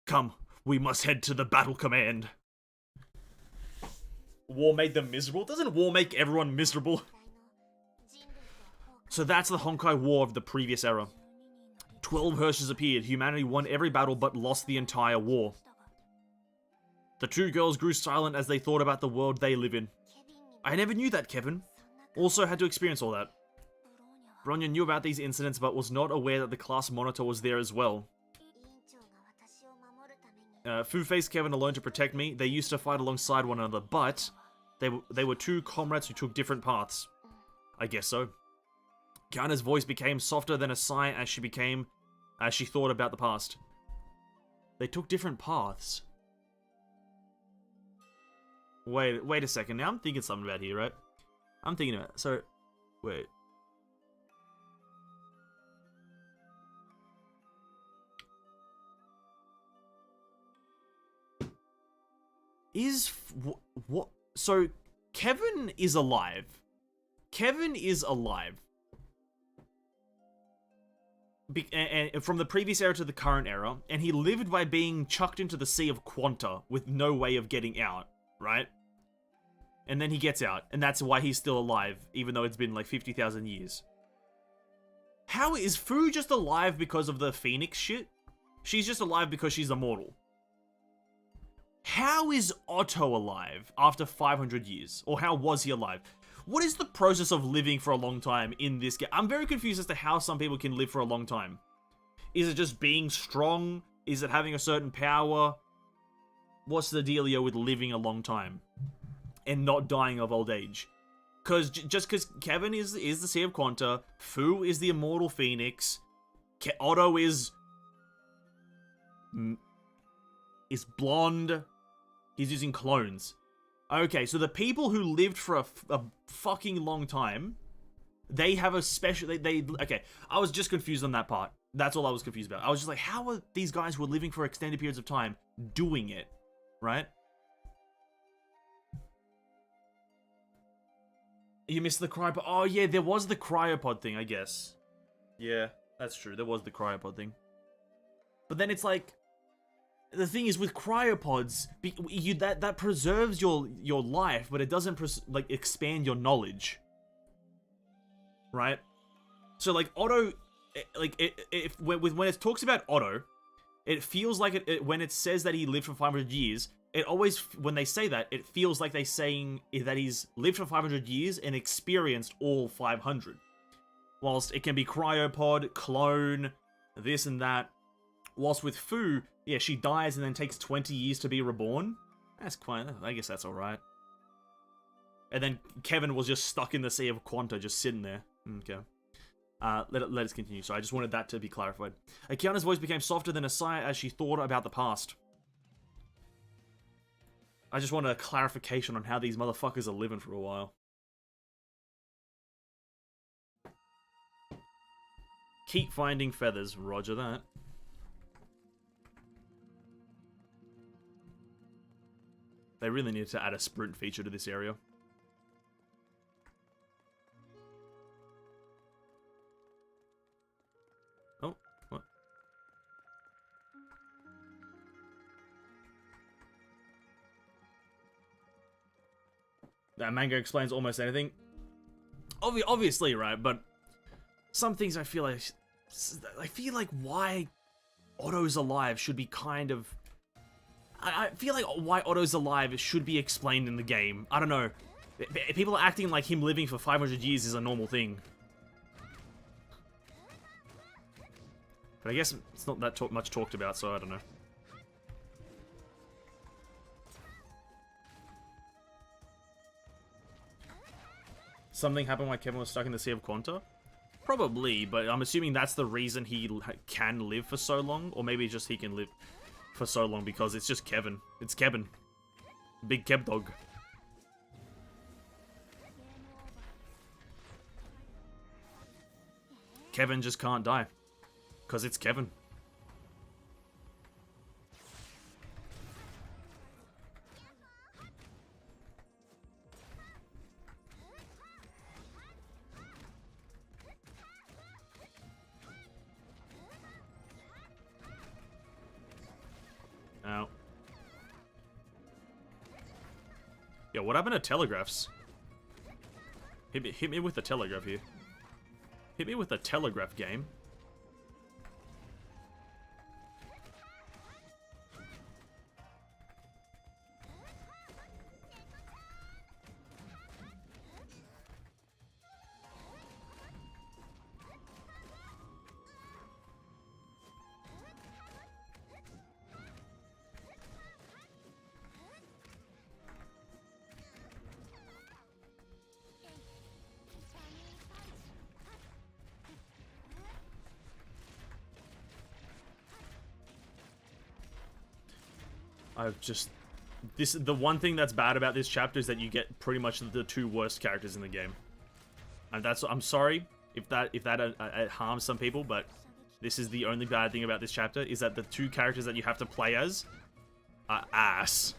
Come. We must head to the battle command. War made them miserable? Doesn't war make everyone miserable? So that's the Honkai War of the previous era. 12 Hershers appeared. Humanity won every battle but lost the entire war. The two girls grew silent as they thought about the world they live in. I never knew that, Kevin. Also had to experience all that. Bronya knew about these incidents but was not aware that the class monitor was there as well. Fu faced Kevin alone to protect me. They used to fight alongside one another, but they were two comrades who took different paths. I guess so. Kiana's voice became softer than a sigh as she thought about the past. They took different paths. Wait a second. Now I'm thinking something about here, right? I'm thinking about... So, wait. What? So, Kevin is alive. Kevin is alive. And from the previous era to the current era, and he lived by being chucked into the Sea of Quanta with no way of getting out, right? And then he gets out, and that's why he's still alive, even though it's been like 50,000 years. How is Fu just alive because of the Phoenix shit? She's just alive because she's immortal. How is Otto alive after 500 years? Or how was he alive? What is the process of living for a long time in this game? I'm very confused as to how some people can live for a long time. Is it just being strong? Is it having a certain power? What's the dealio with living a long time? And not dying of old age? Just because Kevin is the Sea of Quanta, Fu is the immortal Phoenix, Otto is blonde, he's using clones. Okay, so the people who lived for a fucking long time, they have a special... Okay, I was just confused on that part. That's all I was confused about. I was just like, how are these guys who are living for extended periods of time doing it? Right? You missed the cryopod. Oh, yeah, there was the cryopod thing, I guess. Yeah, that's true. There was the cryopod thing. But then it's like... The thing is, with cryopods, that preserves your life, but it doesn't expand your knowledge, right? So like Otto, when it talks about Otto, it feels like when it says that he lived for 500 years. It always, when they say that, it feels like they're saying that he's lived for 500 years and experienced all 500. Whilst it can be cryopod, clone, this and that. Whilst with Fu, yeah, she dies and then takes 20 years to be reborn. That's quite... I guess that's alright. And then Kevin was just stuck in the Sea of Quanta, just sitting there. Okay. Let us continue. So I just wanted that to be clarified. Akiana's voice became softer than Asaya as she thought about the past. I just wanted a clarification on how these motherfuckers are living for a while. Keep finding feathers. Roger that. They really needed to add a sprint feature to this area. Oh, what? That manga explains almost anything. Obviously, right? But some things I feel like why Otto's alive should be kind of... I feel like why Otto's alive should be explained in the game. I don't know. People are acting like him living for 500 years is a normal thing. But I guess it's not that much talked about, so I don't know. Something happened while Kevin was stuck in the Sea of Quanta? Probably, but I'm assuming that's the reason he can live for so long. Or maybe just he can live for so long because it's just Kevin. It's Kevin. Big Kev dog. Kevin just can't die. Because it's Kevin. Ow. Yo, what happened to telegraphs? Hit me with the telegraph here. Hit me with the telegraph game. The one thing that's bad about this chapter is that you get pretty much the two worst characters in the game. And I'm sorry if that harms some people, but this is the only bad thing about this chapter, is that the two characters that you have to play as are ass.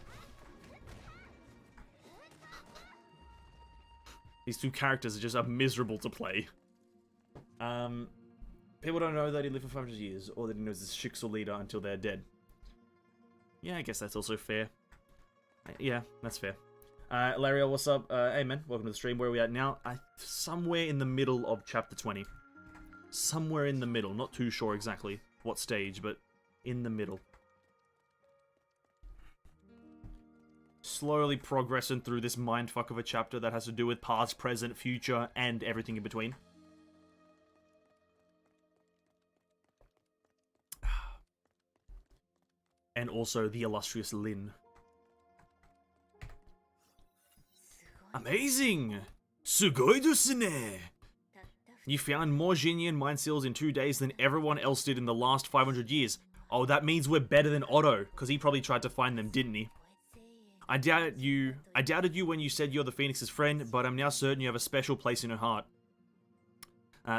These two characters are just miserable to play. People don't know that he lived for 500 years, or that he knows his Shixel leader until they're dead. Yeah, I guess that's also fair. Yeah, that's fair. Lario, what's up? Hey man, welcome to the stream. Where are we at now? Somewhere in the middle of chapter 20. Somewhere in the middle. Not too sure exactly what stage, but in the middle. Slowly progressing through this mindfuck of a chapter that has to do with past, present, future, and everything in between. And also the illustrious Lyn. Amazing! Sugoi desu ne! You found more Xingyan mind seals in 2 days than everyone else did in the last 500 years. Oh, that means we're better than Otto, because he probably tried to find them, didn't he? I doubted you when you said you're the Phoenix's friend, but I'm now certain you have a special place in her heart.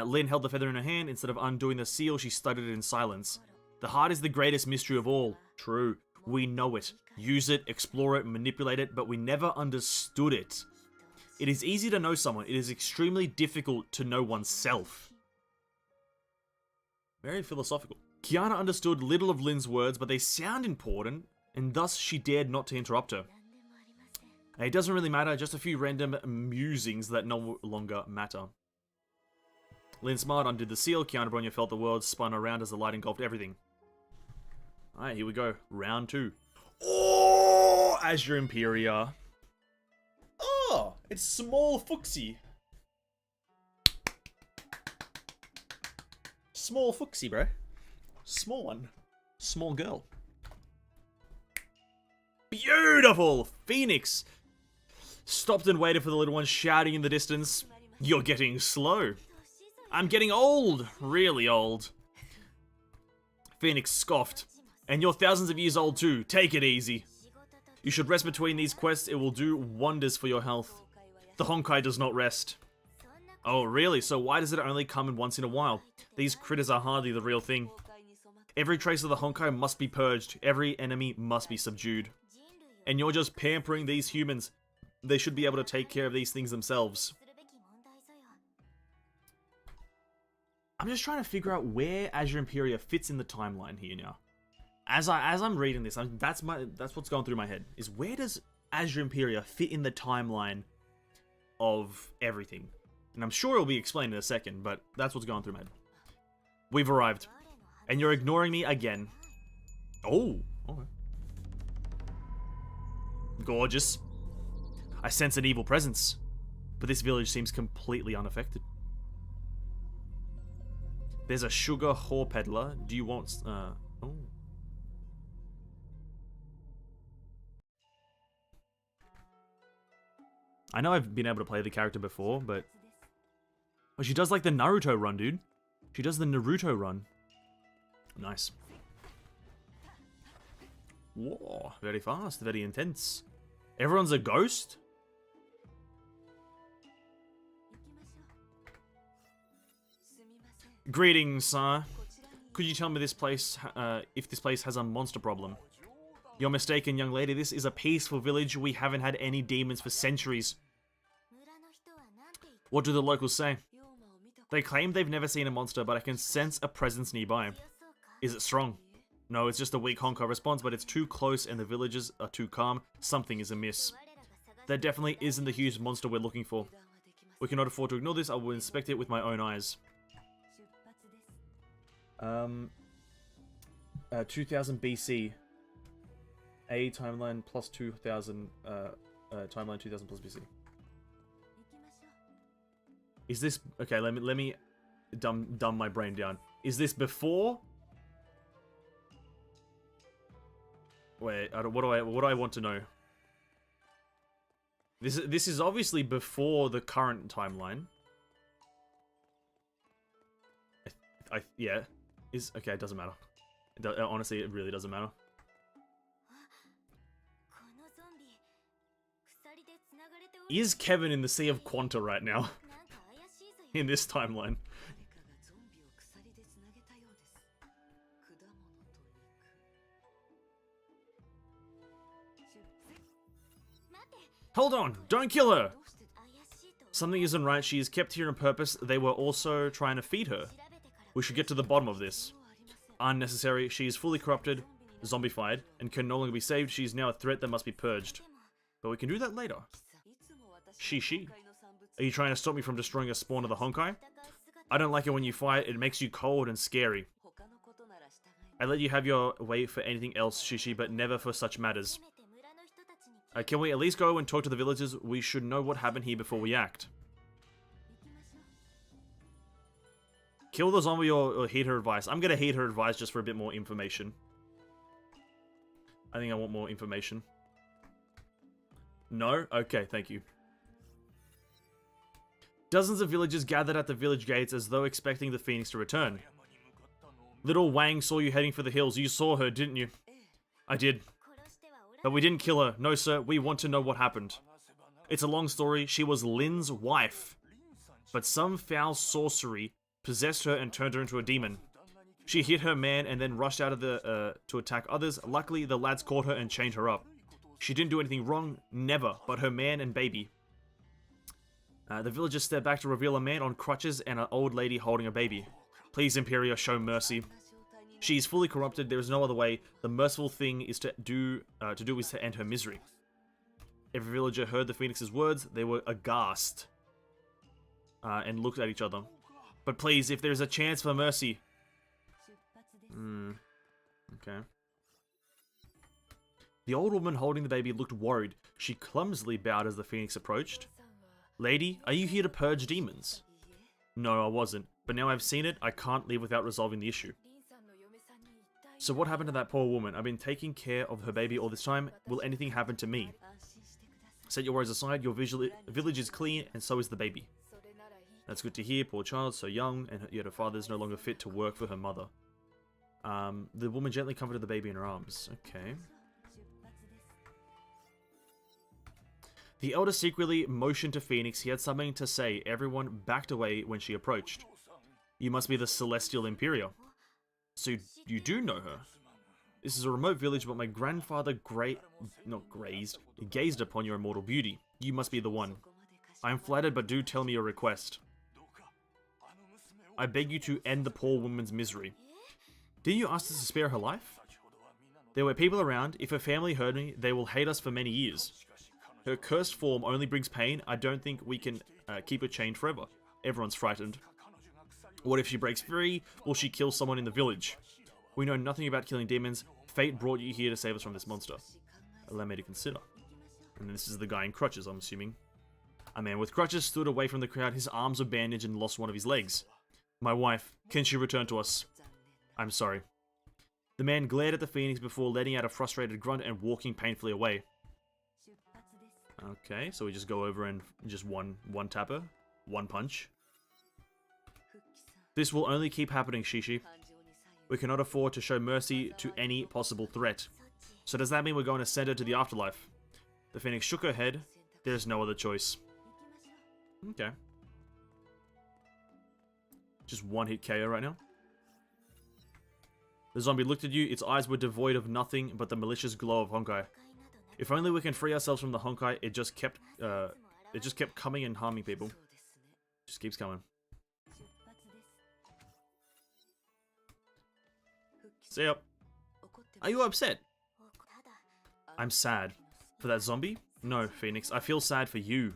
Lyn held the feather in her hand. Instead of undoing the seal, she studied it in silence. The heart is the greatest mystery of all. True. We know it. Use it, explore it, manipulate it, but we never understood it. It is easy to know someone. It is extremely difficult to know oneself. Very philosophical. Kiana understood little of Lyn's words, but they sound important, and thus she dared not to interrupt her. It doesn't really matter, just a few random musings that no longer matter. Lyn smiled, undid the seal. Kiana Bronya felt the world spun around as the light engulfed everything. Alright, here we go. Round 2. Oh, Azure Imperia. Oh, it's small Fuxie. Small Fuxie, bro. Small one. Small girl. Beautiful! Phoenix stopped and waited for the little one, shouting in the distance, "You're getting slow." "I'm getting old. Really old." Phoenix scoffed. "And you're thousands of years old too. Take it easy. You should rest between these quests. It will do wonders for your health. The Honkai does not rest." "Oh, really? So why does it only come in once in a while? These critters are hardly the real thing. Every trace of the Honkai must be purged. Every enemy must be subdued. And you're just pampering these humans. They should be able to take care of these things themselves." I'm just trying to figure out where Azure Imperia fits in the timeline here now. As I'm reading this, that's what's going through my head. Is where does Azure Imperia fit in the timeline of everything? And I'm sure it'll be explained in a second, but that's what's going through my head. We've arrived. And you're ignoring me again. Oh, okay. Gorgeous. I sense an evil presence, but this village seems completely unaffected. There's a sugar whore peddler. Do you want... oh. I know I've been able to play the character before, but... Oh, she does like the Naruto run, dude. She does the Naruto run. Nice. Whoa, very fast, very intense. Everyone's a ghost? Greetings, sir. Could you tell me this place, if this place has a monster problem? You're mistaken, young lady. This is a peaceful village. We haven't had any demons for centuries. What do the locals say? They claim they've never seen a monster, but I can sense a presence nearby. Is it strong? No, it's just a weak Honkai response, but it's too close and the villagers are too calm. Something is amiss. That definitely isn't the huge monster we're looking for. We cannot afford to ignore this. I will inspect it with my own eyes. 2000 BC. A timeline plus 2000, timeline 2000 plus BC. Is this... Okay, let me dumb my brain down. Is this before... Wait, what do I want to know? This is obviously before the current timeline. Yeah. Okay, it doesn't matter. Honestly, it really doesn't matter. Is Kevin in the Sea of Quanta right now? In this timeline. Hold on! Don't kill her! Something isn't right. She is kept here on purpose. They were also trying to feed her. We should get to the bottom of this. Unnecessary. She is fully corrupted, zombified, and can no longer be saved. She is now a threat that must be purged. But we can do that later. She. Are you trying to stop me from destroying a spawn of the Honkai? I don't like it when you fight. It makes you cold and scary. I let you have your way for anything else, Shishi, but never for such matters. Can we at least go and talk to the villagers? We should know what happened here before we act. Kill the zombie or heed her advice. I'm gonna heed her advice just for a bit more information. I think I want more information. No? Okay, thank you. Dozens of villagers gathered at the village gates as though expecting the phoenix to return. Little Wang saw you heading for the hills. You saw her, didn't you? I did. But we didn't kill her. No, sir. We want to know what happened. It's a long story. She was Lin's wife. But some foul sorcery possessed her and turned her into a demon. She hit her man and then rushed out of the to attack others. Luckily, the lads caught her and chained her up. She didn't do anything wrong. Never. But her man and baby. The villagers stepped back to reveal a man on crutches and an old lady holding a baby. Please, Imperia, show mercy. She is fully corrupted. There is no other way. The merciful thing is to do is to end her misery. Every villager heard the phoenix's words. They were aghast and looked at each other. But please, if there is a chance for mercy. Okay. The old woman holding the baby looked worried. She clumsily bowed as the phoenix approached. Lady, are you here to purge demons? No, I wasn't. But now I've seen it, I can't leave without resolving the issue. So what happened to that poor woman? I've been taking care of her baby all this time. Will anything happen to me? Set your worries aside, your village is clean, and so is the baby. That's good to hear, poor child, so young, and yet her father is no longer fit to work for her mother. The woman gently comforted the baby in her arms. Okay. The elder secretly motioned to Phoenix. He had something to say. Everyone backed away when she approached. You must be the Celestial Imperia. So you do know her? This is a remote village, but my grandfather gazed upon your immortal beauty. You must be the one. I am flattered, but do tell me your request. I beg you to end the poor woman's misery. Did you ask us to spare her life? There were people around. If her family heard me, they will hate us for many years. Her cursed form only brings pain. I don't think we can keep her chained forever. Everyone's frightened. What if she breaks free? Will she kill someone in the village? We know nothing about killing demons. Fate brought you here to save us from this monster. Allow me to consider. And this is the guy in crutches, I'm assuming. A man with crutches stood away from the crowd. His arms were bandaged and lost one of his legs. My wife, can she return to us? I'm sorry. The man glared at the phoenix before letting out a frustrated grunt and walking painfully away. Okay, so we just go over and just one tapper. One punch. This will only keep happening, Shishi. We cannot afford to show mercy to any possible threat. So does that mean we're going to send her to the afterlife? The phoenix shook her head. There's no other choice. Okay. Just one hit KO right now. The zombie looked at you. Its eyes were devoid of nothing but the malicious glow of Honkai. If only we can free ourselves from the Honkai. It just kept coming and harming people. Just keeps coming. See ya. Are you upset? I'm sad. For that zombie? No, Phoenix. I feel sad for you.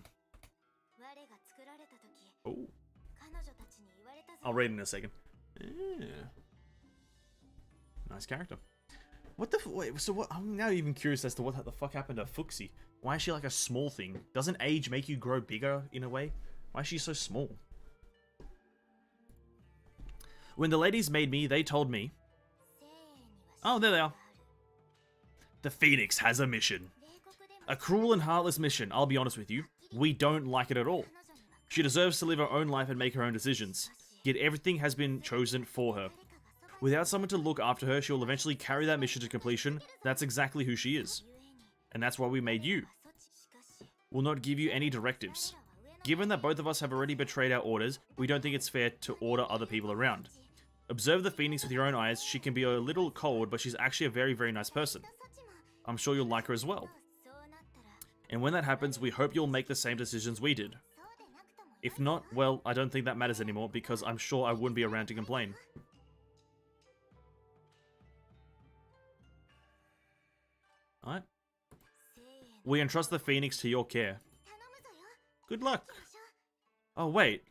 Oh. I'll read in a second. Yeah. Nice character. What the wait, so what? I'm now even curious as to what the fuck happened to Fuxi. Why is she like a small thing? Doesn't age make you grow bigger in a way? Why is she so small? When the ladies made me, they told me... Oh, there they are. The Phoenix has a mission. A cruel and heartless mission, I'll be honest with you. We don't like it at all. She deserves to live her own life and make her own decisions. Yet everything has been chosen for her. Without someone to look after her, she will eventually carry that mission to completion. That's exactly who she is. And that's why we made you. We'll not give you any directives. Given that both of us have already betrayed our orders, we don't think it's fair to order other people around. Observe the Phoenix with your own eyes. She can be a little cold, but she's actually a very, very nice person. I'm sure you'll like her as well. And when that happens, we hope you'll make the same decisions we did. If not, well, I don't think that matters anymore because I'm sure I wouldn't be around to complain. Alright. We entrust the Phoenix to your care. Good luck. Oh, wait.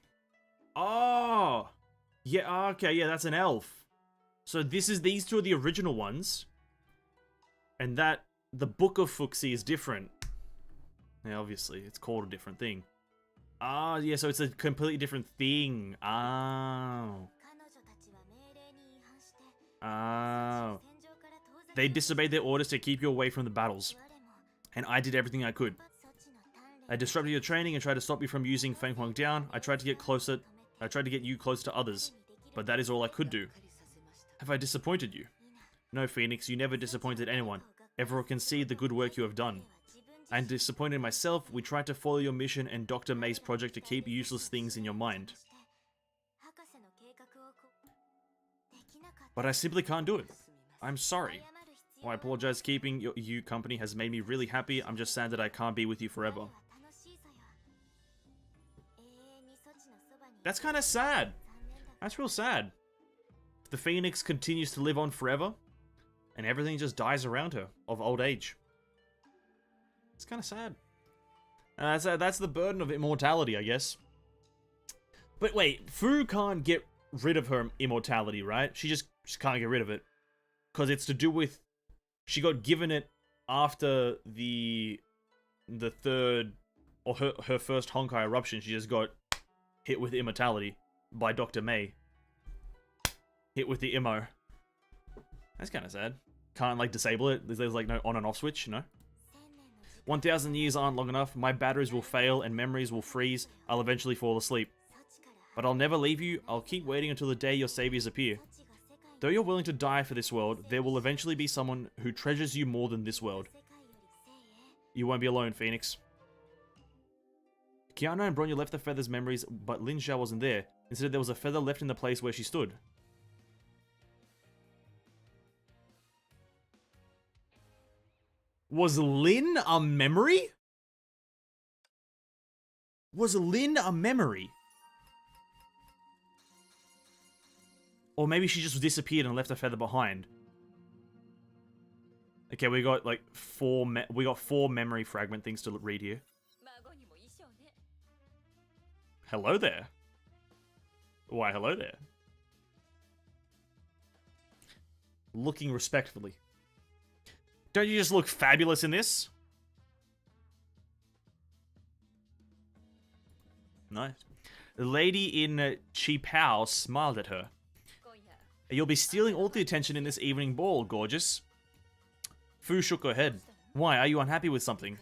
Oh! Yeah, okay, yeah, that's an elf. So these two are the original ones. And the Book of Fuxi is different. Yeah, obviously, it's called a different thing. Ah, yeah, so it's a completely different thing. Oh. Oh. They disobeyed their orders to keep you away from the battles. And I did everything I could. I disrupted your training and tried to stop you from using Feng Huang down. I tried to get you close to others. But that is all I could do. Have I disappointed you? No, Phoenix, you never disappointed anyone. Everyone can see the good work you have done. I'm disappointed in myself. We tried to follow your mission and Dr. May's project to keep useless things in your mind. But I simply can't do it. I'm sorry. Well, I apologize. Keeping you company has made me really happy. I'm just sad that I can't be with you forever. That's kind of sad. That's real sad. The Phoenix continues to live on forever, and everything just dies around her of old age. It's kind of sad. That's the burden of immortality, I guess. But wait, Fu can't get rid of her immortality, right? She just can't get rid of it. Because it's to do with... She got given it after the third... Or her first Honkai eruption. She just got hit with immortality by Dr. May. Hit with the immo. That's kind of sad. Can't, like, disable it. There's like, no on and off switch, you know? 1,000 years aren't long enough. My batteries will fail and memories will freeze. I'll eventually fall asleep. But I'll never leave you. I'll keep waiting until the day your saviors appear. Though you're willing to die for this world, there will eventually be someone who treasures you more than this world. You won't be alone, Phoenix. Kiana and Bronya left the feather's memories, but Lin Xiao wasn't there. Instead, there was a feather left in the place where she stood. Was Lin a memory? Was Lin a memory? Or maybe she just disappeared and left a feather behind. Okay, we got like four memory fragment things to read here. Hello there. Why, hello there. Looking respectfully. Don't you just look fabulous in this? Nice. The lady in Qipao smiled at her. You'll be stealing all the attention in this evening ball, gorgeous. Fu shook her head. Why, are you unhappy with something?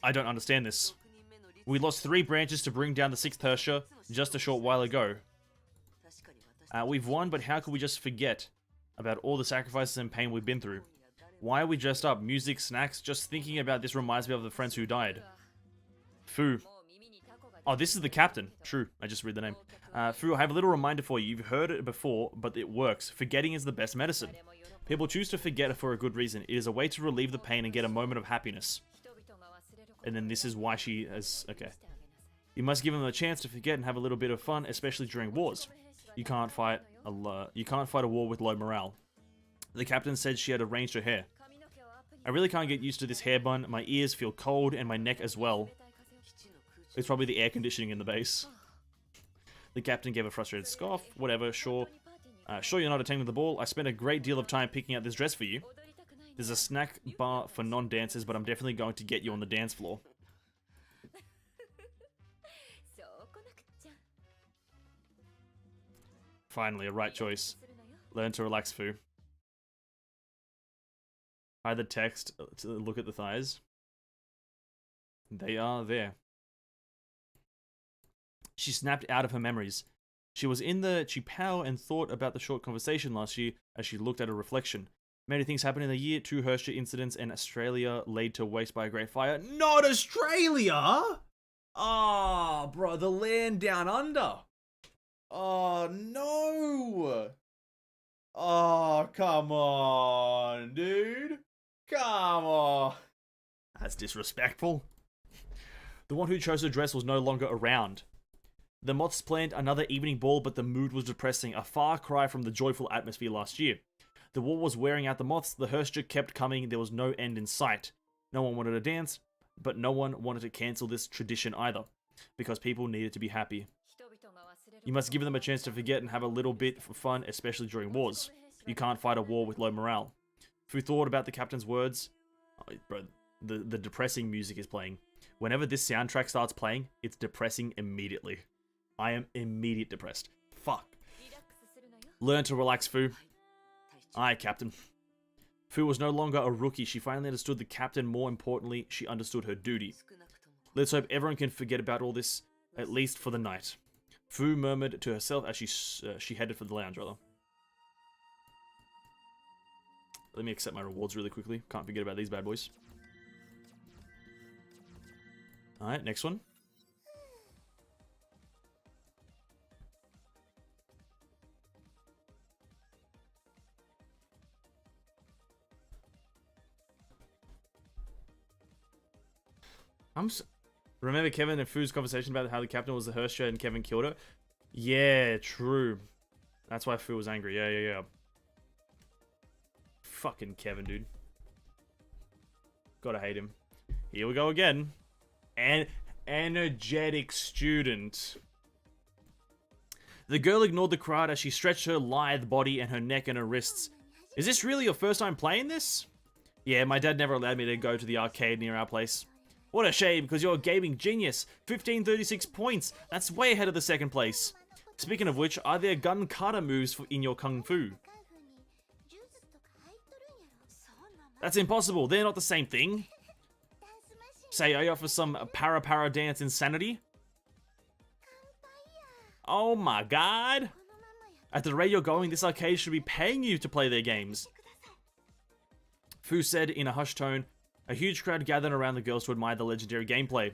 I don't understand this. We lost 3 branches to bring down the 6th Hersha just a short while ago. We've won, but how could we just forget about all the sacrifices and pain we've been through? Why are we dressed up? Music, snacks? Just thinking about this reminds me of the friends who died. Fu. Oh, this is the captain. True, I just read the name. Fu, I have a little reminder for you. You've heard it before, but it works. Forgetting is the best medicine. People choose to forget for a good reason. It is a way to relieve the pain and get a moment of happiness. And then this is why she has... Okay. You must give them a chance to forget and have a little bit of fun, especially during wars. You can't fight a war with low morale. The captain said she had arranged her hair. I really can't get used to this hair bun. My ears feel cold and my neck as well. It's probably the air conditioning in the base. The captain gave a frustrated scoff. Whatever, sure. Sure you're not attending the ball. I spent a great deal of time picking out this dress for you. There's a snack bar for non-dancers, but I'm definitely going to get you on the dance floor. Finally, a right choice. Learn to relax, Fu. Hide the text to look at the thighs. They are there. She snapped out of her memories. She was in the Qipao and thought about the short conversation last year as she looked at her reflection. Many things happened in the year. 2 Hersha incidents and Australia laid to waste by a great fire. Not Australia! Oh, bro, the land down under. Oh, no! Oh, come on, dude. Come on. That's disrespectful. The one who chose her dress was no longer around. The moths planned another evening ball, but the mood was depressing, a far cry from the joyful atmosphere last year. The war was wearing out the moths, the Herscher kept coming, there was no end in sight. No one wanted to dance, but no one wanted to cancel this tradition either, because people needed to be happy. You must give them a chance to forget and have a little bit for fun, especially during wars. You can't fight a war with low morale. Fu thought about the captain's words. Oh, bro, the depressing music is playing. Whenever this soundtrack starts playing, it's depressing immediately. I am immediate depressed. Fuck. Learn to relax, Fu. Aye, Captain. Fu was no longer a rookie. She finally understood the captain. More importantly, she understood her duty. Let's hope everyone can forget about all this, at least for the night. Fu murmured to herself as she headed for the lounge, rather. Let me accept my rewards really quickly. Can't forget about these bad boys. Alright, next one. Remember Kevin and Fu's conversation about how the captain was the Herscher and Kevin killed her? Yeah, true. That's why Fu was angry. Yeah. Fucking Kevin, dude. Gotta hate him. Here we go again. An energetic student. The girl ignored the crowd as she stretched her lithe body and her neck and her wrists. Is this really your first time playing this? Yeah, my dad never allowed me to go to the arcade near our place. What a shame, because you're a gaming genius. 1536 points. That's way ahead of the second place. Speaking of which, are there gun kata moves in your kung fu? That's impossible. They're not the same thing. Say, are you up for some para dance insanity? Oh my god. At the rate you're going, this arcade should be paying you to play their games. Fu said in a hushed tone. A huge crowd gathered around the girls to admire the legendary gameplay.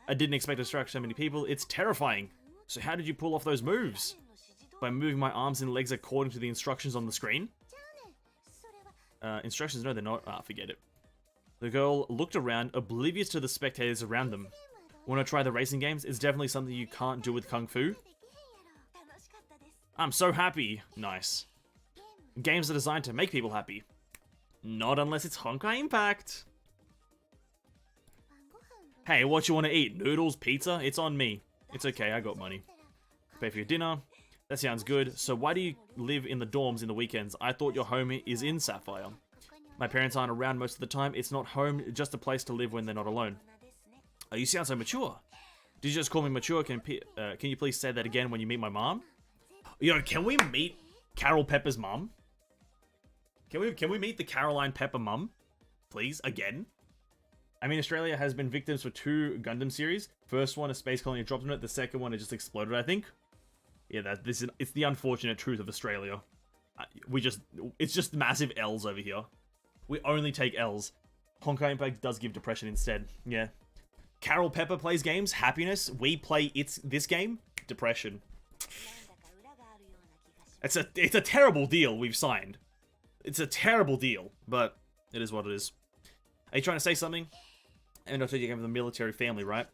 I didn't expect to distract so many people. It's terrifying. So how did you pull off those moves? By moving my arms and legs according to the instructions on the screen? Instructions? No, they're not. Ah, forget it. The girl looked around, oblivious to the spectators around them. Want to try the racing games? It's definitely something you can't do with Kung Fu. I'm so happy. Nice. Games are designed to make people happy. Not unless it's Honkai Impact. Hey, what you want to eat? Noodles? Pizza? It's on me. It's okay, I got money. Pay for your dinner. That sounds good. So why do you live in the dorms in the weekends? I thought your home is in Sapphire. My parents aren't around most of the time. It's not home, just a place to live when they're not alone. Oh, you sound so mature. Did you just call me mature? Can you please say that again when you meet my mom? Yo, can we meet Carol Pepper's mom? Can we meet the Caroline Pepper mum? Please, again? I mean, Australia has been victims for 2 Gundam series. First one, a space colony dropped on it. The second one, it just exploded, I think. Yeah, it's the unfortunate truth of Australia. It's just massive L's over here. We only take L's. Honkai Impact does give depression instead. Yeah. Carol Pepper plays games, happiness. We play this game, depression. It's a terrible deal we've signed. It's a terrible deal, but it is what it is. Are you trying to say something? And I told you you came from the military family, right?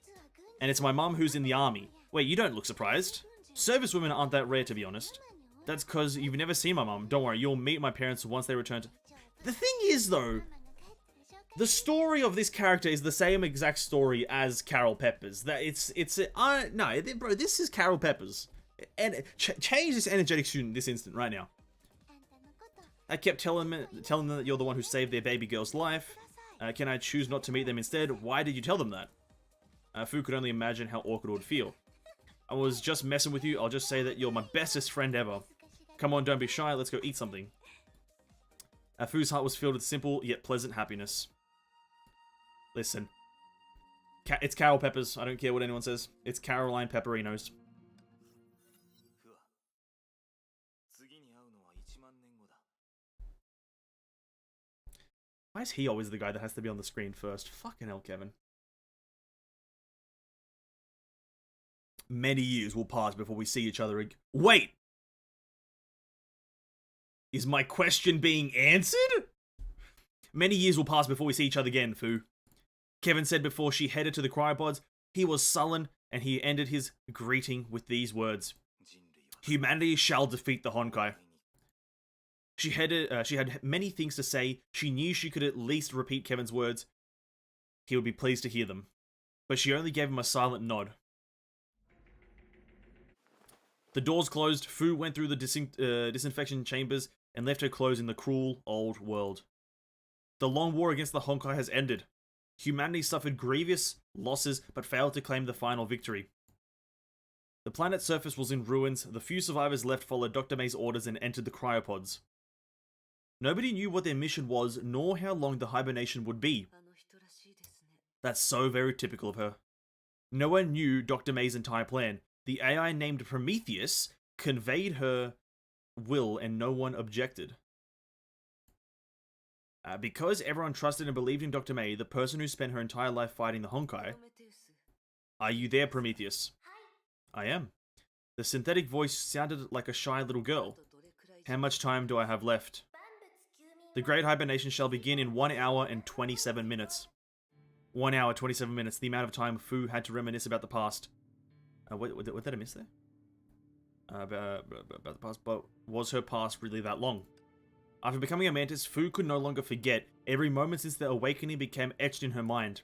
And it's my mom who's in the army. Wait, you don't look surprised. Servicewomen aren't that rare, to be honest. That's because you've never seen my mom. Don't worry, you'll meet my parents once they return to... The thing is, though, the story of this character is the same exact story as Carol Pepper's. That no, bro, this is Carol Pepper's. And change this energetic student this instant, right now. I kept telling them that you're the one who saved their baby girl's life. Can I choose not to meet them instead? Why did you tell them that? Fu could only imagine how awkward it would feel. I was just messing with you. I'll just say that you're my bestest friend ever. Come on, don't be shy. Let's go eat something. Fu's heart was filled with simple yet pleasant happiness. Listen. It's Carol Pepper's. I don't care what anyone says. It's Caroline Pepperinos. Why is he always the guy that has to be on the screen first? Fucking hell, Kevin. Many years will pass before we see each other again. Wait! Is my question being answered? Many years will pass before we see each other again, Fu. Kevin said before she headed to the cryopods. He was sullen and he ended his greeting with these words: "Humanity shall defeat the Honkai." She had many things to say. She knew she could at least repeat Kevin's words. He would be pleased to hear them. But she only gave him a silent nod. The doors closed. Fu went through the disinfection chambers and left her clothes in the cruel old world. The long war against the Honkai has ended. Humanity suffered grievous losses but failed to claim the final victory. The planet's surface was in ruins. The few survivors left followed Dr. May's orders and entered the cryopods. Nobody knew what their mission was, nor how long the hibernation would be. That's so very typical of her. No one knew Dr. May's entire plan. The AI named Prometheus conveyed her will and no one objected. Because everyone trusted and believed in Dr. May, the person who spent her entire life fighting the Honkai. Are you there, Prometheus? I am. The synthetic voice sounded like a shy little girl. How much time do I have left? The Great Hibernation shall begin in 1 hour and 27 minutes. 1 hour, 27 minutes, the amount of time Fu had to reminisce about the past. What did I miss there? About the past, but was her past really that long? After becoming a mantis, Fu could no longer forget. Every moment since the awakening became etched in her mind.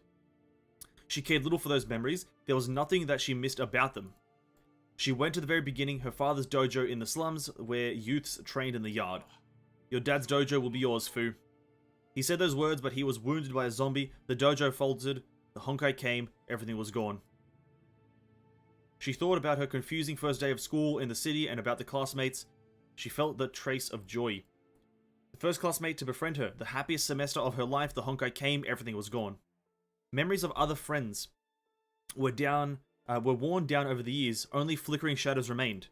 She cared little for those memories. There was nothing that she missed about them. She went to the very beginning, her father's dojo in the slums, where youths trained in the yard. Your dad's dojo will be yours, Fu. He said those words, but he was wounded by a zombie. The dojo faltered. The Honkai came. Everything was gone. She thought about her confusing first day of school in the city and about the classmates. She felt the trace of joy. The first classmate to befriend her, the happiest semester of her life, the Honkai came, everything was gone. Memories of other friends were worn down over the years, only flickering shadows remained.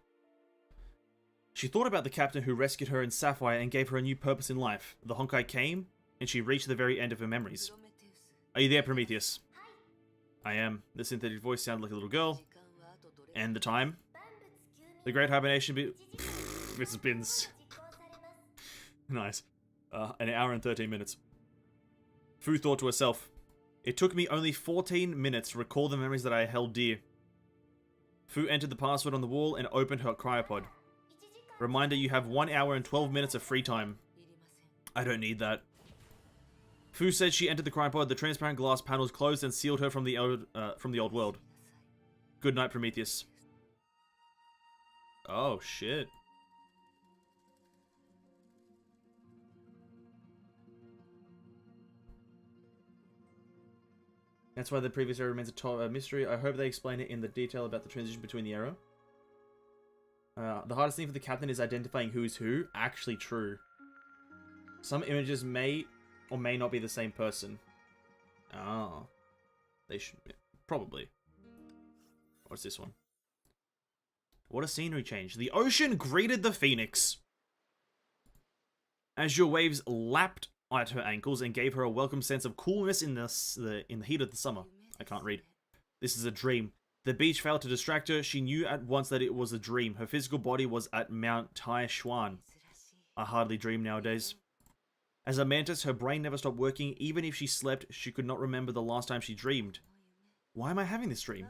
She thought about the captain who rescued her in Sapphire and gave her a new purpose in life. The Honkai came, and she reached the very end of her memories. Are you there, Prometheus? I am. The synthetic voice sounded like a little girl. And the time? The Great Hibernation it's been... Nice. An hour and 13 minutes. Fu thought to herself, it took me only 14 minutes to recall the memories that I held dear. Fu entered the password on the wall and opened her cryopod. Reminder, you have 1 hour and 12 minutes of free time. I don't need that. Fu said she entered the cryopod. The transparent glass panels closed and sealed her from the old world. Good night, Prometheus. Oh, shit. That's why the previous era remains a mystery. I hope they explain it in the detail about the transition between the era. The hardest thing for the captain is identifying who is who. Actually true. Some images may or may not be the same person. Ah. They should be. Probably. What's this one? What a scenery change. The ocean greeted the Phoenix. Azure waves lapped at her ankles and gave her a welcome sense of coolness in the heat of the summer. I can't read. This is a dream. The beach failed to distract her. She knew at once that it was a dream. Her physical body was at Mount Taishuan. I hardly dream nowadays. As a mantis, her brain never stopped working. Even if she slept, she could not remember the last time she dreamed. Why am I having this dream?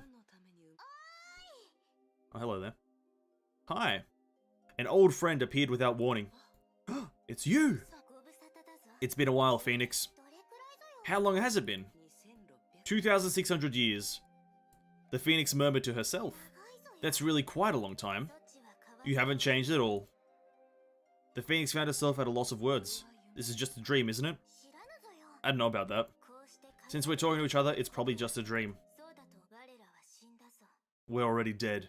Oh, hello there. Hi. An old friend appeared without warning. It's you! It's been a while, Phoenix. How long has it been? 2,600 years. The Phoenix murmured to herself. That's really quite a long time. You haven't changed at all. The Phoenix found herself at a loss of words. This is just a dream, isn't it? I don't know about that. Since we're talking to each other, it's probably just a dream. We're already dead.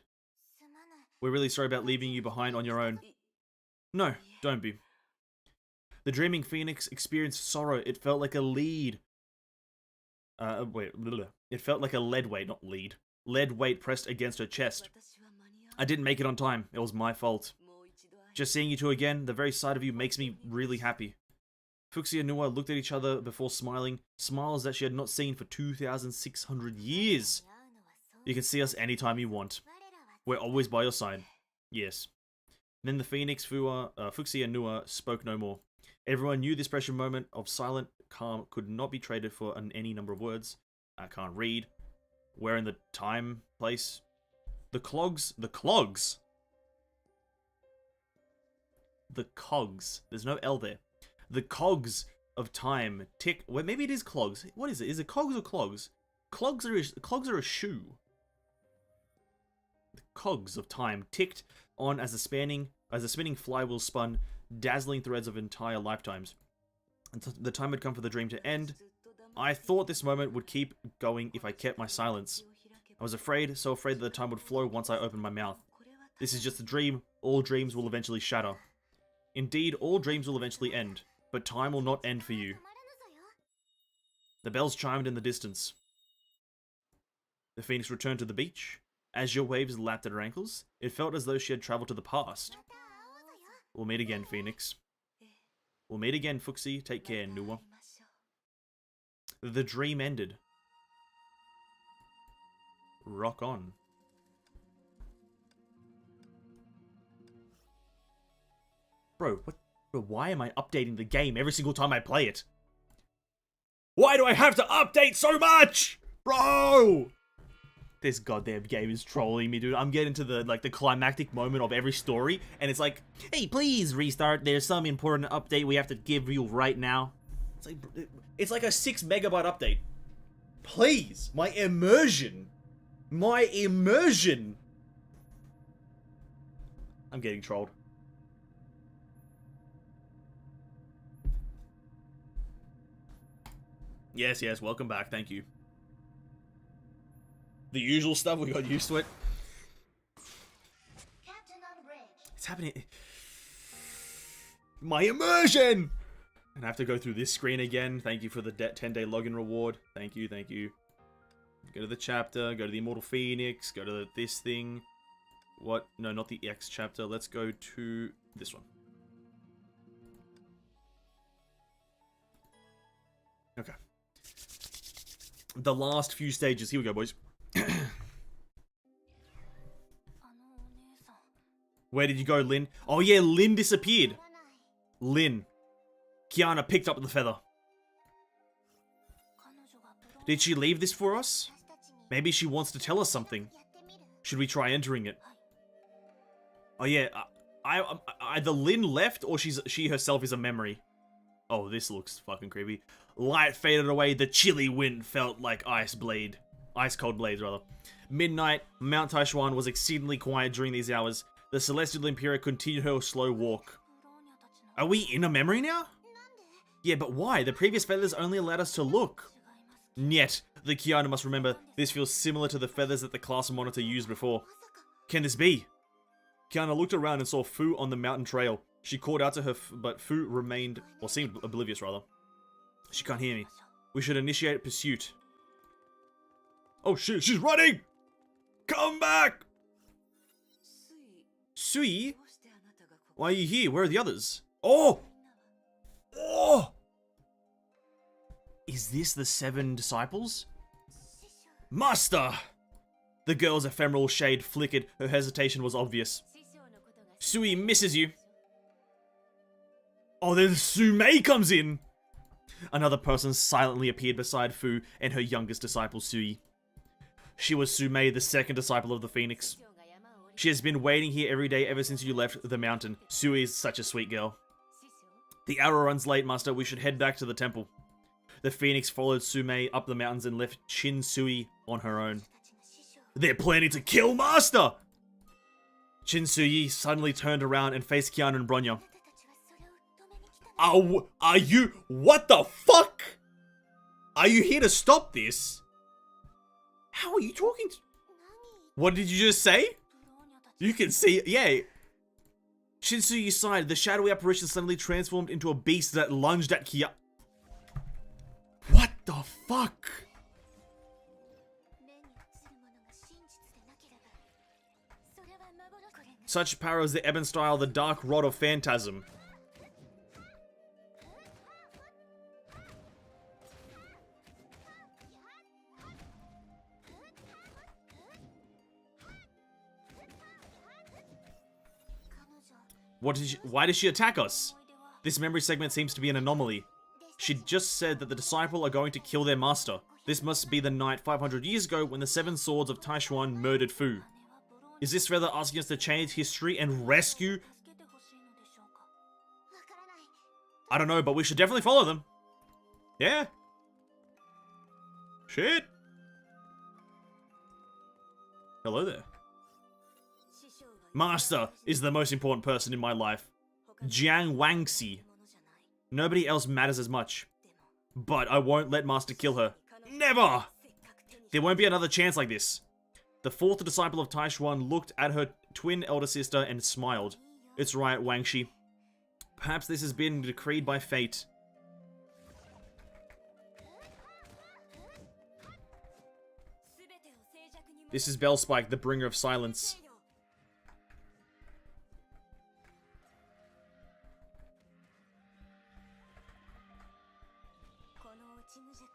We're really sorry about leaving you behind on your own. No, don't be. The dreaming Phoenix experienced sorrow. It felt like a lead. It felt like a lead weight, not lead. Lead weight pressed against her chest. I didn't make it on time. It was my fault. Just seeing you two again, the very sight of you makes me really happy. Fuxi and Nua looked at each other before smiling. Smiles that she had not seen for 2,600 years. You can see us anytime you want. We're always by your side. Yes. Then the Phoenix, Fuxi and Nua spoke no more. Everyone knew this precious moment of silent calm could not be traded for any number of words. I can't read. We're in the time place. The clogs. The clogs. The cogs. There's no L there. The cogs of time tick. Well, maybe it is clogs. What is it? Is it cogs or clogs? Clogs are a shoe. The cogs of time ticked on as the spinning flywheel spun, dazzling threads of entire lifetimes. The time had come for the dream to end. I thought this moment would keep going if I kept my silence. I was afraid, so afraid that the time would flow once I opened my mouth. This is just a dream. All dreams will eventually shatter. Indeed, all dreams will eventually end, but time will not end for you. The bells chimed in the distance. The Phoenix returned to the beach. Azure waves lapped at her ankles. It felt as though she had traveled to the past. We'll meet again, Phoenix. We'll meet again, Fuxi. Take care, Nua. The dream ended. Rock on. Bro, what? Bro, why am I updating the game every single time I play it? Why do I have to update so much? Bro! This goddamn game is trolling me, dude. I'm getting to the climactic moment of every story, and it's like, hey, please restart. There's some important update we have to give you right now. It's like a 6 megabyte update. Please, my immersion. I'm getting trolled. Yes, welcome back. Thank you. The usual stuff, we got used to it. It's happening. My immersion! And I have to go through this screen again. Thank you for the 10-day login reward. Thank you. Go to the chapter, go to the Immortal Phoenix, go to this thing. What? No, not the X chapter. Let's go to this one. Okay. The last few stages. Here we go, boys. Where did you go, Lin? Oh yeah, Lin disappeared. Lin. Kiana picked up the feather. Did she leave this for us? Maybe she wants to tell us something. Should we try entering it? Oh yeah, either Lin left or she herself is a memory. Oh, this looks fucking creepy. Light faded away, the chilly wind felt like ice cold blades rather. Midnight, Mount Taishuan was exceedingly quiet during these hours. The Celestial Imperial continued her slow walk. Are we in a memory now? Yeah, but why? The previous feathers only allowed us to look. Nyet, the Kiana must remember, this feels similar to the feathers that the class monitor used before. Can this be? Kiana looked around and saw Fu on the mountain trail. She called out to her, but Fu remained, or seemed oblivious rather. She can't hear me. We should initiate pursuit. Oh shit, she's running! Come back! Sui? Why are you here? Where are the others? Oh! Oh! Is this the 7 disciples? Master! The girl's ephemeral shade flickered. Her hesitation was obvious. Sui misses you. Oh, then Sumei comes in! Another person silently appeared beside Fu and her youngest disciple, Sui. She was Sumei, the second disciple of the Phoenix. She has been waiting here every day ever since you left the mountain. Sui is such a sweet girl. The hour runs late, Master. We should head back to the temple. The Phoenix followed Sumei up the mountains and left Chin Sui on her own. They're planning to kill Master! Chin Sui suddenly turned around and faced Kiana and Bronya. Are you... What the fuck? Are you here to stop this? How are you talking to... What did you just say? You can see... Yeah. Shinsuyi sighed. The shadowy apparition suddenly transformed into a beast that lunged at Kia... What the fuck? Such power as the Ebon style, the dark rod of phantasm. Why does she attack us? This memory segment seems to be an anomaly. She just said that the disciple are going to kill their master. This must be the night 500 years ago when the seven swords of Taishuan murdered Fu. Is this rather asking us to change history and rescue? I don't know, but we should definitely follow them. Yeah. Shit. Hello there. Master is the most important person in my life. Jiang Wangxi. Nobody else matters as much. But I won't let Master kill her. Never! There won't be another chance like this. The fourth disciple of Taishuan looked at her twin elder sister and smiled. It's right, Wangxi. Perhaps this has been decreed by fate. This is Bellspike, the bringer of silence.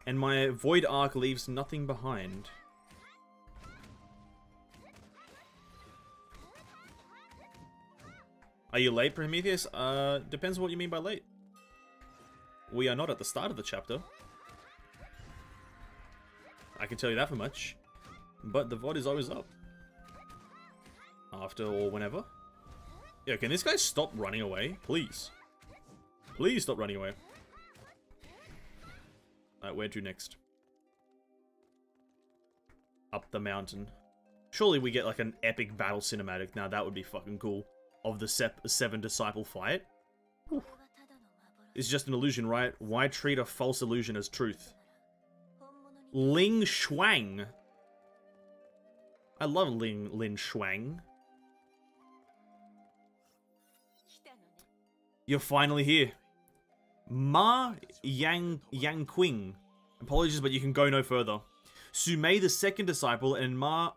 And my void arc leaves nothing behind. Are you late, Prometheus? Depends what you mean by late. We are not at the start of the chapter. I can tell you that for much. But the VOD is always up. After or whenever. Yeah, can this guy stop running away? Please. Please stop running away. Alright, where to next? Up the mountain. Surely we get like an epic battle cinematic. Now that would be fucking cool. Of the seven disciple fight. Whew. It's just an illusion, right? Why treat a false illusion as truth? Ling Shuang. I love Lin Shuang. You're finally here. Ma Yang-Qing. Apologies, but you can go no further. Sumei, the second disciple, and Ma,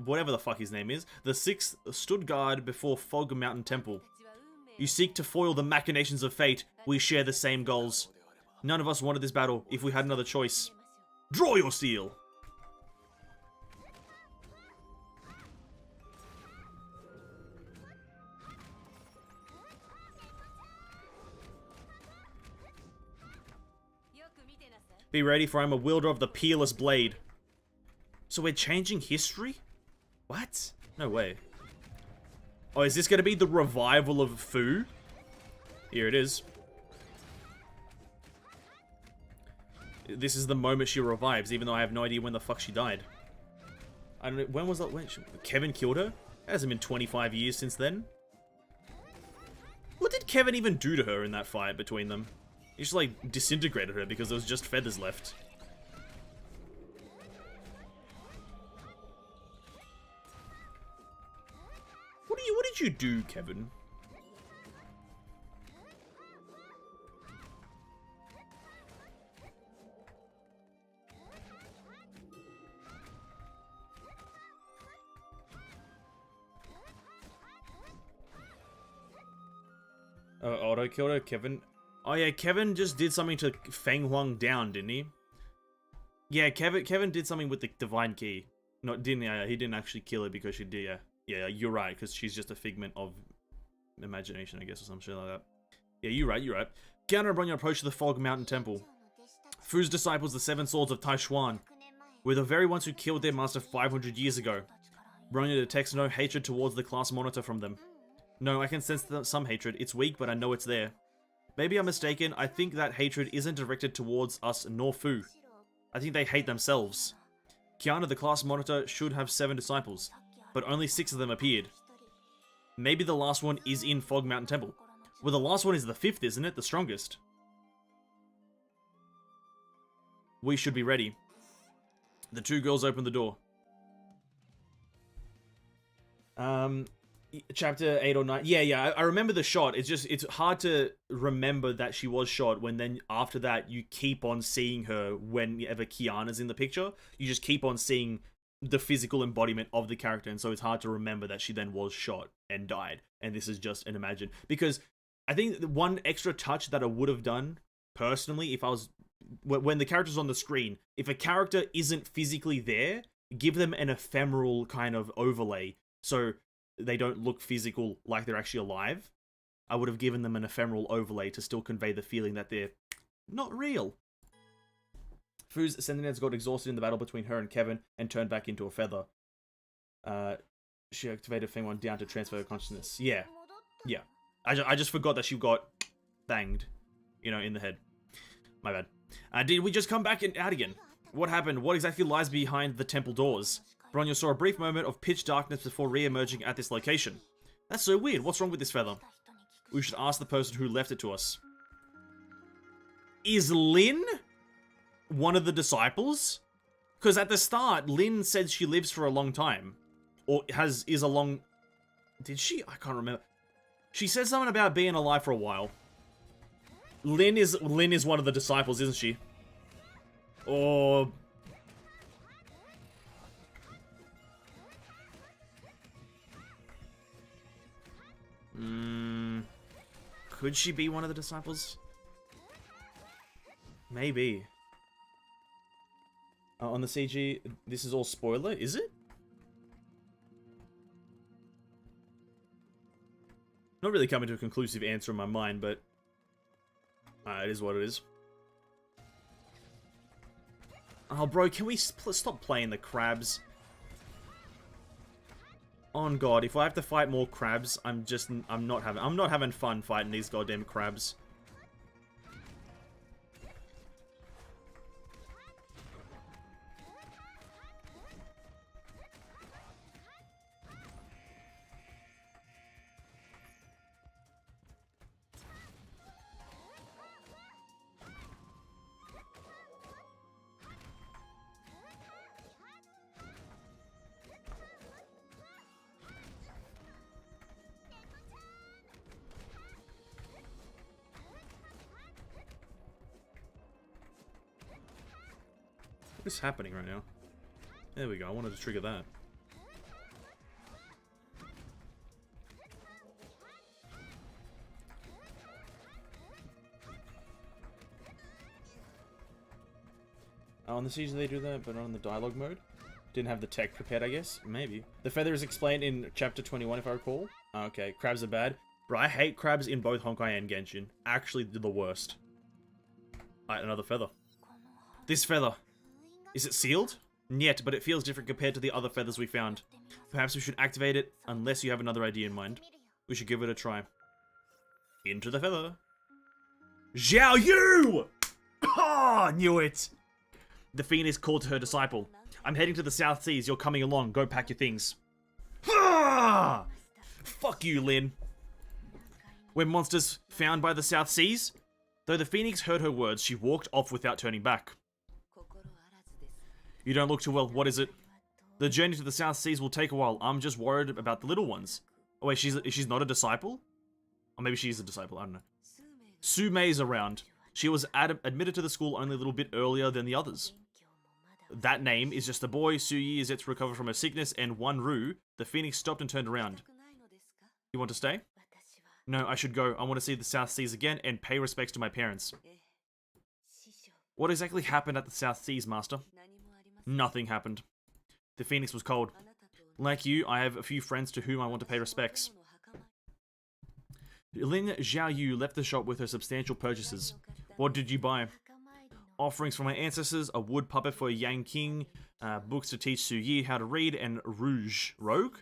whatever the fuck his name is, the sixth, stood guard before Fog Mountain Temple. You seek to foil the machinations of fate. We share the same goals. None of us wanted this battle if we had another choice. Draw your steel! Be ready, for I am a wielder of the peerless blade. So we're changing history? What? No way. Oh, is this going to be the revival of Fu? Here it is. This is the moment she revives, even though I have no idea when the fuck she died. I don't know, when was that? Kevin killed her? It hasn't been 25 years since then. What did Kevin even do to her in that fight between them? He just, like, disintegrated her because there was just feathers left. What did you do, Kevin? Auto killed her, Kevin. Oh yeah, Kevin just did something to Feng Huang down, didn't he? Yeah, Kevin did something with the divine key. No, didn't he? He didn't actually kill her because she did. Yeah, you're right, because she's just a figment of imagination, I guess, or some shit like that. Yeah, you're right. Keanu and Bronya approach the Fog Mountain Temple. Fu's disciples, the Seven Swords of Taishuan, were the very ones who killed their master 500 years ago. Bronya detects no hatred towards the class monitor from them. No, I can sense some hatred. It's weak, but I know it's there. Maybe I'm mistaken. I think that hatred isn't directed towards us nor Fu. I think they hate themselves. Kiana, the class monitor, should have 7 disciples, but only 6 of them appeared. Maybe the last one is in Fog Mountain Temple. Well, the last one is the 5th, isn't it? The strongest. We should be ready. The 2 girls open the door. Chapter 8 or 9. Yeah, I remember the shot. It's hard to remember that she was shot when then after that you keep on seeing her whenever Kiana's in the picture. You just keep on seeing the physical embodiment of the character, and so it's hard to remember that she then was shot and died. And this is just an imagine. Because I think the one extra touch that I would have done, personally, if I was... When the character's on the screen, if a character isn't physically there, give them an ephemeral kind of overlay, so they don't look physical like they're actually alive. I would have given them an ephemeral overlay to still convey the feeling that they're Not real. Fu's sentinels got exhausted in the battle between her and Kevin and turned back into a feather. She activated Feng 1 down to transfer her consciousness. Yeah. Yeah. I just forgot that she got banged, you know, in the head. My bad. Did we just come back and out again? What happened? What exactly lies behind the temple doors? Bronya saw a brief moment of pitch darkness before re-emerging at this location. That's so weird. What's wrong with this feather? We should ask the person who left it to us. Is Lin one of the disciples? Because at the start, Lin said she lives for a long time. Or is a long... Did she? I can't remember. She said something about being alive for a while. Lin is one of the disciples, isn't she? Or... Could she be one of the disciples? Maybe. On the CG, this is all spoiler, is it? Not really coming to a conclusive answer in my mind, but... it is what it is. Oh, bro, can we stop playing the crabs? On God, if I have to fight more crabs, I'm not having fun fighting these goddamn crabs. What is happening right now? There we go, I wanted to trigger that. On the season they do that, but not on the dialogue mode? Didn't have the tech prepared, I guess? Maybe. The feather is explained in chapter 21, if I recall. Okay, crabs are bad. Bro, I hate crabs in both Honkai and Genshin. Actually, they're the worst. Alright, another feather. This feather. Is it sealed? Yet, but it feels different compared to the other feathers we found. Perhaps we should activate it, unless you have another idea in mind. We should give it a try. Into the feather. Xiao Yu! Ah, knew it! The Phoenix called to her disciple. I'm heading to the South Seas, you're coming along, go pack your things. Ah! Fuck you, Lin. We're monsters found by the South Seas? Though the Phoenix heard her words, she walked off without turning back. You don't look too well, what is it? The journey to the South Seas will take a while, I'm just worried about the little ones. Oh wait, she's not a disciple? Or maybe she is a disciple, I don't know. Su Mei's around. She was admitted to the school only a little bit earlier than the others. That name is just a boy, Su Yi is yet to recover from her sickness, and Wan Ru, the Phoenix stopped and turned around. You want to stay? No, I should go. I want to see the South Seas again and pay respects to my parents. What exactly happened at the South Seas, Master? Nothing happened. The Phoenix was cold. Like you, I have a few friends to whom I want to pay respects. Lin Xiaoyu left the shop with her substantial purchases. What did you buy? Offerings from my ancestors, a wood puppet for Yang King, books to teach Su Yi how to read, and rogue?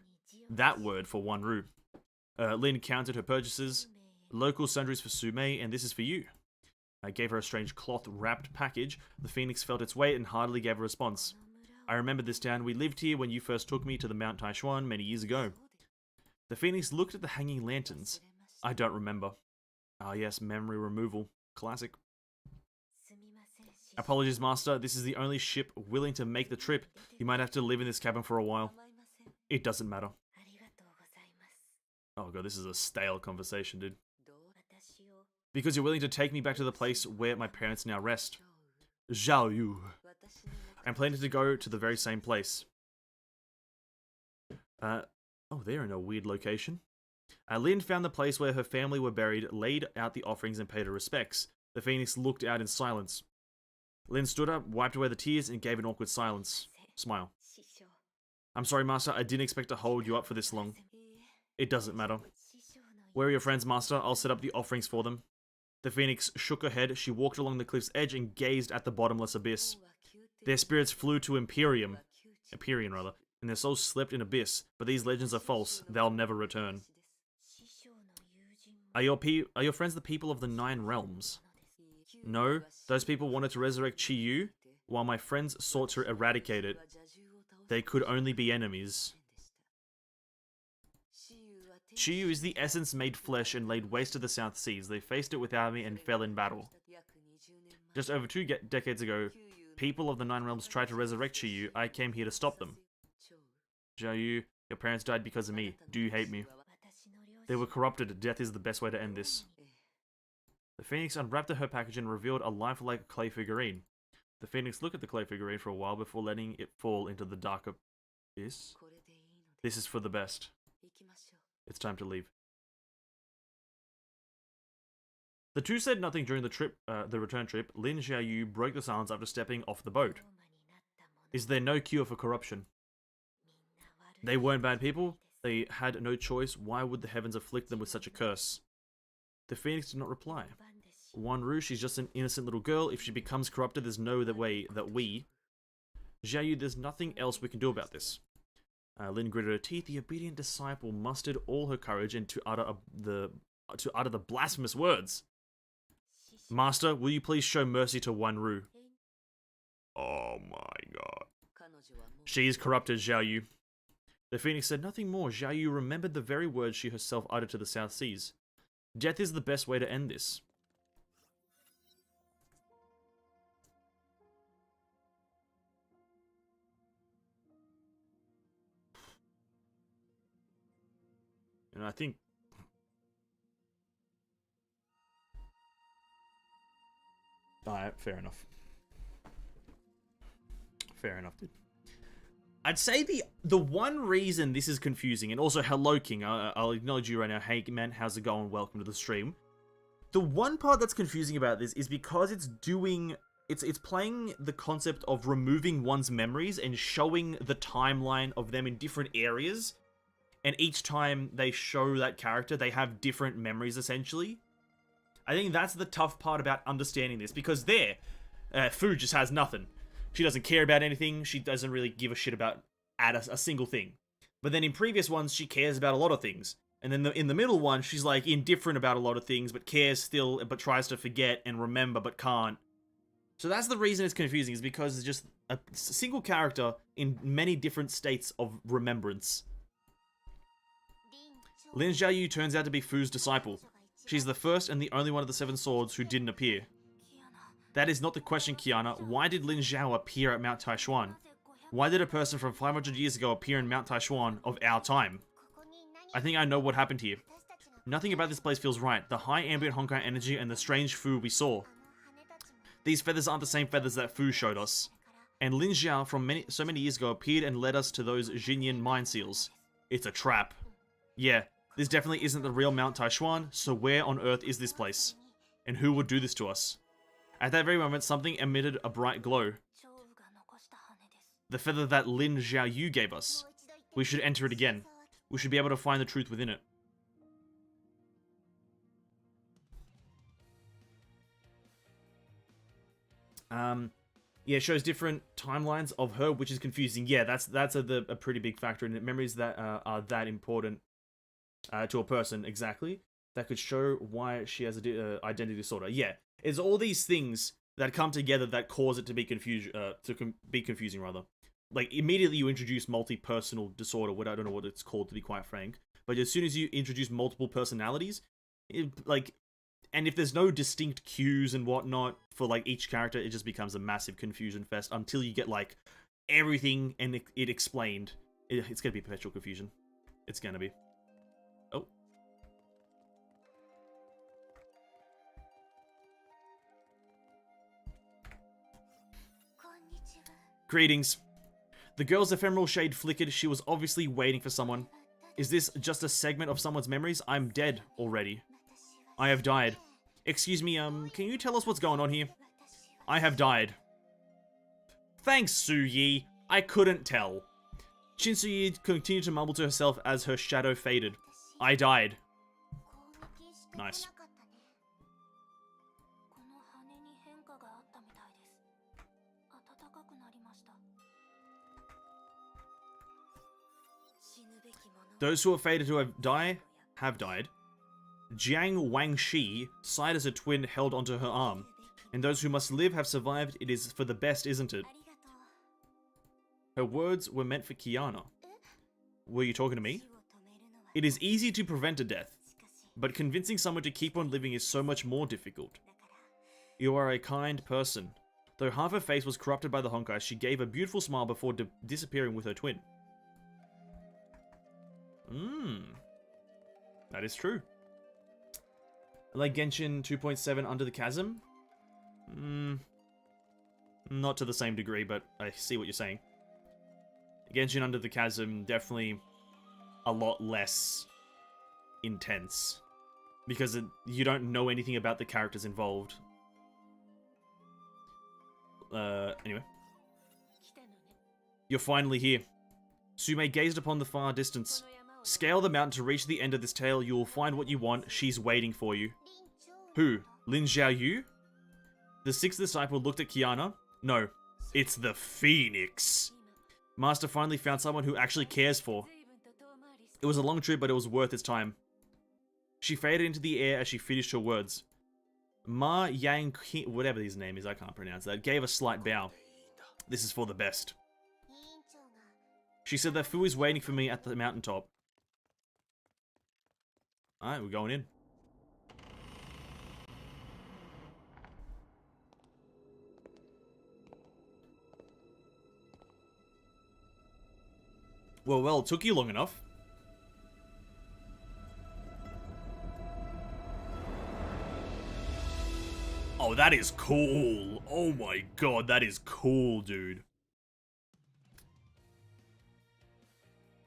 That word for Wan Ru. Lin counted her purchases. Local sundries for Su Mei, and this is for you. I gave her a strange cloth-wrapped package. The Phoenix felt its weight and hardly gave a response. I remember this town. We lived here when you first took me to the Mount Taishuan many years ago. The Phoenix looked at the hanging lanterns. I don't remember. Ah yes, memory removal. Classic. Apologies, Master. This is the only ship willing to make the trip. You might have to live in this cabin for a while. It doesn't matter. Oh god, this is a stale conversation, dude. Because you're willing to take me back to the place where my parents now rest. Zhao Yu. I'm planning to go to the very same place. Oh, they're in a weird location. Lin found the place where her family were buried, laid out the offerings and paid her respects. The Phoenix looked out in silence. Lin stood up, wiped away the tears, and gave an awkward smile. I'm sorry, Master, I didn't expect to hold you up for this long. It doesn't matter. Where are your friends, Master? I'll set up the offerings for them. The phoenix shook her head. She walked along the cliff's edge and gazed at the bottomless abyss. Their spirits flew to Empyrean, and their souls slept in abyss. But these legends are false. They'll never return. Are your friends the people of the 9 realms? No, those people wanted to resurrect Chiyu, while my friends sought to eradicate it. They could only be enemies. Chiyu is the essence made flesh and laid waste to the South Seas. They faced it without me and fell in battle. Just over 2 decades ago, people of the 9 realms tried to resurrect Chiyu. I came here to stop them. Xiaoyu, your parents died because of me. Do you hate me? They were corrupted. Death is the best way to end this. The phoenix unwrapped her package and revealed a lifelike clay figurine. The phoenix looked at the clay figurine for a while before letting it fall into the dark abyss. This is for the best. It's time to leave. The two said nothing during the return trip. Lin Xiaoyu broke the silence after stepping off the boat. Is there no cure for corruption? They weren't bad people. They had no choice. Why would the heavens afflict them with such a curse? The phoenix did not reply. Wanru, she's just an innocent little girl. If she becomes corrupted, there's no way that we... Xiaoyu, there's nothing else we can do about this. Lin gritted her teeth. The obedient disciple mustered all her courage and to utter the blasphemous words. Master, will you please show mercy to Wanru? Oh my god. She is corrupted, Xiaoyu. The phoenix said nothing more. Xiaoyu remembered the very words she herself uttered to the South Seas. Death is the best way to end this. And I think... Alright, fair enough. Fair enough, dude. I'd say the one reason this is confusing, and also hello King, I'll acknowledge you right now. Hey man, how's it going? Welcome to the stream. The one part that's confusing about this is because it's playing the concept of removing one's memories and showing the timeline of them in different areas. And each time they show that character, they have different memories essentially. I think that's the tough part about understanding this, because Fu just has nothing. She doesn't care about anything. She doesn't really give a shit about a single thing. But then in previous ones, she cares about a lot of things. And then in the middle one, she's like indifferent about a lot of things, but cares still, but tries to forget and remember, but can't. So that's the reason it's confusing, is because it's just a single character in many different states of remembrance. Lin Xiaoyu turns out to be Fu's disciple. She's the first and the only one of the 7 swords who didn't appear. That is not the question, Kiana. Why did Lin Xiao appear at Mount Taishuan? Why did a person from 500 years ago appear in Mount Taishuan of our time? I think I know what happened here. Nothing about this place feels right. The high ambient Honkai energy and the strange Fu we saw. These feathers aren't the same feathers that Fu showed us. And Lin Xiao from so many years ago appeared and led us to those Xinyan mine seals. It's a trap. Yeah, this definitely isn't the real Mount Taishuan, so where on earth is this place? And who would do this to us? At that very moment, something emitted a bright glow. The feather that Lin Xiaoyu gave us. We should enter it again. We should be able to find the truth within it. Yeah, it shows different timelines of her, which is confusing. Yeah, that's a pretty big factor in it. Memories that are that important to a person, exactly. That could show why she has a identity disorder. Yeah, it's all these things that come together that cause it to be confusing rather. Like, immediately you introduce multi-personal disorder, I don't know what it's called, to be quite frank. But as soon as you introduce multiple personalities, and if there's no distinct cues and whatnot for, like, each character, it just becomes a massive confusion fest until you get, like, everything and it explained. It's gonna be perpetual confusion. It's gonna be. Oh. Greetings. The girl's ephemeral shade flickered. She was obviously waiting for someone. Is this just a segment of someone's memories? I'm dead already. I have died. Excuse me, can you tell us what's going on here? I have died. Thanks, Su-Yi. I couldn't tell. Shin-Su-Yi continued to mumble to herself as her shadow faded. I died. Nice. Those who are fated to have died. Jiang Wangxi sighed as a twin held onto her arm. And those who must live have survived. It is for the best, isn't it? Her words were meant for Kiana. Were you talking to me? It is easy to prevent a death, but convincing someone to keep on living is so much more difficult. You are a kind person. Though half her face was corrupted by the Honkai, she gave a beautiful smile before disappearing with her twin. That is true. Like Genshin 2.7 Under the Chasm? Not to the same degree, but I see what you're saying. Genshin Under the Chasm, definitely a lot less intense. Because you don't know anything about the characters involved. Anyway. You're finally here. Sume gazed upon the far distance. Scale the mountain to reach the end of this tale. You will find what you want. She's waiting for you. Who? Lin Xiaoyu? The sixth disciple looked at Kiana. No, it's the Phoenix. Master finally found someone who actually cares for. It was a long trip, but it was worth its time. She faded into the air as she finished her words. Ma Yang, whatever his name is, I can't pronounce that, gave a slight bow. This is for the best. She said that Fu is waiting for me at the mountaintop. Alright, we're going in. Well, it took you long enough. Oh, that is cool. Oh my god, that is cool, dude.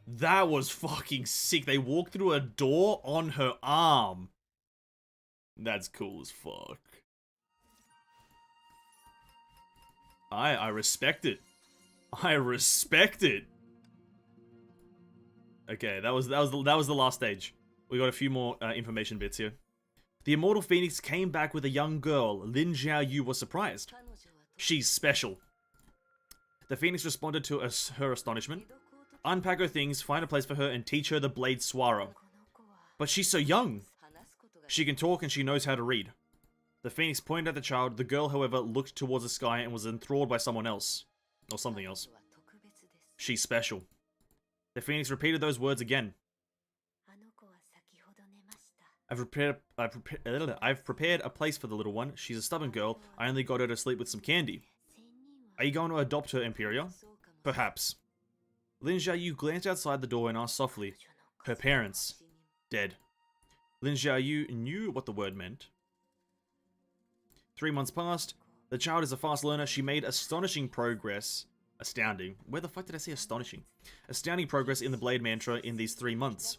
That was fucking sick. They walked through a door on her arm. That's cool as fuck. I respect it. I respect it. Okay, that was the last stage. We got a few more information bits here. The Immortal Phoenix came back with a young girl. Lin Xiaoyu was surprised. She's special. The Phoenix responded to her astonishment. Unpack her things, find a place for her, and teach her the Blade Swara. But she's so young. She can talk and she knows how to read. The Phoenix pointed at the child. The girl, however, looked towards the sky and was enthralled by someone else. Or something else. She's special. The Phoenix repeated those words again. I've prepared a place for the little one. She's a stubborn girl. I only got her to sleep with some candy. Are you going to adopt her, Imperia? Perhaps. Lin Xiaoyu glanced outside the door and asked softly. Her parents. Dead. Lin Xiaoyu knew what the word meant. 3 months passed. The child is a fast learner. She made astonishing progress. Astounding. Where the fuck did I say astonishing? Astounding progress in the Blade Mantra in these 3 months.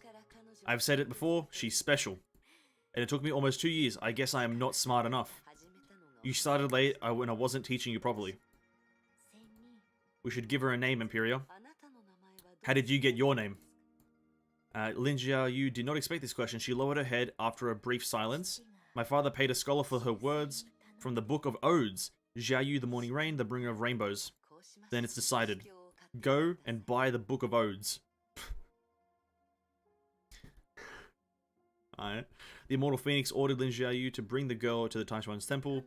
I've said it before, she's special. And it took me almost 2 years. I guess I am not smart enough. You started late when I wasn't teaching you properly. We should give her a name, Imperia. How did you get your name? Lin Xiaoyu did not expect this question. She lowered her head after a brief silence. My father paid a scholar for her words from the Book of Odes. Xiaoyu, the morning rain, the bringer of rainbows. Then it's decided. Go and buy the Book of Odes. Alright. The Immortal Phoenix ordered Lin Xiaoyu to bring the girl to the Taishuan's temple.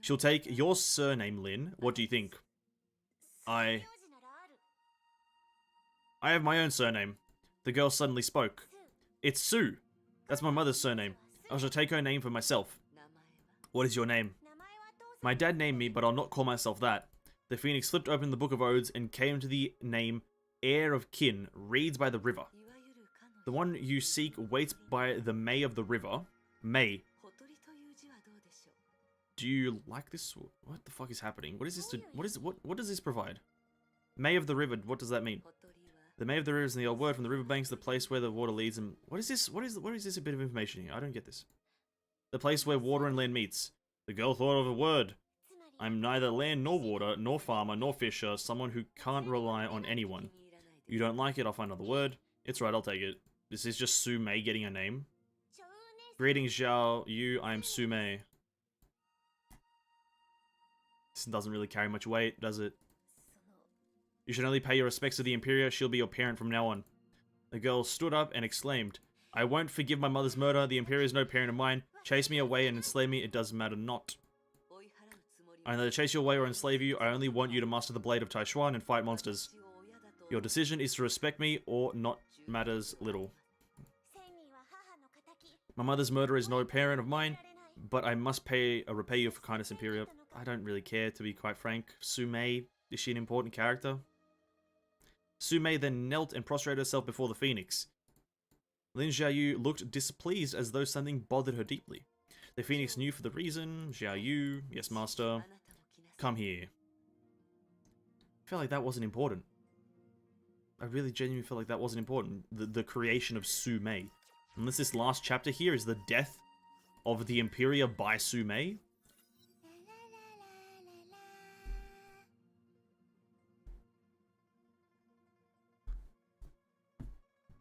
She'll take your surname, Lin. What do you think? I have my own surname. The girl suddenly spoke. It's Sue. That's my mother's surname. I shall take her name for myself. What is your name? My dad named me, but I'll not call myself that. The Phoenix flipped open the Book of Odes and came to the name Heir of Kin, reads by the river. The one you seek waits by the May of the river. May. Do you like this? What the fuck is happening? What is this? What does this provide? May of the river. What does that mean? The May of the river is in the old word from the riverbanks, the place where the water leads. And what is this? What is this? A bit of information here. I don't get this. The place where water and land meets. The girl thought of a word. I'm neither land nor water, nor farmer, nor fisher. Someone who can't rely on anyone. You don't like it? I'll find another word. It's right. I'll take it. This is just Su Mei getting a name. Greetings, Zhao Yu. I'm Su Mei. This doesn't really carry much weight, does it? You should only pay your respects to the Imperial. She'll be your parent from now on. The girl stood up and exclaimed, I won't forgive my mother's murder. The Imperial is no parent of mine. Chase me away and enslave me. It doesn't matter not. I neither chase you away or enslave you. I only want you to master the blade of Taishuan and fight monsters. Your decision is to respect me or not matters little. My mother's murder is no parent of mine, but I must repay you for kindness, Imperial. I don't really care, to be quite frank. Sume, is she an important character? Sume then knelt and prostrated herself before the Phoenix. Lin Xiaoyu looked displeased as though something bothered her deeply. The Phoenix knew for the reason. Xiaoyu, yes master. Come here. I felt like that wasn't important. I really genuinely felt like that wasn't important. The creation of Sume. Unless this last chapter here is the death of the Imperia by Sume.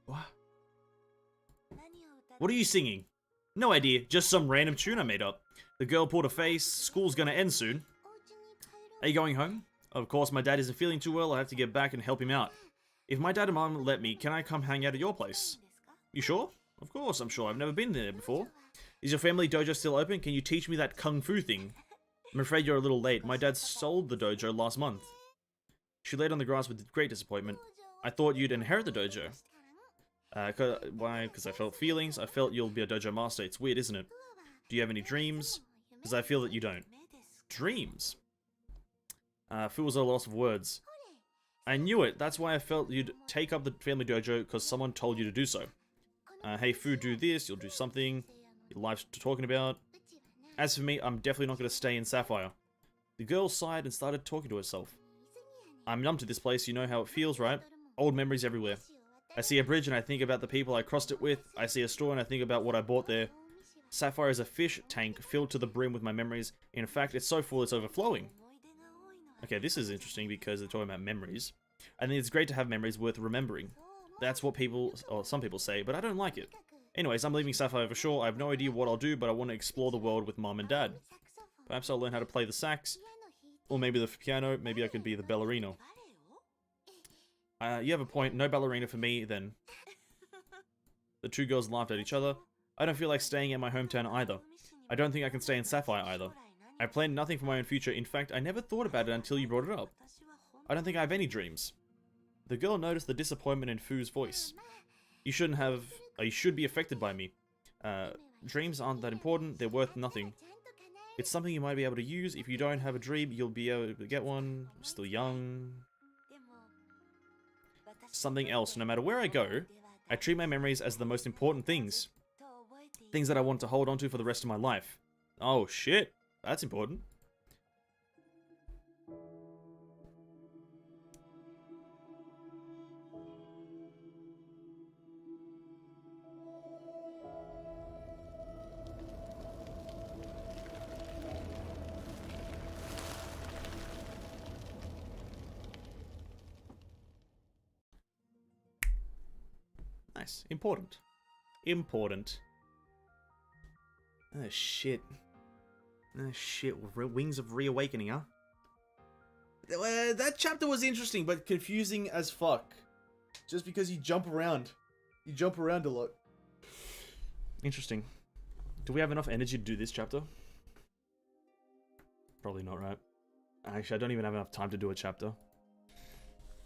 What? What are you singing? No idea, just some random tune I made up. The girl pulled a face. School's gonna end soon. Are you going home? Of course, my dad isn't feeling too well. I have to get back and help him out. If my dad and mom let me, can I come hang out at your place? You sure? Of course, I'm sure. I've never been there before. Is your family dojo still open? Can you teach me that kung fu thing? I'm afraid you're a little late. My dad sold the dojo last month. She laid on the grass with great disappointment. I thought you'd inherit the dojo. Why? Because I felt feelings. I felt you'll be a dojo master. It's weird, isn't it? Do you have any dreams? Because I feel that you don't. Dreams? Fu was at a loss of words. I knew it. That's why I felt you'd take up the family dojo, because someone told you to do so. Hey, Fu, do this. You'll do something. Your life's talking about. As for me, I'm definitely not going to stay in Sapphire. The girl sighed and started talking to herself. I'm numb to this place. You know how it feels, right? Old memories everywhere. I see a bridge and I think about the people I crossed it with. I see a store and I think about what I bought there. Sapphire is a fish tank filled to the brim with my memories. In fact, it's so full it's overflowing. Okay, this is interesting because they're talking about memories. I think it's great to have memories worth remembering. That's what people, or some people say, but I don't like it. Anyways, I'm leaving Sapphire for sure. I have no idea what I'll do, but I want to explore the world with Mom and Dad. Perhaps I'll learn how to play the sax, or maybe the piano. Maybe I could be the ballerina. You have a point. No ballerina for me, then. The two girls laughed at each other. I don't feel like staying in my hometown either. I don't think I can stay in Sapphire either. I planned nothing for my own future. In fact, I never thought about it until you brought it up. I don't think I have any dreams. The girl noticed the disappointment in Fu's voice. You shouldn't have... you should be affected by me. Dreams aren't that important. They're worth nothing. It's something you might be able to use. If you don't have a dream, you'll be able to get one. You're still young. Something else. No matter where I go, I treat my memories as the most important things. Things that I want to hold on to for the rest of my life. Oh, shit. That's important. Nice. Important. Important. Oh, shit. Oh, shit. Wings of Reawakening, huh? That chapter was interesting, but confusing as fuck. Just because you jump around. You jump around a lot. Interesting. Do we have enough energy to do this chapter? Probably not, right? Actually, I don't even have enough time to do a chapter.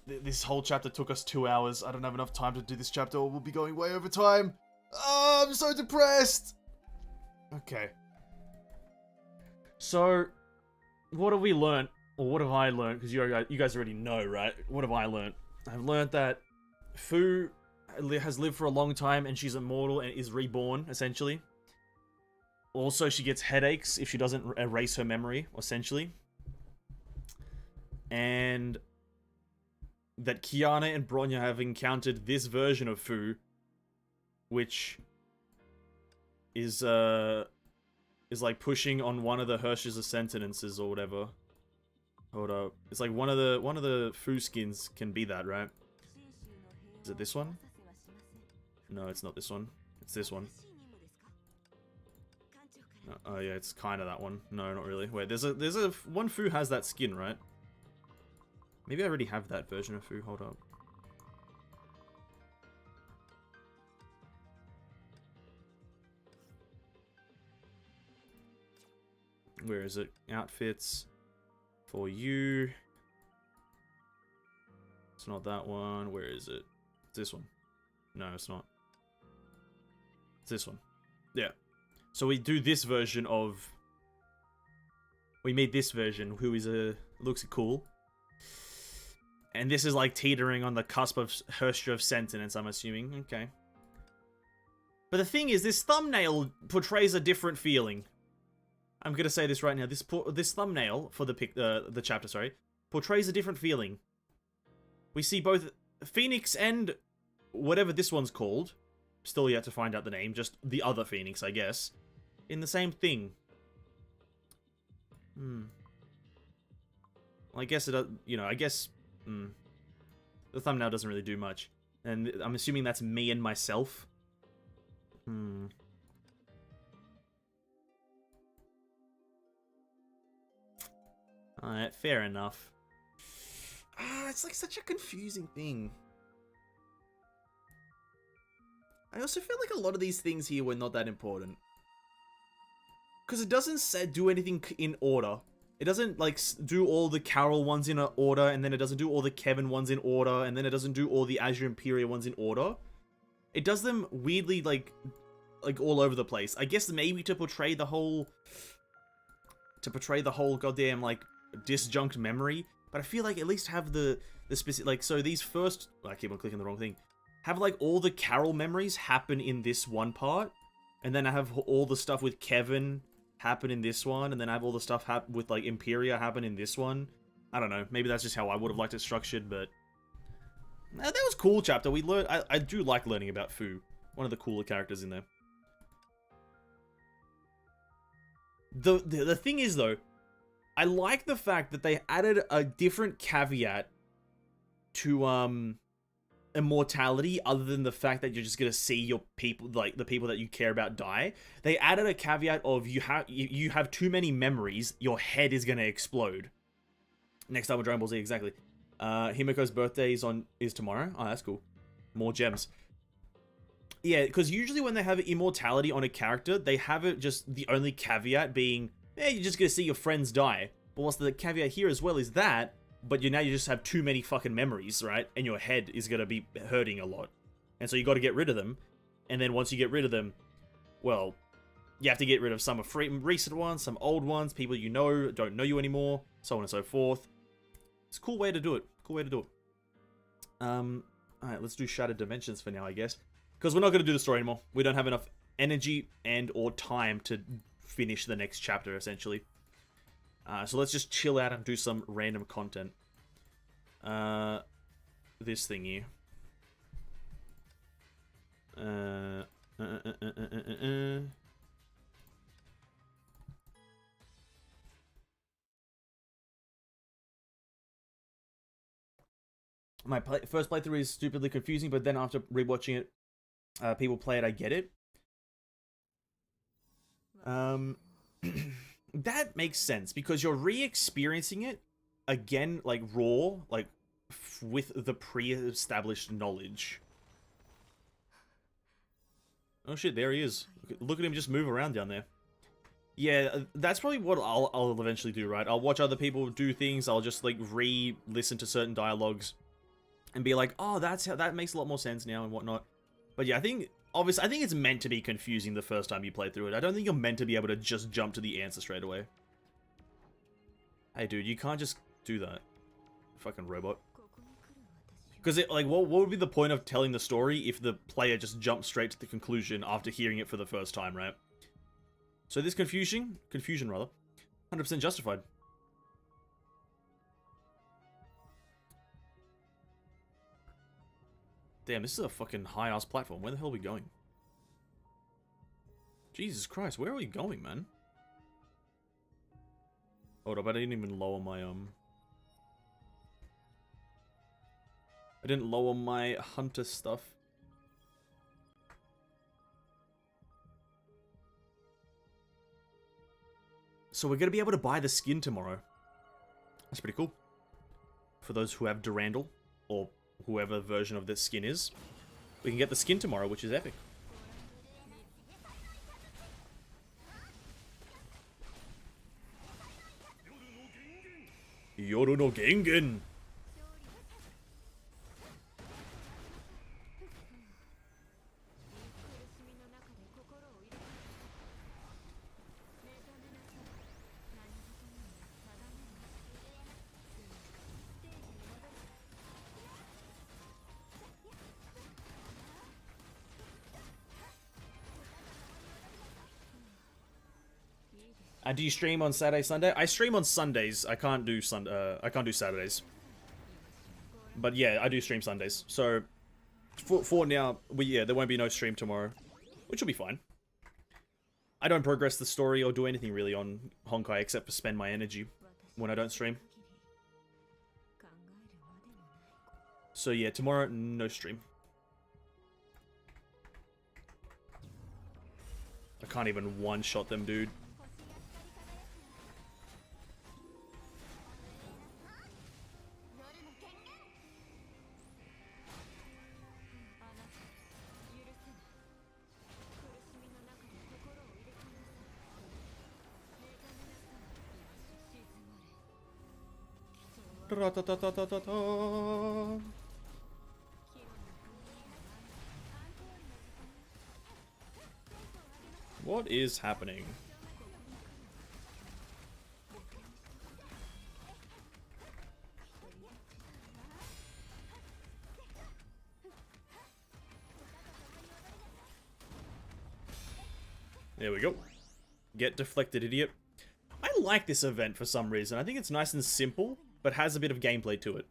This whole chapter took us 2 hours. I don't have enough time to do this chapter, or we'll be going way over time. Oh, I'm so depressed. Okay. So, what have we learned? Or what have I learned? Because you guys already know, right? What have I learned? I've learned that Fu has lived for a long time and she's immortal and is reborn, essentially. Also, she gets headaches if she doesn't erase her memory, essentially. And that Kiana and Bronya have encountered this version of Fu, which is like pushing on one of the Hirsch's sentences or whatever. Hold up. It's like one of the Fu skins can be that, right? Is it this one? No, it's not this one. It's this one. No, oh yeah, it's kind of that one. No, not really. Wait, there's a one Fu has that skin, right? Maybe I already have that version of Fu. Hold up. Where is it? Outfits for you. It's not that one. Where is it? It's this one. No, it's not. It's this one. Yeah. So we do this version of... We made this version, who is looks cool. And this is like teetering on the cusp of Herstra sentence, I'm assuming. Okay. But the thing is, this thumbnail portrays a different feeling. I'm gonna say this right now. This thumbnail for the chapter, sorry, portrays a different feeling. We see both Phoenix and whatever this one's called, still yet to find out the name, just the other Phoenix, I guess, in the same thing. Well, I guess it, you know, I guess the thumbnail doesn't really do much, and I'm assuming that's me and myself. Alright, fair enough. It's like such a confusing thing. I also feel like a lot of these things here were not that important. Because it doesn't do anything in order. It doesn't, like, do all the Carol ones in order, and then it doesn't do all the Kevin ones in order, and then it doesn't do all the Azure Imperia ones in order. It does them weirdly, like all over the place. I guess maybe to portray the whole goddamn, like, disjunct memory. But I feel like at least have the specific, like, so these first... I keep on clicking the wrong thing. Have, like, all the Carol memories happen in this one part. And then I have all the stuff with Kevin happen in this one. And then I have all the stuff with, like, Imperia happen in this one. I don't know. Maybe that's just how I would have liked it structured, but... that was a cool chapter. We learned... I do like learning about Fu. One of the cooler characters in there. The thing is, though, I like the fact that they added a different caveat to, immortality, other than the fact that you're just gonna see your people, like, the people that you care about die. They added a caveat of you have too many memories, your head is gonna explode. Next time with Dragon Ball Z, exactly. Himiko's birthday is tomorrow. Oh, that's cool. More gems. Yeah, because usually when they have immortality on a character, they have it just the only caveat being, you're just gonna see your friends die. But what's the caveat here as well is that, but you just have too many fucking memories, right? And your head is gonna be hurting a lot. And so you gotta get rid of them. And then once you get rid of them, well, you have to get rid of some recent ones, some old ones, people you know don't know you anymore, so on and so forth. It's a cool way to do it. Cool way to do it. Alright, let's do Shattered Dimensions for now, I guess. Because we're not going to do the story anymore. We don't have enough energy and or time to finish the next chapter, essentially. So let's just chill out and do some random content. This thingy. My first playthrough is stupidly confusing, but then after rewatching it, people play it, I get it. That makes sense, because you're re-experiencing it again, like, raw, like, with the pre-established knowledge. Oh shit, there he is. Look at him just move around down there. Yeah, that's probably what I'll eventually do, right? I'll watch other people do things, I'll just, like, re-listen to certain dialogues, and be like, oh, that makes a lot more sense now, and whatnot. But yeah, I think it's meant to be confusing the first time you play through it. I don't think you're meant to be able to just jump to the answer straight away. Hey, dude, you can't just do that. Fucking robot. Because, like, what would be the point of telling the story if the player just jumps straight to the conclusion after hearing it for the first time, right? So this confusion rather, 100% justified. Damn, this is a fucking high-ass platform. Where the hell are we going? Jesus Christ, where are we going, man? Hold up, I didn't even lower my, I didn't lower my hunter stuff. So we're gonna be able to buy the skin tomorrow. That's pretty cool. for those who have Durandal, or whoever version of this skin is. We can get the skin tomorrow, which is epic. Yoru no Gengen! Do you stream on Saturday, Sunday? I stream on Sundays. I can't do Saturdays. But yeah, I do stream Sundays. So for now, there won't be no stream tomorrow, which will be fine. I don't progress the story or do anything really on Honkai except for spend my energy when I don't stream. So yeah, tomorrow no stream. I can't even one-shot them, dude. What is happening? There we go. Get deflected, idiot. I like this event for some reason. I think it's nice and simple, but has a bit of gameplay to it.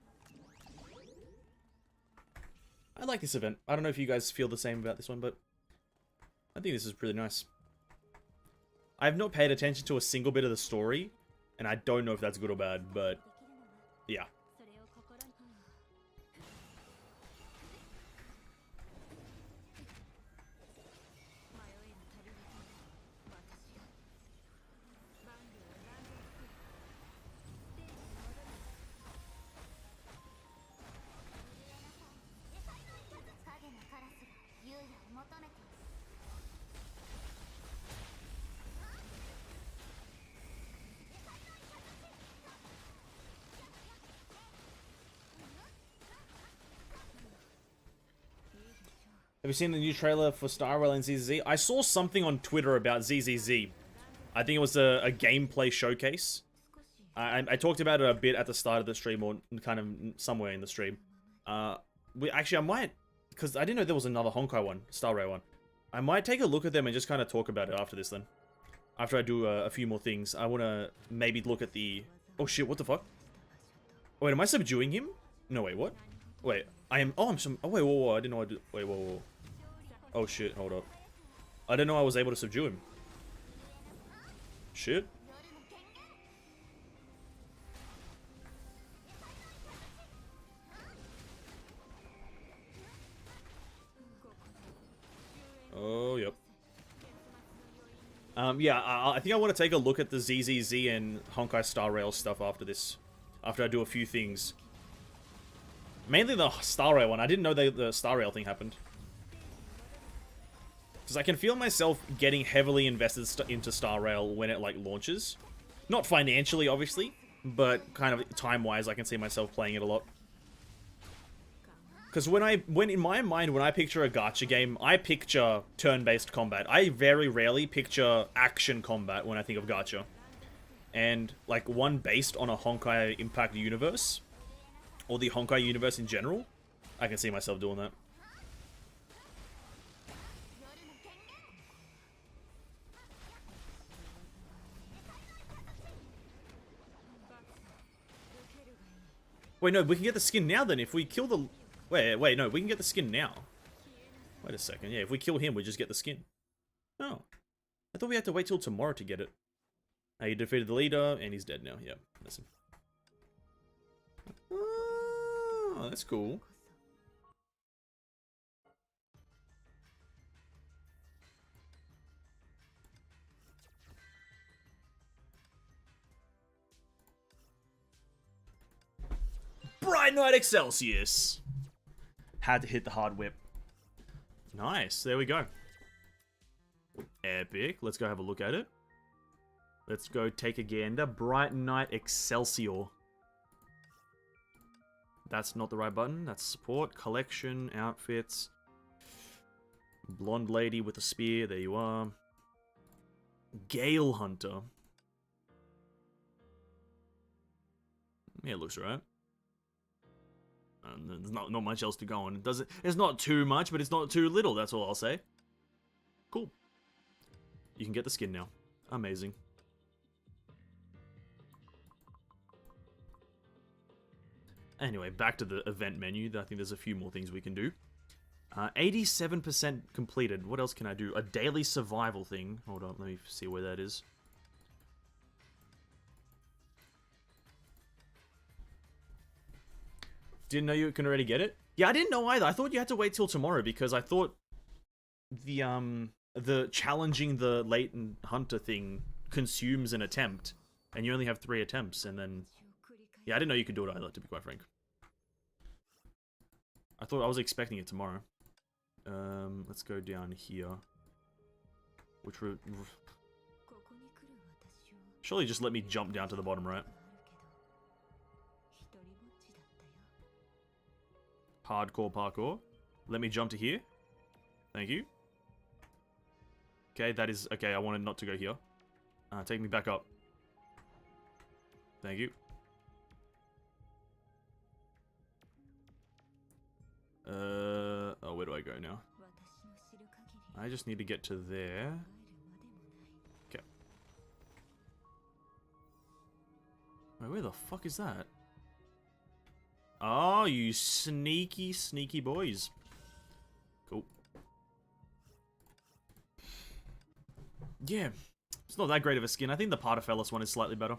I like this event. I don't know if you guys feel the same about this one, but I think this is pretty nice. I have not paid attention to a single bit of the story, and I don't know if that's good or bad, but yeah. Have you seen the new trailer for Star Rail and ZZZ? I saw something on Twitter about ZZZ. I think it was a gameplay showcase. I talked about it a bit at the start of the stream, or kind of somewhere in the stream. I might, because I didn't know there was another Honkai one, Star Rail one. I might take a look at them and just kind of talk about it after this then. After I do a few more things. I want to maybe look at the... Oh shit, what the fuck? Oh, wait, am I subduing him? No, wait, what? Wait, I am... Oh, I'm some... Oh, wait, whoa, I didn't know I did... Wait, whoa. Oh shit, hold up. I didn't know I was able to subdue him. Shit. Oh, yep. Yeah, I think I want to take a look at the ZZZ and Honkai Star Rail stuff after this. After I do a few things. Mainly the Star Rail one. I didn't know the Star Rail thing happened. Because I can feel myself getting heavily invested into Star Rail when it, like, launches. Not financially, obviously, but kind of time-wise, I can see myself playing it a lot. Because when in my mind, when I picture a gacha game, I picture turn-based combat. I very rarely picture action combat when I think of gacha. And, like, one based on a Honkai Impact universe, or the Honkai universe in general, I can see myself doing that. Wait, no, we can get the skin now then. If we kill the... Wait, no, we can get the skin now. Wait a second. Yeah, if we kill him, we just get the skin. Oh. I thought we had to wait till tomorrow to get it. He defeated the leader, and he's dead now. Yeah, that's him. Oh, that's cool. Bright Knight Excelsius. Had to hit the hard whip. Nice. There we go. Epic. Let's go have a look at it. Let's go take a gander. Bright Knight Excelsior. That's not the right button. That's support. Collection. Outfits. Blonde lady with a spear. There you are. Gale Hunter. Yeah, it looks right. There's not much else to go on. It's not too much, but it's not too little. That's all I'll say. Cool. You can get the skin now. Amazing. Anyway, back to the event menu. I think there's a few more things we can do. 87% completed. What else can I do? A daily survival thing. Hold on, let me see where that is. Didn't know you can already get it? Yeah, I didn't know either. I thought you had to wait till tomorrow because I thought the challenging the latent hunter thing consumes an attempt, and you only have 3 attempts, and then yeah, I didn't know you could do it either, to be quite frank. I was expecting it tomorrow. Let's go down here. Which route? Surely just let me jump down to the bottom, right? Hardcore parkour. Let me jump to here. Thank you. Okay, that is... Okay, I wanted not to go here. Take me back up. Thank you. Oh, where do I go now? I just need to get to there. Okay. Wait, where the fuck is that? Oh, you sneaky, sneaky boys. Cool. Yeah. It's not that great of a skin. I think the Pardafellis one is slightly better.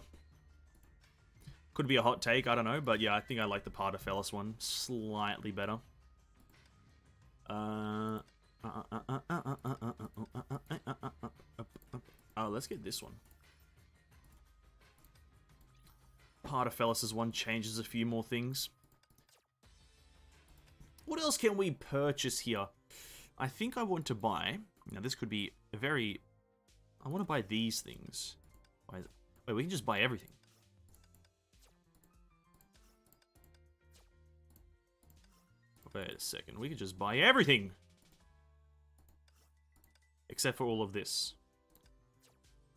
Could be a hot take, I don't know. But yeah, I think I like the Pardafellis one slightly better. Oh, let's get this one. Pardafellis' one changes a few more things. What else can we purchase here? I think I want to buy... Now, this could be a very... I want to buy these things. Wait, we can just buy everything. Wait a second. We could just buy everything! Except for all of this.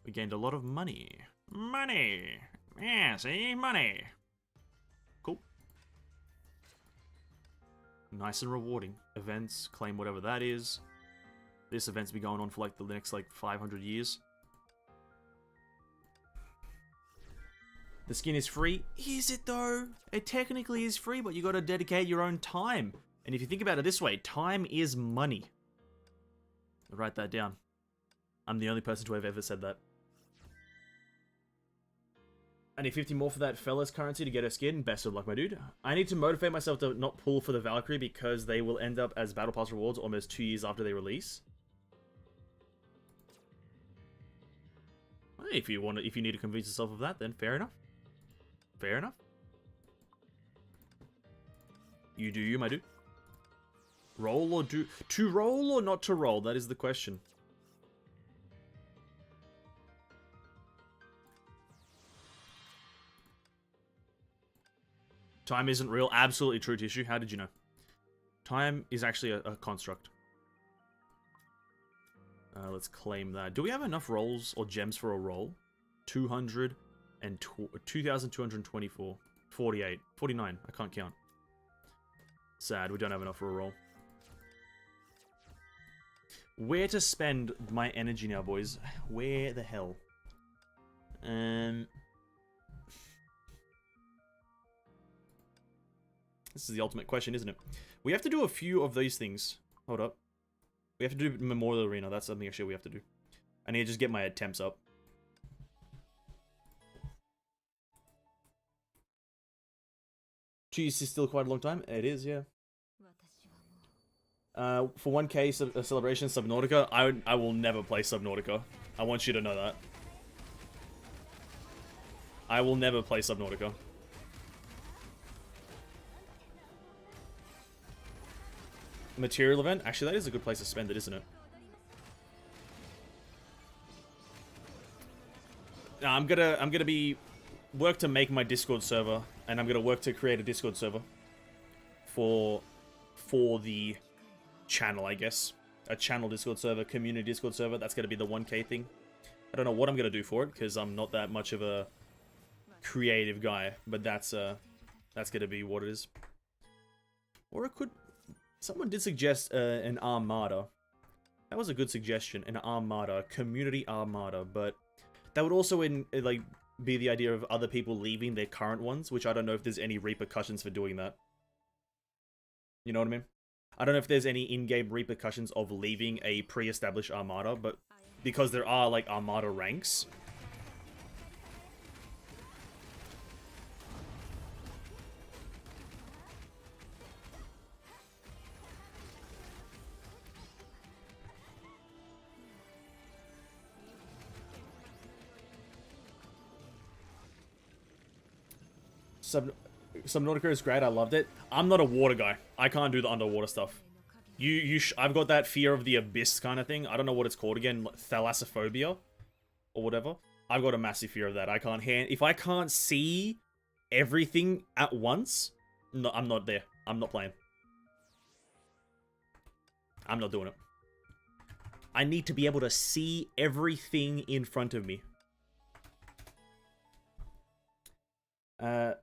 We gained a lot of money. Money! Yeah, see? Money! Cool. Nice and rewarding. Events, claim whatever that is. This event's been going on for like the next 500 years. The skin is free. Is it though? It technically is free, but you gotta dedicate your own time. And if you think about it this way, time is money. I'll write that down. I'm the only person to have ever said that. I need 50 more for that fella's currency to get her skin. Best of luck, my dude. I need to motivate myself to not pull for the Valkyrie because they will end up as Battle Pass rewards almost 2 years after they release. Hey, if you need to convince yourself of that, then fair enough. Fair enough. You do you, my dude. Roll or do... To roll or not to roll? That is the question. Time isn't real. Absolutely true, Tissue. How did you know? Time is actually a construct. Let's claim that. Do we have enough rolls or gems for a roll? 2,224. 48. 49. I can't count. Sad. We don't have enough for a roll. Where to spend my energy now, boys? Where the hell? This is the ultimate question, isn't it? We have to do a few of these things. Hold up. We have to do Memorial Arena. That's something actually we have to do. I need to just get my attempts up. Geez, is still quite a long time. It is, yeah. For 1K celebration, Subnautica, I will never play Subnautica. I want you to know that. I will never play Subnautica. Material event? Actually, that is a good place to spend it, isn't it? Now, I'm gonna be work to make my Discord server, and I'm gonna work to create a Discord server for the channel, I guess. A channel Discord server, community Discord server. That's gonna be the 1K thing. I don't know what I'm gonna do for it because I'm not that much of a creative guy, but that's gonna be what it is. Or it could. Someone did suggest an armada. That was a good suggestion, an armada, community armada, but that would also like be the idea of other people leaving their current ones, which I don't know if there's any repercussions for doing that. You know what I mean? I don't know if there's any in-game repercussions of leaving a pre-established armada, but because there are like armada ranks. Subnautica is great. I loved it. I'm not a water guy. I can't do the underwater stuff. I've got that fear of the abyss kind of thing. I don't know what it's called again. Thalassophobia or whatever. I've got a massive fear of that. I can't if I can't see everything at once, no, I'm not there. I'm not playing. I'm not doing it. I need to be able to see everything in front of me.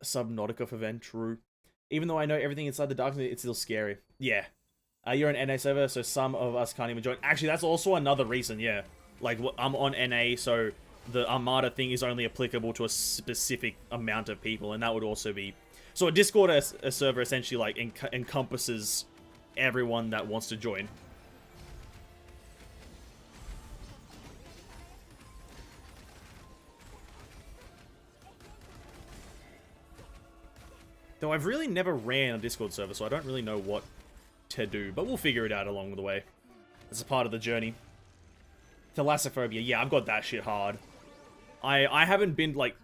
Subnautica for Ven, true. Even though I know everything inside the darkness, it's still scary. Yeah. You're an NA server, so some of us can't even join. Actually, that's also another reason, yeah. Like, I'm on NA, so the Armada thing is only applicable to a specific amount of people, and that would also be... So a Discord a server essentially, like, encompasses everyone that wants to join. Though I've really never ran a Discord server, so I don't really know what to do. But we'll figure it out along the way. It's a part of the journey. Thalassophobia. Yeah, I've got that shit hard. I haven't been, like...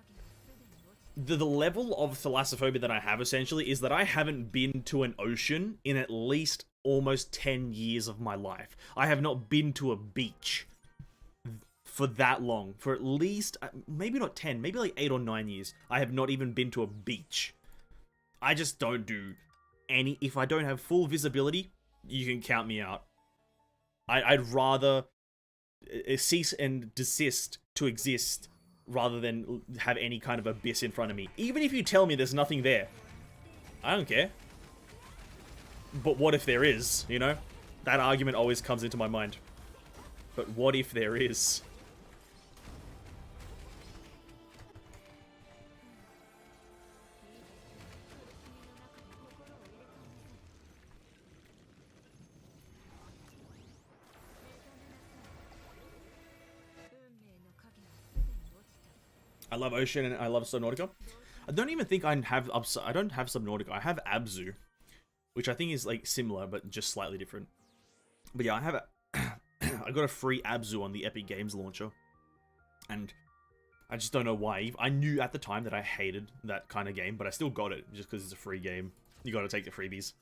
The level of thalassophobia that I have, essentially, is that I haven't been to an ocean in at least almost 10 years of my life. I have not been to a beach for that long. For at least... Maybe not 10. Maybe like 8 or 9 years. I have not even been to a beach. I just don't do any... If I don't have full visibility, you can count me out. I'd rather cease and desist to exist rather than have any kind of abyss in front of me. Even if you tell me there's nothing there. I don't care. But what if there is, you know? That argument always comes into my mind. But what if there is? I love Ocean and I love Subnautica. I don't even think I have Subnautica. I have Abzu, which I think is like similar but just slightly different. But yeah, I have I got a free Abzu on the Epic Games launcher, and I just don't know why. I knew at the time that I hated that kind of game, but I still got it just because it's a free game. You got to take the freebies.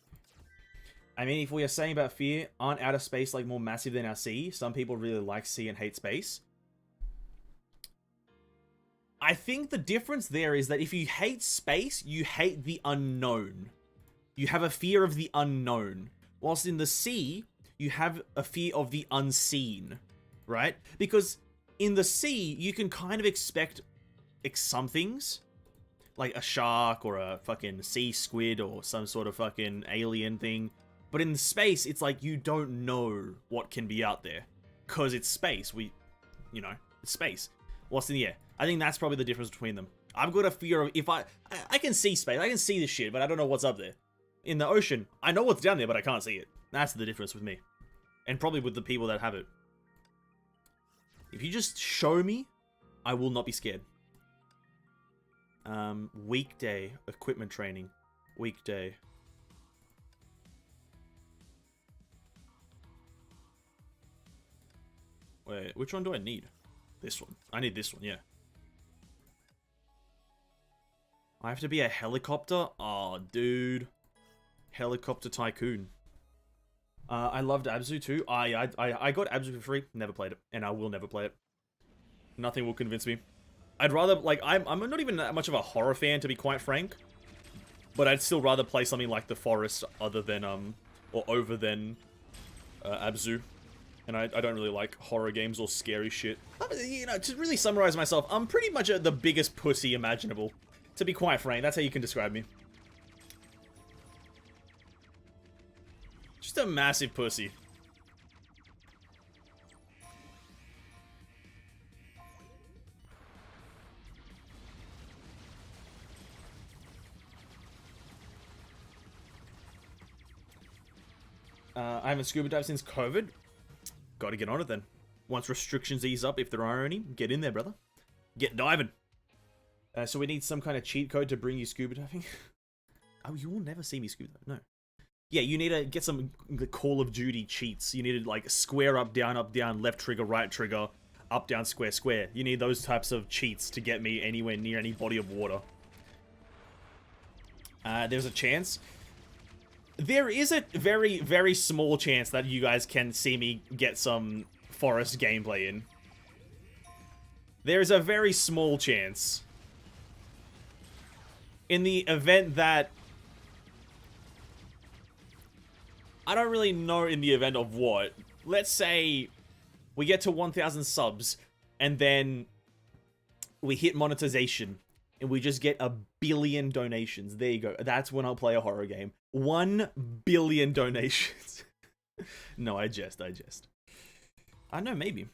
I mean, if we are saying about fear, aren't outer space like more massive than our sea? Some people really like sea and hate space. I think the difference there is that if you hate space, you hate the unknown. You have a fear of the unknown. Whilst in the sea, you have a fear of the unseen, right? Because in the sea, you can kind of expect some things, like a shark or a fucking sea squid or some sort of fucking alien thing. But in space, it's like you don't know what can be out there. Because it's space. You know, it's space. Whilst in the air. I think that's probably the difference between them. I've got a fear of, if I can see space, I can see this shit, but I don't know what's up there. In the ocean, I know what's down there, but I can't see it. That's the difference with me. And probably with the people that have it. If you just show me, I will not be scared. Weekday, equipment training. Weekday. Wait, which one do I need? This one. I need this one, yeah. I have to be a helicopter? Oh, dude. Helicopter tycoon. I loved Abzu too. I got Abzu for free, never played it, and I will never play it. Nothing will convince me. I'd rather, like, I'm not even that much of a horror fan, to be quite frank. But I'd still rather play something like The Forest other than, or over than, Abzu. And I don't really like horror games or scary shit. You know, to really summarize myself, I'm pretty much the biggest pussy imaginable. To be quite frank, that's how you can describe me. Just a massive pussy. I haven't scuba dived since COVID. Gotta get on it then. Once restrictions ease up, if there are any, get in there, brother. Get diving. So we need some kind of cheat code to bring you scuba diving. Oh, you will never see me scuba dive. No. Yeah, you need to get some Call of Duty cheats. You need to, like, square up, down, left trigger, right trigger, up, down, square, square. You need those types of cheats to get me anywhere near any body of water. There's a chance. There is a very, very small chance that you guys can see me get some forest gameplay in. There is a very small chance. In the event that... I don't really know in the event of what. Let's say we get to 1,000 subs and then we hit monetization and we just get 1 billion donations. There you go. That's when I'll play a horror game. 1 billion donations. No, I jest. I know, maybe.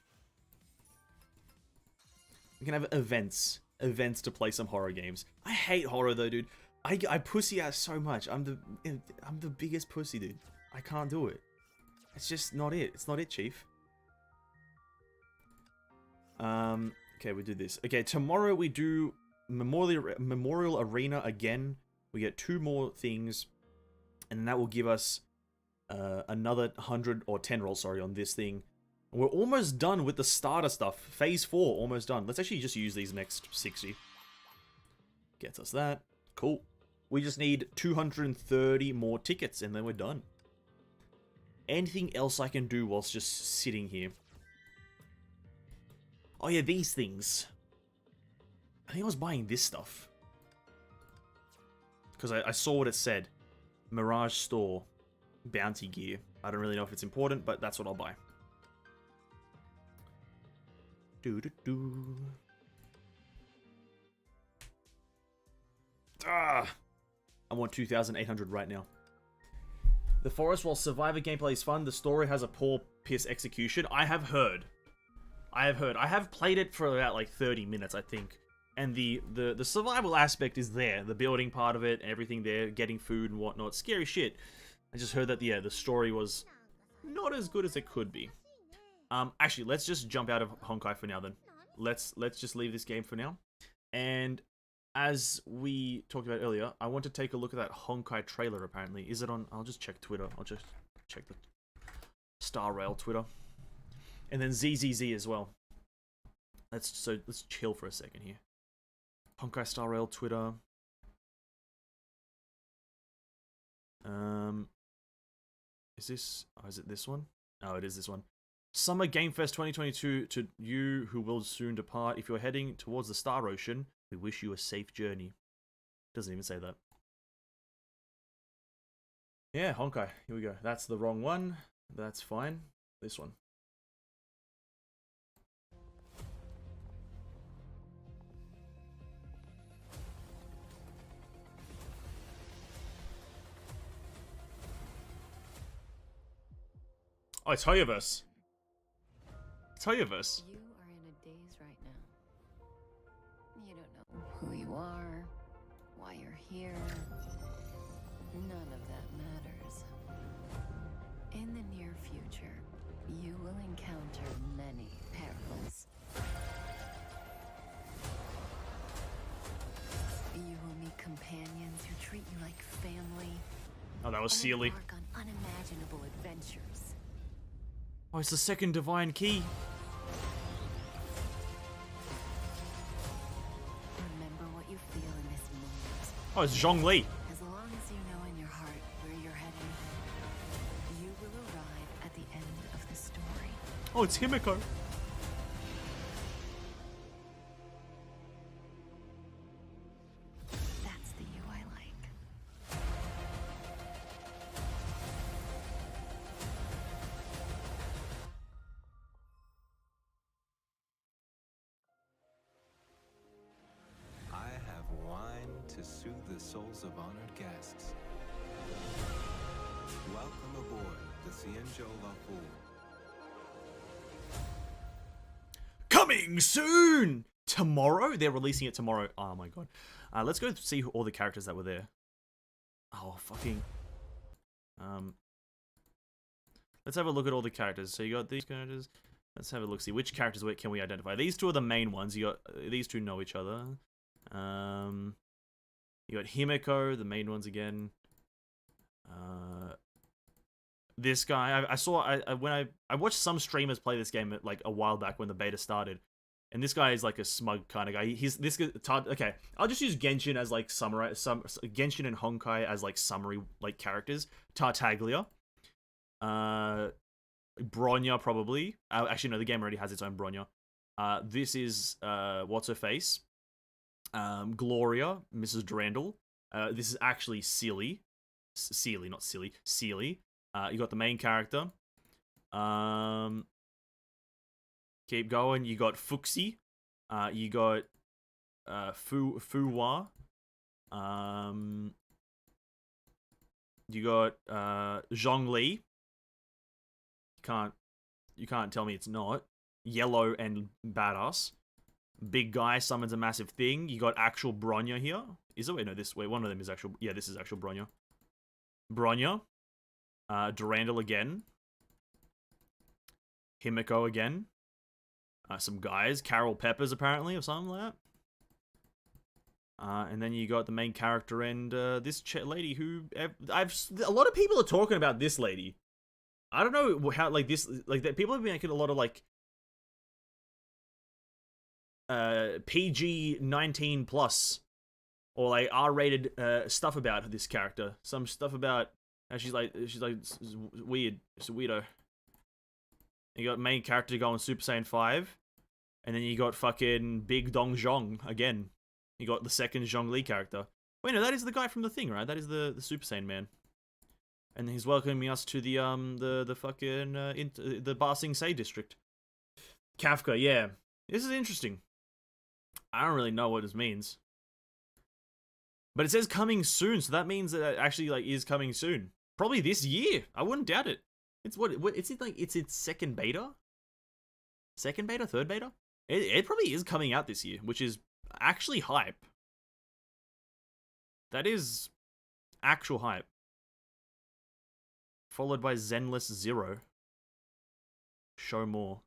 We can have events to play some horror games. I hate horror though, dude. I pussy out so much. I'm the biggest pussy, dude. I can't do it. It's just not it. It's not it, chief. Okay, we do this. Okay, tomorrow we do Memorial Arena again. We get 2 more things, and that will give us another 100 or 10 rolls, sorry, on this thing. We're almost done with the starter stuff. Phase 4, almost done. Let's actually just use these next 60. Gets us that. Cool. We just need 230 more tickets, and then we're done. Anything else I can do whilst just sitting here? Oh yeah, these things. I think I was buying this stuff. Because I saw what it said. Mirage Store. Bounty gear. I don't really know if it's important, but that's what I'll buy. Doo-doo-doo. Ah! I want 2,800 right now. The Forest, while Survivor gameplay is fun, the story has a poor piss execution. I have heard. I have played it for about like 30 minutes, I think. And the survival aspect is there. The building part of it, everything there, getting food and whatnot. Scary shit. I just heard that, yeah, the story was not as good as it could be. Actually, let's just jump out of Honkai for now then. Let's just leave this game for now. And as we talked about earlier, I want to take a look at that Honkai trailer, apparently. Is it on... I'll just check Twitter. I'll just check the Star Rail Twitter. And then ZZZ as well. Let's chill for a second here. Honkai Star Rail Twitter. Is this... Oh, is it this one? Oh, it is this one. Summer Game Fest 2022 to you who will soon depart. If you're heading towards the Star Ocean, we wish you a safe journey. Doesn't even say that. Yeah, Honkai. Here we go. That's the wrong one. That's fine. This one. Oh, it's Hoyoverse. It's Hoyoverse. You are in a daze right now. You don't know who you are, why you're here. None of that matters. In the near future, you will encounter many perils. You will meet companions who treat you like family. Oh, that was Sealy. Embark on unimaginable adventures. Oh, it's the second divine key. Remember what you feel in this moment. Oh, it's Zhongli. As long as you know in your heart where you're heading, you will arrive Oh, it's Himiko. That's the you I like. I have wine to soothe the souls of honored guests. Welcome aboard the Cienjo La Fool. Coming soon! Tomorrow? They're releasing it tomorrow. Oh my god. Let's go see all the characters that were there. Oh, fucking... Let's have a look at all the characters. So you got these characters. Let's have a look, see which characters can we identify. These two are the main ones. You got these two know each other. You got Himiko, the main ones again. This guy, I saw when I watched some streamers play this game like a while back when the beta started, and this guy is like a smug kind of guy. He's this guy. Okay, I'll just use Genshin as like Genshin and Honkai as like summary like characters. Tartaglia, Bronya probably. Actually, no, the game already has its own Bronya. This is what's her face? Gloria, Mrs. Durandal. This is actually Sealy. Sealy, not silly. Sealy. You got the main character. Keep going. You got Fuxi. You got Fuwa. You got Zhongli. You can't tell me it's not. Yellow and badass. Big guy summons a massive thing. You got actual Bronya here. Is it? Wait, no, wait, one of them is actual. Yeah, this is actual Bronya. Bronya. Durandal again. Himiko again. Some guys. Carol Peppers, apparently, or something like that. And then you got the main character and this lady who... a lot of people are talking about this lady. I don't know how, like, this... Like, people have been making a lot of, like... PG-19 plus or like R-rated stuff about this character. Some stuff about how she's like weird. It's a weirdo. You got main character going Super Saiyan 5, and then you got fucking Big Dong Zhong again. You got the second Zhongli character. Wait, no, that is the guy from the thing, right? That is the Super Saiyan man. And he's welcoming us to the fucking the Ba Sing Se district. Kafka, yeah. This is interesting. I don't really know what this means. But it says coming soon, so that means that it actually like is coming soon. Probably this year. I wouldn't doubt it. It's what it's like it's its second beta? Second beta? Third beta? It probably is coming out this year, which is actually hype. That is actual hype. Followed by Zenless Zero. Show more.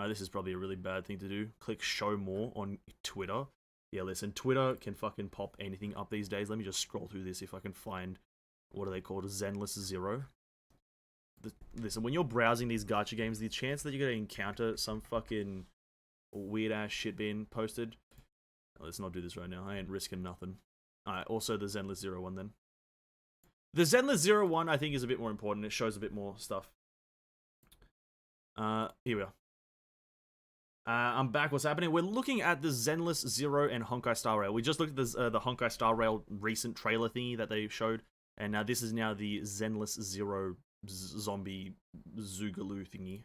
This is probably a really bad thing to do. Click show more on Twitter. Yeah, listen, Twitter can fucking pop anything up these days. Let me just scroll through this if I can find, what are they called? Zenless Zero. Listen, when you're browsing these gacha games, the chance that you're going to encounter some fucking weird ass shit being posted. Let's not do this right now. I ain't risking nothing. Alright, also the Zenless Zero one then. The Zenless Zero one I think is a bit more important. It shows a bit more stuff. Here we are. I'm back. What's happening? We're looking at the Zenless Zero and Honkai Star Rail. We just looked at the Honkai Star Rail recent trailer thingy that they showed, and now this is now the Zenless Zero zombie Zoogaloo thingy.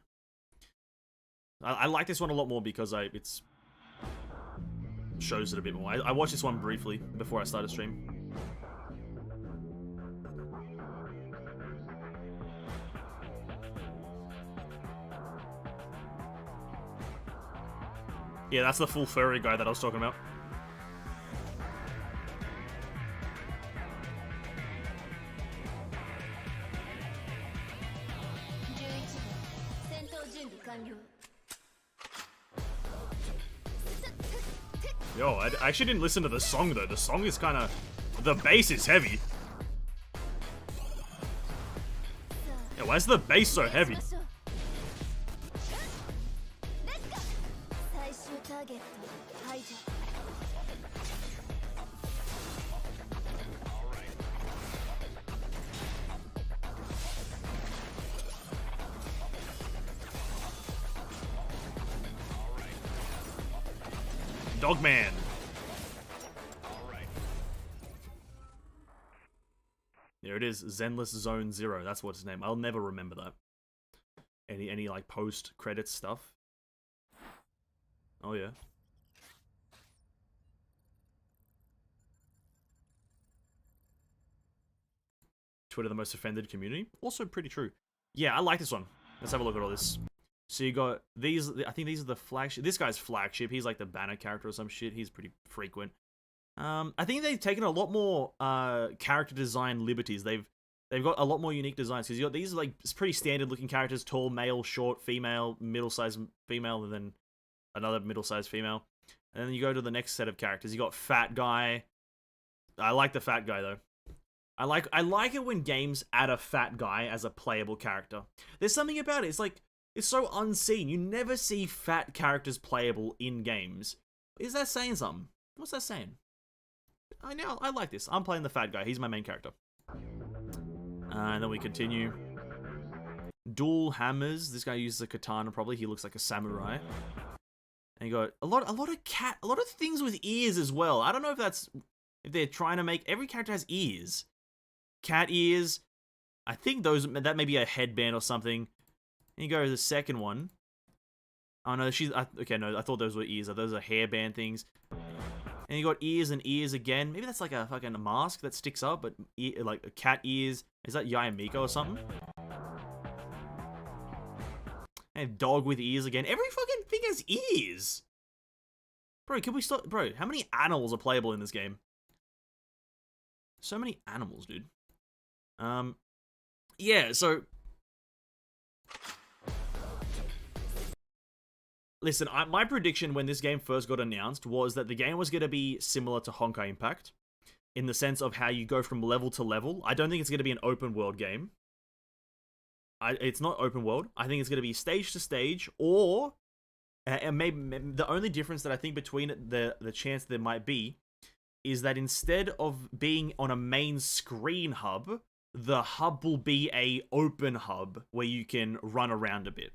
I like this one a lot more because it's shows it a bit more. I watched this one briefly before I started stream. Yeah, that's the full furry guy that I was talking about. Yo, I actually didn't listen to the song though. The song is kind of... The bass is heavy. Yeah, why is the bass so heavy? Dogman. There it is, Zenless Zone Zero. That's what's his name. I'll never remember that. Any like post credits stuff. Oh yeah. Twitter, the most offended community. Also pretty true. Yeah, I like this one. Let's have a look at all this. So you got these. I think these are the flagship. This guy's flagship. He's like the banner character or some shit. He's pretty frequent. I think they've taken a lot more character design liberties. They've got a lot more unique designs because you got these like pretty standard looking characters: tall male, short female, middle-sized female, and then another middle-sized female. And then you go to the next set of characters. You got fat guy. I like the fat guy though. I like it when games add a fat guy as a playable character. There's something about it. It's like it's so unseen. You never see fat characters playable in games. Is that saying something? What's that saying? I like this. I'm playing the fat guy. He's my main character. And then we continue. Dual hammers. This guy uses a katana probably. He looks like a samurai. And you got a lot of things with ears as well. I don't know if they're trying to make every character has ears. Cat ears. I think that may be a headband or something. And you go to the second one. Oh no, okay, no, I thought those were ears. Those are hairband things. And you got ears and ears again. Maybe that's like a fucking mask that sticks up, but like cat ears. Is that Yayamiko or something? And dog with ears again. Every fucking thing has ears. Bro, can we stop? Bro, how many animals are playable in this game? So many animals, dude. Yeah, so listen, my prediction when this game first got announced was that the game was going to be similar to Honkai Impact in the sense of how you go from level to level. I don't think it's going to be an open world game. It's not open world. I think it's going to be stage to stage, or and maybe the only difference that I think between the chance there might be is that instead of being on a main screen hub, the hub will be a open hub where you can run around a bit.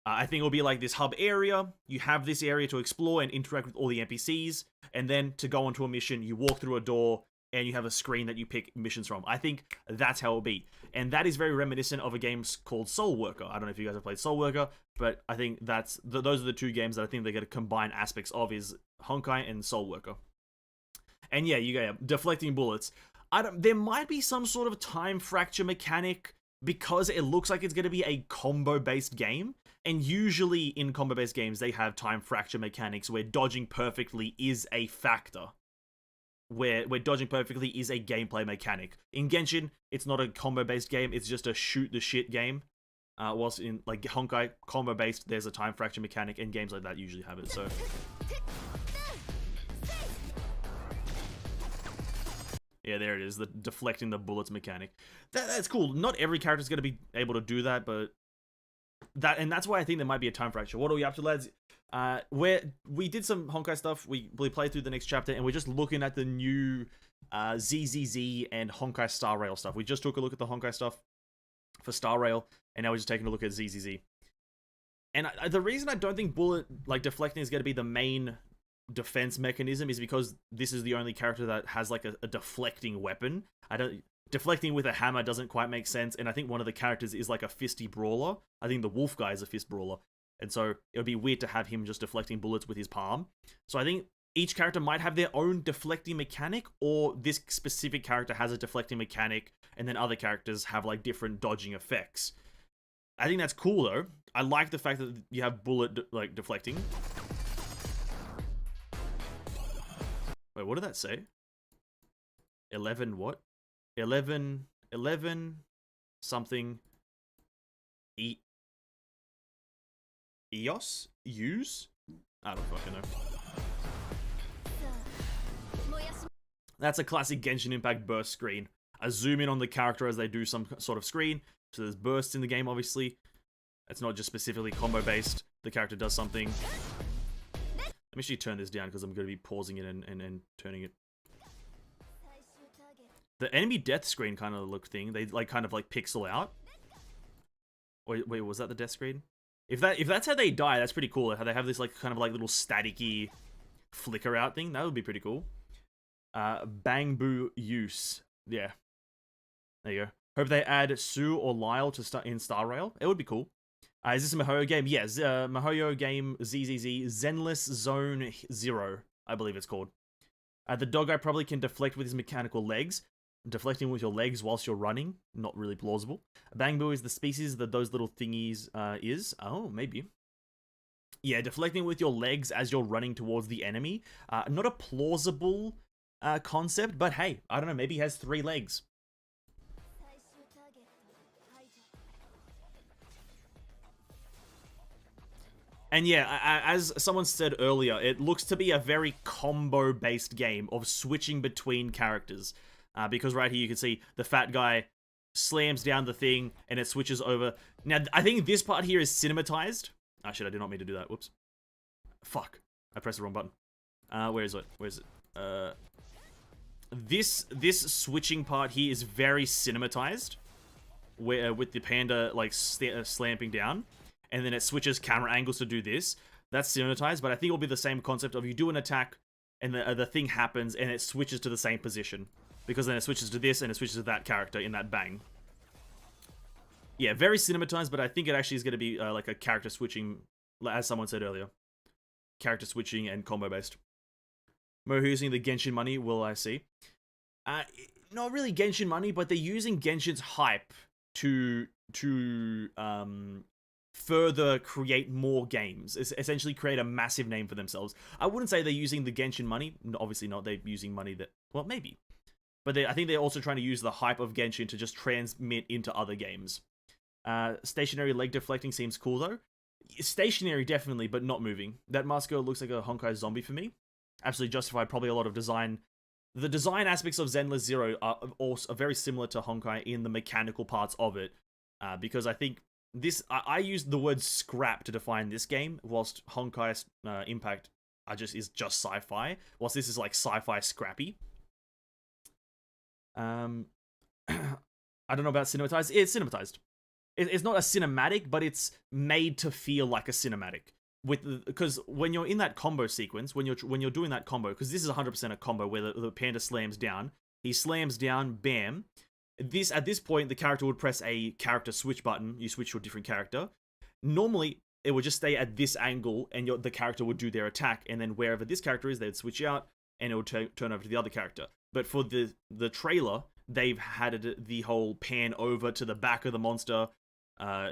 I think it'll be like this hub area. You have this area to explore and interact with all the NPCs, and then to go onto a mission, you walk through a door and you have a screen that you pick missions from. I think that's how it'll be. And that is very reminiscent of a game called Soul Worker. I don't know if you guys have played Soul Worker, but I think those are the two games that I think they're going to combine aspects of, is Honkai and Soul Worker. And yeah, you get deflecting bullets. There might be some sort of time fracture mechanic because it looks like it's going to be a combo-based game. And usually in combo-based games, they have time fracture mechanics where dodging perfectly is a factor. Where dodging perfectly is a gameplay mechanic. In Genshin, it's not a combo-based game, it's just a shoot-the-shit game. Whilst in like Honkai, combo-based, there's a time fracture mechanic, and games like that usually have it, so... Yeah, there it is, the deflecting the bullets mechanic. That's cool. Not every character's going to be able to do that, but... that's why I think there might be a time fracture. What are we up to, lads? We did some Honkai stuff. We played through the next chapter, and we're just looking at the new ZZZ and Honkai Star Rail stuff. We just took a look at the Honkai stuff for Star Rail, and now we're just taking a look at ZZZ. And the reason I don't think bullet deflecting is going to be the main defense mechanism is because this is the only character that has like a deflecting weapon. Deflecting with a hammer doesn't quite make sense, and I think one of the characters is like a fisty brawler. I think the wolf guy is a fist brawler, and so it would be weird to have him just deflecting bullets with his palm. So I think each character might have their own deflecting mechanic, or this specific character has a deflecting mechanic, and then other characters have like different dodging effects. I think that's cool though. I like the fact that you have bullet deflecting. Wait, what did that say? 11 what? 11 something EOS? Use? I don't fucking know. That's a classic Genshin Impact burst screen. I zoom in on the character as they do some sort of screen. So there's bursts in the game, obviously. It's not just specifically combo based. The character does something. Let me actually turn this down because I'm going to be pausing it and turning it. The enemy death screen kind of look thing. They kind of pixel out. Wait, was that the death screen? If that's how they die, that's pretty cool. How they have this kind of little staticky flicker out thing. That would be pretty cool. Bangbu use. Yeah. There you go. Hope they add Sue or Lyle to start in Star Rail. It would be cool. Is this a Mihoyo game? Yes, Mihoyo game ZZZ Zenless Zone Zero, I believe it's called. The dog guy probably can deflect with his mechanical legs. Deflecting with your legs whilst you're running, not really plausible. Bangbu is the species that those little thingies is. Oh, maybe. Yeah, deflecting with your legs as you're running towards the enemy. Not a plausible concept, but hey, I don't know, maybe he has 3 legs. And yeah, as someone said earlier, it looks to be a very combo-based game of switching between characters. Because right here you can see the fat guy slams down the thing and it switches over. Now, I think this part here is cinematized. Oh shit, I did not mean to do that. Whoops. Fuck. I pressed the wrong button. Where is it? Where is it? This switching part here is very cinematized. Where with the panda like slamping down. And then it switches camera angles to do this. That's cinematized, but I think it'll be the same concept of you do an attack, and the thing happens, and it switches to the same position. Because then it switches to this, and it switches to that character in that bang. Yeah, very cinematized, but I think it actually is going to be like a character switching, as someone said earlier. Character switching and combo-based. Mo, who's using the Genshin money, will I see? Not really Genshin money, but they're using Genshin's hype to further create more games, essentially create a massive name for themselves. I wouldn't say they're using the Genshin money. Obviously not. They're using money that, well, maybe. But I think they're also trying to use the hype of Genshin to just transmit into other games. Stationary leg deflecting seems cool, though. Stationary, definitely, but not moving. That Masko looks like a Honkai zombie for me. Absolutely justified. Probably a lot of design. The design aspects of Zenless Zero are also very similar to Honkai in the mechanical parts of it. Because I think I used the word scrap to define this game, whilst Honkai Impact is just sci-fi, whilst this is like sci-fi scrappy. I don't know about cinematized. It's cinematized. It's not a cinematic, but it's made to feel like a cinematic. Because when you're in that combo sequence, when you're doing that combo, because this is 100% a combo where the panda slams down, he slams down, bam. At this point, the character would press a character switch button. You switch to a different character. Normally, it would just stay at this angle, and the character would do their attack, and then wherever this character is, they'd switch out, and it would turn over to the other character. But for the trailer, they've had the whole pan over to the back of the monster,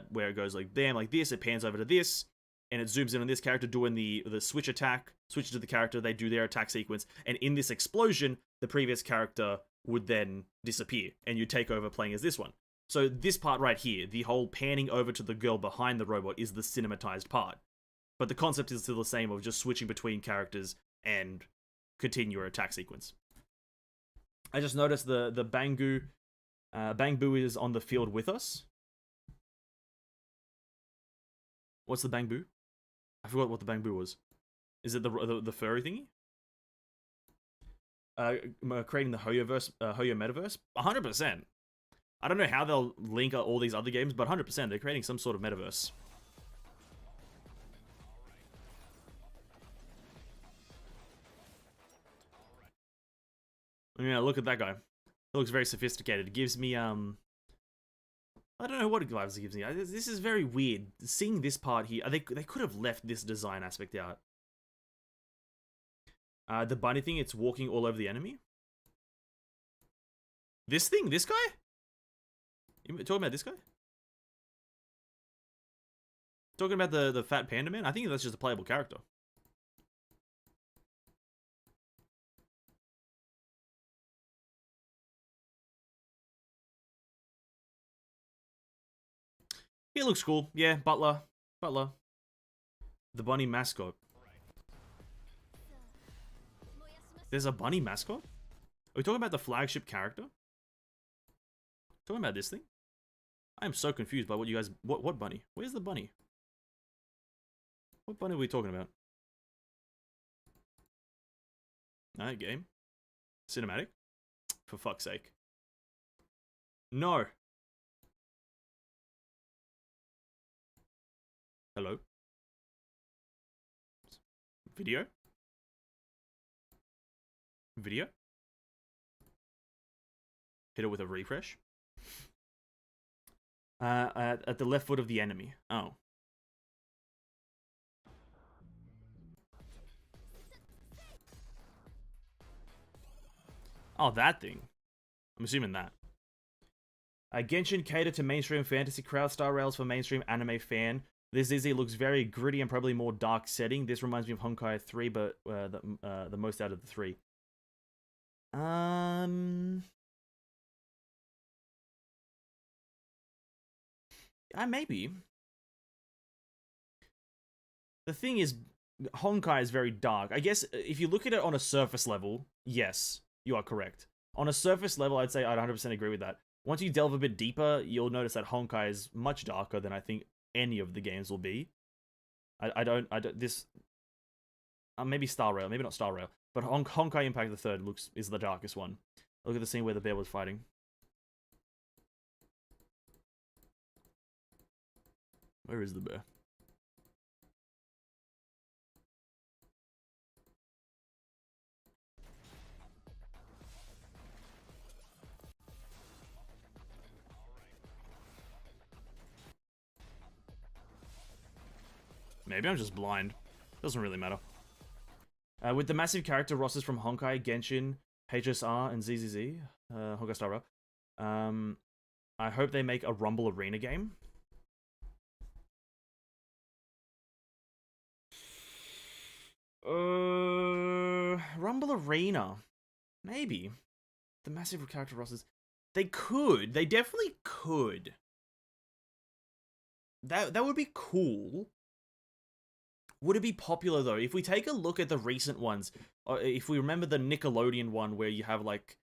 where it goes like bam, like this. It pans over to this, and it zooms in on this character doing the switch attack. Switches to the character, they do their attack sequence, and in this explosion, the previous character would then disappear, and you take over playing as this one. So this part right here, the whole panning over to the girl behind the robot, is the cinematized part. But the concept is still the same of just switching between characters and continue your attack sequence. I just noticed the Bangbu is on the field with us. What's the Bangbu? I forgot what the Bangbu was. Is it the furry thingy? Creating the Hoyoverse, Hoyo metaverse? 100%. I don't know how they'll link all these other games, but 100%, they're creating some sort of metaverse. Yeah, look at that guy. He looks very sophisticated. It gives me, I don't know what vibes it gives me. This is very weird. Seeing this part here, they could have left this design aspect out. The bunny thing, it's walking all over the enemy. This thing? This guy? You talking about this guy? Talking about the fat panda man? I think that's just a playable character. He looks cool. Yeah, Butler. The bunny mascot. There's a bunny mascot? Are we talking about the flagship character? Talking about this thing? I am so confused by what you guys... What bunny? Where's the bunny? What bunny are we talking about? Alright, game. Cinematic? For fuck's sake. No. Hello? Video? Video. Hit it with a refresh. At the left foot of the enemy. Oh. Oh, that thing. I'm assuming that. Genshin catered to mainstream fantasy crowd. Star Rails for mainstream anime fan. This ZZ looks very gritty and probably more dark setting. This reminds me of Honkai 3, but the most out of the three. Maybe. The thing is, Honkai is very dark. I guess if you look at it on a surface level, yes, you are correct. On a surface level, I'd say I'd 100% agree with that. Once you delve a bit deeper, you'll notice that Honkai is much darker than I think any of the games will be. Maybe Star Rail, maybe not Star Rail, but Honkai Impact the Third is the darkest one. Look at the scene where the bear was fighting. Where is the bear? Maybe I'm just blind. Doesn't really matter. With the massive character rosters from Honkai, Genshin, HSR, and ZZZ, Honkai Star Rail, I hope they make a Rumble Arena game. Rumble Arena. Maybe. The massive character rosters. They could. They definitely could. That would be cool. Would it be popular, though? If we take a look at the recent ones, if we remember the Nickelodeon one where you have, like...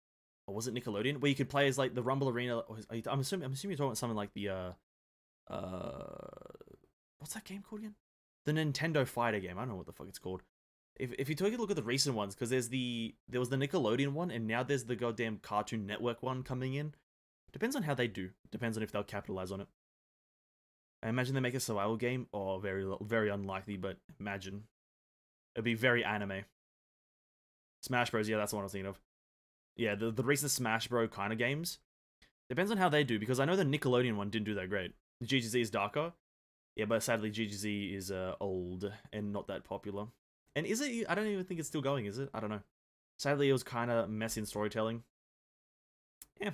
Or was it Nickelodeon? Where you could play as, like, the Rumble Arena... I'm assuming you're talking about something like the, what's that game called again? The Nintendo Fighter game. I don't know what the fuck it's called. If you take a look at the recent ones, because there was the Nickelodeon one, and now there's the goddamn Cartoon Network one coming in. Depends on how they do. Depends on if they'll capitalize on it. I imagine they make a survival game. Oh, very, very unlikely, but imagine. It'd be very anime. Smash Bros, yeah, that's the one I was thinking of. Yeah, the recent Smash Bro kind of games. Depends on how they do, because I know the Nickelodeon one didn't do that great. GGZ is darker. Yeah, but sadly GGZ is old and not that popular. And is it? I don't even think it's still going, is it? I don't know. Sadly, it was kind of messy in storytelling. Yeah.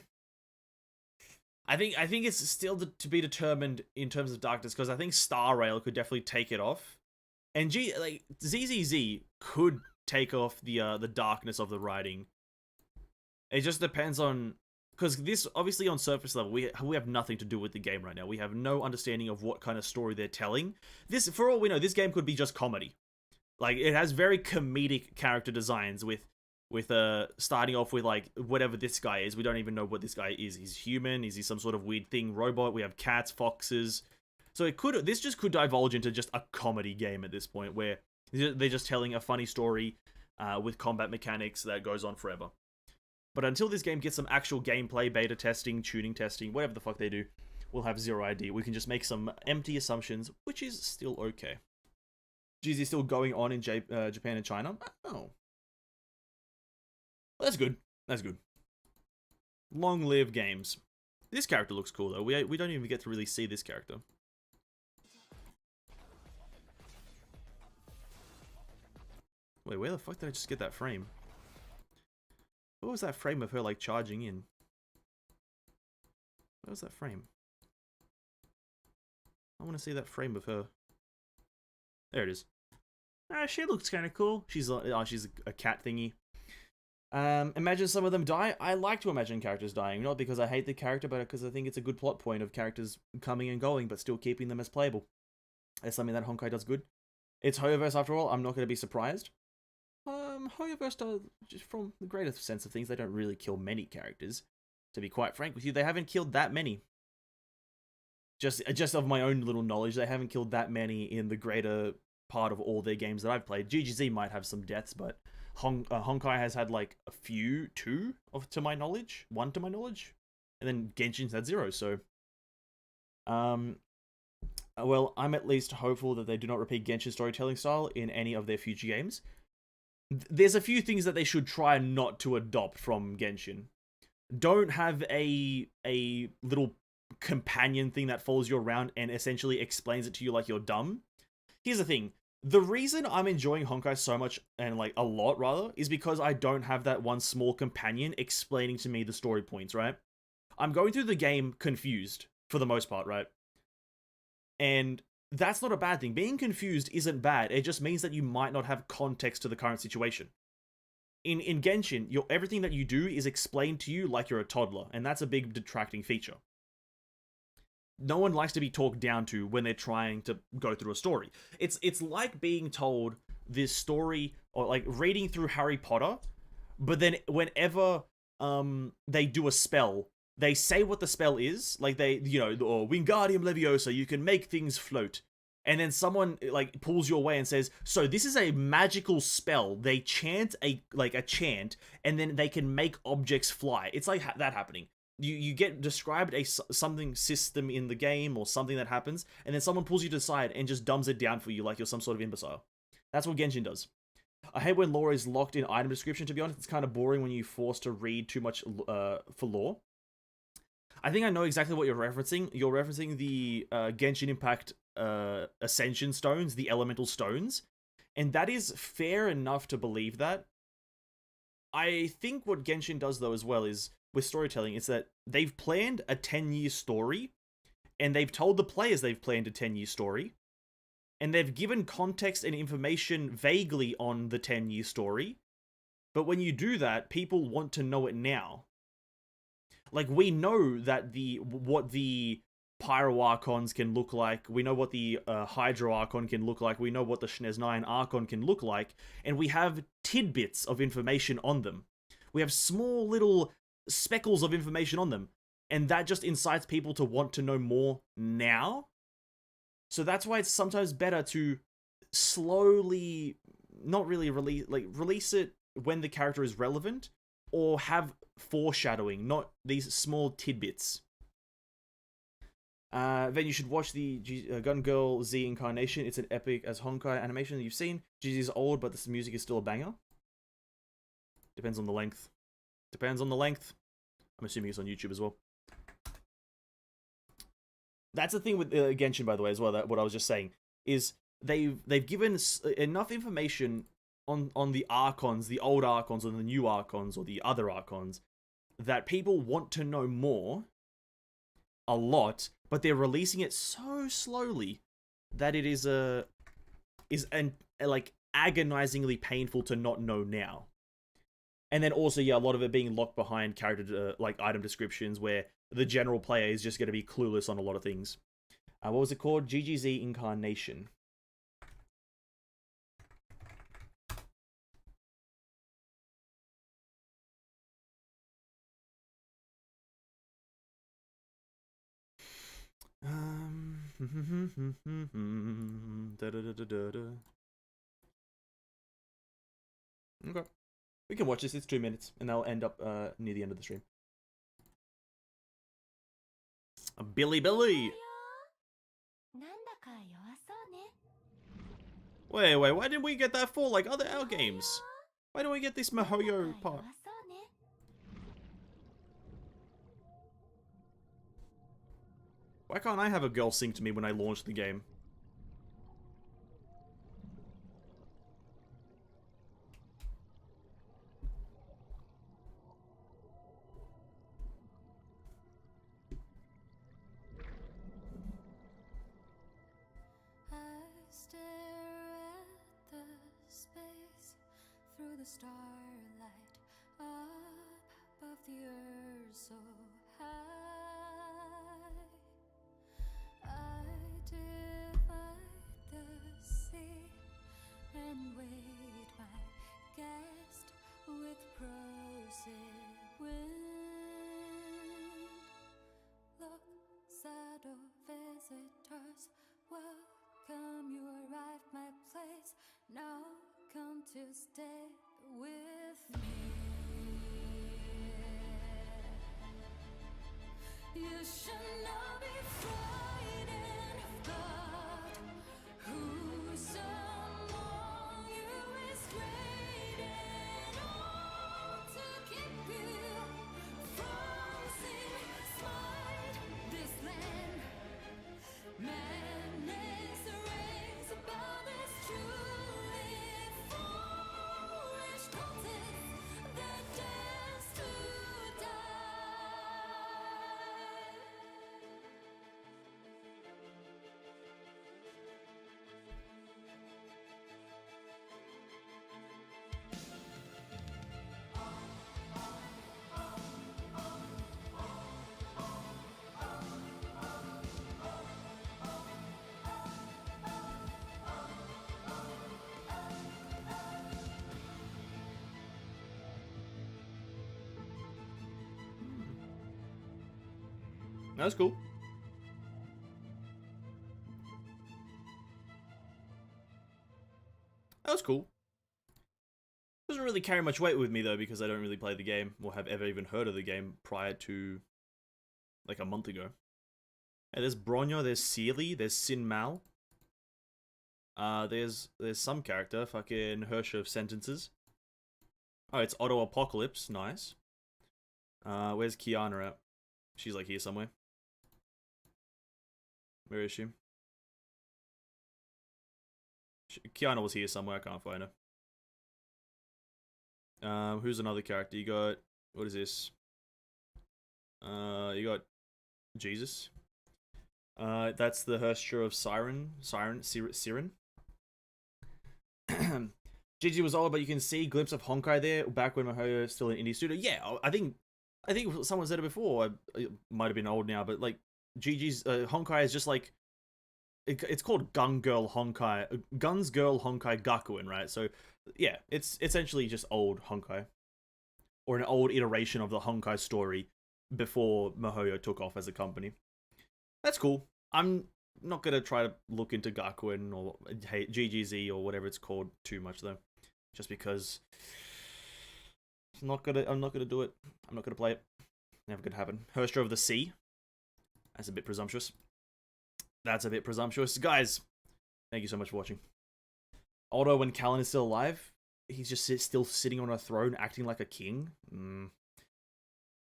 I think it's still to be determined in terms of darkness, because I think Star Rail could definitely take it off, and ZZZ could take off the darkness of the writing. It just depends on, because this obviously on surface level we have nothing to do with the game right now. We have no understanding of what kind of story they're telling. This, for all we know, this game could be just comedy. Like, it has very comedic character designs with starting off with, like, whatever this guy is. We don't even know what this guy is. He's human. Is he some sort of weird thing, robot? We have cats, foxes. So this just could divulge into just a comedy game at this point, where they're just telling a funny story with combat mechanics that goes on forever. But until this game gets some actual gameplay, beta testing, tuning testing, whatever the fuck they do, we'll have zero idea. We can just make some empty assumptions, which is still okay. GZ still going on in Japan and China? Oh. That's good. That's good. Long live games. This character looks cool, though. We don't even get to really see this character. Wait, where the fuck did I just get that frame? What was that frame of her, like, charging in? Where was that frame? I want to see that frame of her. There it is. She looks kind of cool. She's a cat thingy. Imagine some of them die. I like to imagine characters dying, not because I hate the character, but because I think it's a good plot point of characters coming and going, but still keeping them as playable. It's something that Honkai does good. It's Hoyoverse after all. I'm not going to be surprised. Hoyoverse does, just from the greatest sense of things, they don't really kill many characters. To be quite frank with you, they haven't killed that many. Just of my own little knowledge, they haven't killed that many in the greater part of all their games that I've played. GGZ might have some deaths, but Honkai has had like a few, one to my knowledge, and then Genshin's had 0. So, well, I'm at least hopeful that they do not repeat Genshin's storytelling style in any of their future games. there's a few things that they should try not to adopt from Genshin. Don't have a little companion thing that follows you around and essentially explains it to you like you're dumb. Here's the thing. The reason I'm enjoying Honkai so much, and like a lot rather, is because I don't have that one small companion explaining to me the story points, right? I'm going through the game confused, for the most part, right? And that's not a bad thing. Being confused isn't bad. It just means that you might not have context to the current situation. In Genshin, everything that you do is explained to you like you're a toddler, and that's a big detracting feature. No one likes to be talked down to when they're trying to go through a story. It's like being told this story, or like reading through Harry Potter, but then whenever they do a spell, they say what the spell is, like they, or Wingardium Leviosa, you can make things float. And then someone like pulls you away and says, so this is a magical spell. They chant a chant, and then they can make objects fly. It's like that happening. You get described something system in the game or something that happens, and then someone pulls you to the side and just dumbs it down for you like you're some sort of imbecile. That's what Genshin does. I hate when lore is locked in item description, to be honest. It's kind of boring when you're forced to read too much for lore. I think I know exactly what you're referencing. You're referencing the Genshin Impact Ascension Stones, the Elemental Stones. And that is fair enough to believe that. I think what Genshin does, though, as well, is, with storytelling, is that they've planned a 10-year story, and they've told the players they've planned a 10-year story, and they've given context and information vaguely on the 10-year story, but when you do that, people want to know it now. Like, we know that what the Pyro Archons can look like, we know what the Hydro Archon can look like, we know what the Snez9 Archon can look like, and we have tidbits of information on them. We have small little speckles of information on them, and that just incites people to want to know more now. So that's why it's sometimes better to slowly, not really release it when the character is relevant, or have foreshadowing, not these small tidbits. Then you should watch the Gun Girl Z Incarnation. It's an epic as Honkai animation that you've seen. GG is old, but this music is still a banger. Depends on the length. Depends on the length. I'm assuming it's on YouTube as well. That's the thing with Genshin, by the way, as well. That what I was just saying is they've given enough information on the Archons, the old Archons, or the new Archons, or the other Archons, that people want to know more a lot, but they're releasing it so slowly that it is like agonizingly painful to not know now. And then also, yeah, a lot of it being locked behind character like item descriptions, where the general player is just going to be clueless on a lot of things. What was it called? GGZ Incarnation. Okay. We can watch this. It's 2 minutes, and that'll end up near the end of the stream. Billy. Wait, why didn't we get that for like other our games? Why don't we get this Mihoyo part? Why can't I have a girl sing to me when I launch the game? Through the starlight, up above the earth so high, I divide the sea and wait my guest with prosy wind. Look, shadow visitors, welcome, you arrived my place. Now come to stay with me. You should not be frightened of God. Who's among you is great That's cool. That was cool. Doesn't really carry much weight with me though, because I don't really play the game or have ever even heard of the game prior to like a month ago. Hey, there's Bronyo, there's Sealy, there's Sin Mal. There's some character, fucking Hirsch of Sentences. Oh, it's Auto Apocalypse, nice. Where's Kiana at? She's like here somewhere. Where is she? Kiana was here somewhere, I can't find her. Who's another character? You got, what is this? You got Jesus. That's the Herstra of Siren. GG was old, but you can see a glimpse of Honkai there back when Mihoyo was still an indie studio. Yeah, I think someone said it before. It might have been old now, but like GG's Honkai is just like it's called Guns Girl Honkai Gakuen, right? So yeah, it's essentially just old Honkai, or an old iteration of the Honkai story before Mihoyo took off as a company. That's cool. I'm not gonna try to look into Gakuen or GGZ or whatever it's called too much though, just because I'm not gonna do it. I'm not gonna play it. Never gonna happen. Herstra of the Sea. That's a bit presumptuous. Guys, thank you so much for watching. Although when Callan is still alive, he's just still sitting on a throne acting like a king.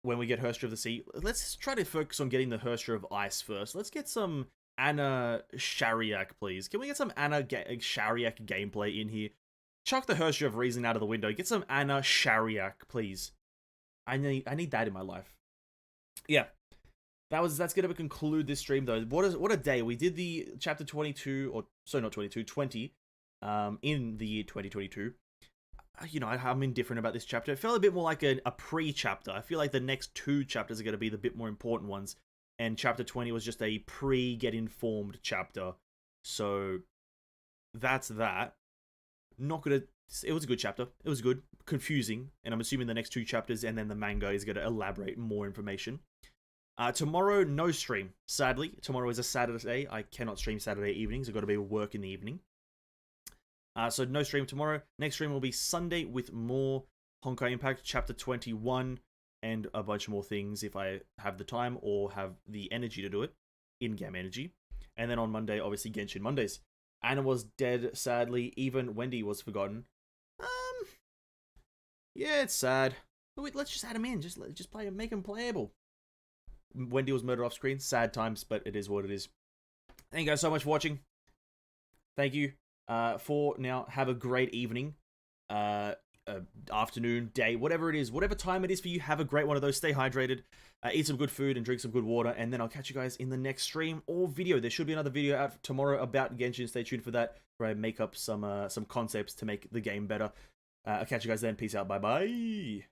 When we get Herstra of the Sea, let's try to focus on getting the Herstra of Ice first. Let's get some Anna Shariak, please. Can we get some Anna Shariak gameplay in here? Chuck the Herstra of Reason out of the window. Get some Anna Shariak, please. I need that in my life. Yeah. That's gonna conclude this stream though. What a day. We did the chapter 22, or so not 22, 20, in the year 2022. You know, I'm indifferent about this chapter. It felt a bit more like a pre-chapter. I feel like the next two chapters are going to be the bit more important ones. And chapter 20 was just a pre-get-informed chapter. So, that's that. It was a good chapter. It was good. Confusing. And I'm assuming the next two chapters and then the manga is going to elaborate more information. Tomorrow, no stream. Sadly, tomorrow is a Saturday. I cannot stream Saturday evenings. I've got to be at work in the evening. So no stream tomorrow. Next stream will be Sunday with more Honkai Impact Chapter 21 and a bunch more things if I have the time or have the energy to do it. In-game energy. And then on Monday, obviously Genshin Mondays. Anna was dead, sadly. Even Wendy was forgotten. Yeah, it's sad. But wait, let's just add him in. Just play him, make him playable. Wendy was murdered off screen. Sad times, but it is what it is. Thank you guys so much for watching. Thank you. For now, have a great evening, afternoon, day, whatever it is, whatever time it is for you, have a great one of those. Stay hydrated, eat some good food and drink some good water, and then I'll catch you guys in the next stream or video. There should be another video out tomorrow about Genshin. Stay tuned for that, where I make up some concepts to make the game better. I'll catch you guys then. Peace out. Bye bye.